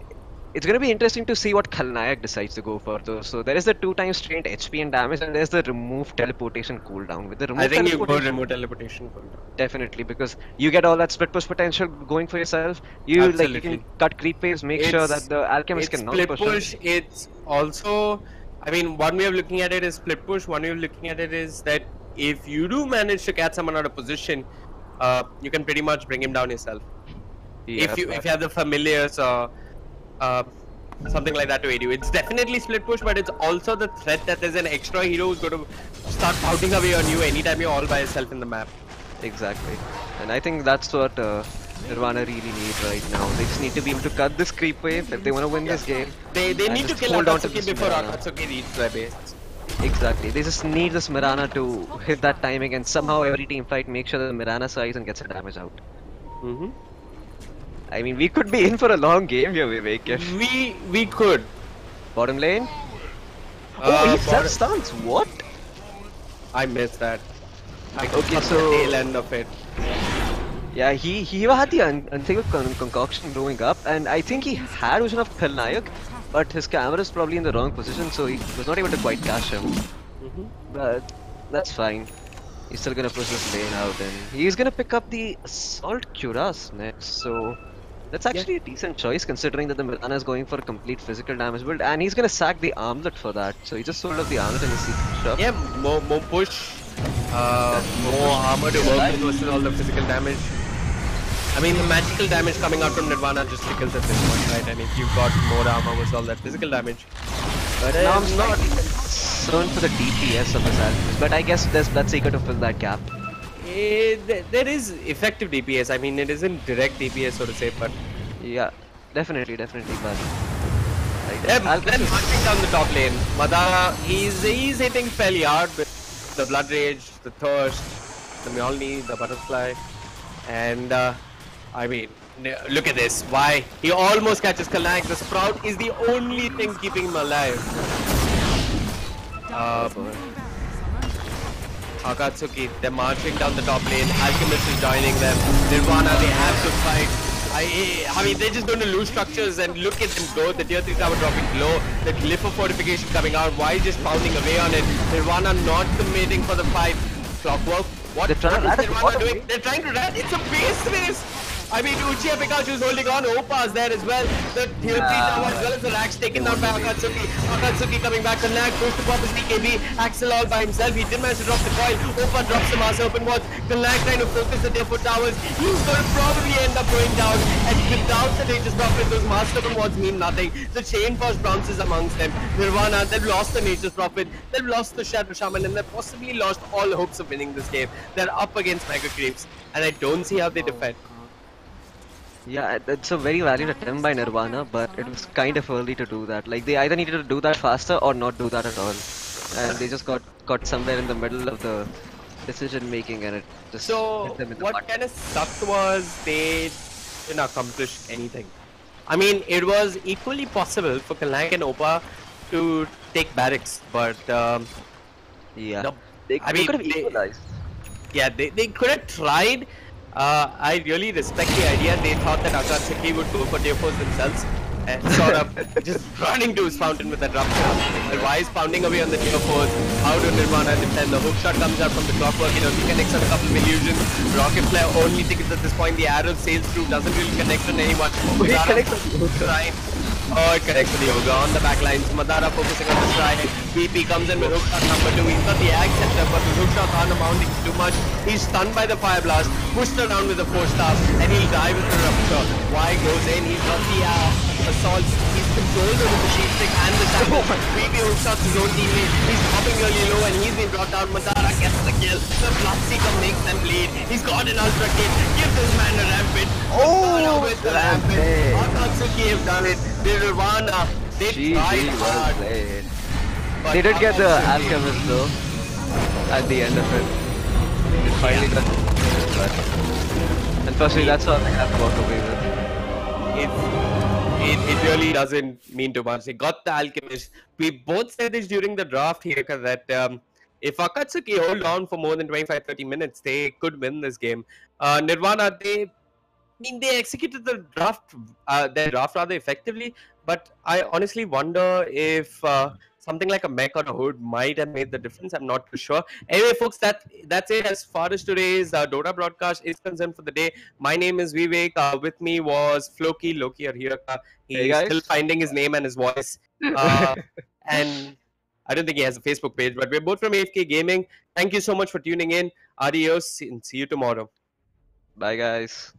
gonna be interesting to see what Khalnayak decides to go for though. So there is the 2x strained HP and damage, and there's the remove teleportation cooldown. With the remove I think you go remove teleportation cooldown. Definitely, because you get all that split push potential going for yourself. You can cut creep waves, make sure that the alchemist cannot push. Split push. It's also, I mean, one way of looking at it is split push. One way of looking at it is that if you do manage to catch someone out of position, you can pretty much bring him down yourself. Yeah, if you have the familiars or something like that to aid you. It's definitely split push, but it's also the threat that there's an extra hero who's going to start pouting away on you anytime you're all by yourself in the map. Exactly, and I think that's what Nirvana really need right now. They just need to be able to cut this creep wave if they want to win this game. They need to kill Akatsuki before Akatsuki reaches their base. Exactly, they just need this Mirana to hit that timing, and somehow every team fight makes sure that the Mirana size and gets her damage out. I mean, we could be in for a long game here, Vivek. We could. Bottom lane? Oh, he set stance. What? I missed that. Okay, so the tail end of it. Yeah, he had the unthinkable concoction blowing up, and I think he had vision of Khalnayak, but his camera is probably in the wrong position, so he was not able to quite catch him. But that's fine. He's still gonna push this lane out, and he's gonna pick up the Assault Cuirass next. So that's actually a decent choice considering that the Mirana is going for a complete physical damage build, and he's gonna sack the armlet for that. So he just sold up the armlet in the secret shop. Yeah, more push, more armor to work with versus all the physical damage. I mean, the magical damage coming out from Nirvana just tickles at this point, right? And if you've got more armor versus all that physical damage. But now I'm not concerned for the DPS of his alchemist, but I guess that's eager to fill that gap. There is effective DPS. I mean, it isn't direct DPS, so to say, but yeah, definitely, but then hunting down the top lane, Madara, he's hitting fairly hard with the Blood Rage, the Thirst, the Mjolnir, the Butterfly, and I mean, Look at this. Why? He almost catches Kalak. The Sprout is the only thing keeping him alive. Akatsuki, they're marching down the top lane. Alchemist is joining them. Nirvana, they have to fight. I mean, they're just going to lose structures and look at them go. The tier 3 tower dropping low. The glyph of fortification coming out. Why just pounding away on it? Nirvana not committing for the fight. Clockwork. What is Nirvana doing? They're trying to run. It's a base race. I mean, Uchiha Pikachu is holding on. Opa's there as well. The tier 3 tower as well as the racks taken out by Akatsuki. Akatsuki coming back. The Nag goes to pop his BKB. Axel all by himself. He did manage to drop the coil. Opa drops the mass open watch. The Nag trying to focus the tier 4 towers. He's going to probably end up going down. And without the Nature's Prophet, those mass open watch mean nothing. The chain force bounces amongst them. Nirvana, they've lost the Nature's Prophet. They've lost the Shadow Shaman. And they've possibly lost all hopes of winning this game. They're up against Mega Creeps. And I don't see how they defend. Yeah, it's a very valiant attempt by Nirvana, but it was kind of early to do that. Like, they either needed to do that faster or not do that at all. And they just got somewhere in the middle of the decision making, and it just hit them in the what butt. kind of sucked was they didn't accomplish anything. I mean, it was equally possible for Kalank and Opa to take barracks, but Yeah, no, they I mean, could have equalized. yeah, they could have tried. I really respect the idea. They thought that Akatsuki would go for tier 4s themselves and sort of just running to his fountain with that drop shot. And why is pounding away on the tier 4s? How do Nirvana defend? The hook shot comes out from the clockwork. You know, he connects on a couple of illusions. Rocket Flare only tickets at this point. The arrow sails through, doesn't really connect on anyone. He connects on the hook. Oh, it connects to the Yoga on the back lines. Madara focusing on the strike. VP comes in with hook shot number 2. He's got the axe set up, but the hook shots aren't amounting to too much. He's stunned by the fire blast, pushed around with the 4-star, and he'll die with the rupture. Y goes in, he's got the assaults. He's controlled over the sheep stick and the shadow. VP hook shots his own teammate. He's popping really low and he's been brought down. Madara gets the kill. The Bloodseeker makes them bleed. He's got an ultra kit. Give this man a rampage. Oh, with the rampage. Akatsuki have done it. Nirvana, they tried hard. They did get the Alchemist though, at the end of it. They finally got it. But unfortunately, that's all they have to walk away with. It really doesn't mean too much. They got the Alchemist. We both said this during the draft here that if Akatsuki hold on for more than 25-30 minutes, they could win this game. Nirvana, they executed the draft, their draft rather effectively, but I honestly wonder if something like a mech or a hood might have made the difference. I'm not too sure. Anyway, folks, that's it as far as today's Dota broadcast is concerned for the day. My name is Vivek. With me was Floki, Loki, or Hiraka. He's still finding his name and his voice. And I don't think he has a Facebook page, but we're both from AFK Gaming. Thank you so much for tuning in. Adios and see you tomorrow. Bye, guys.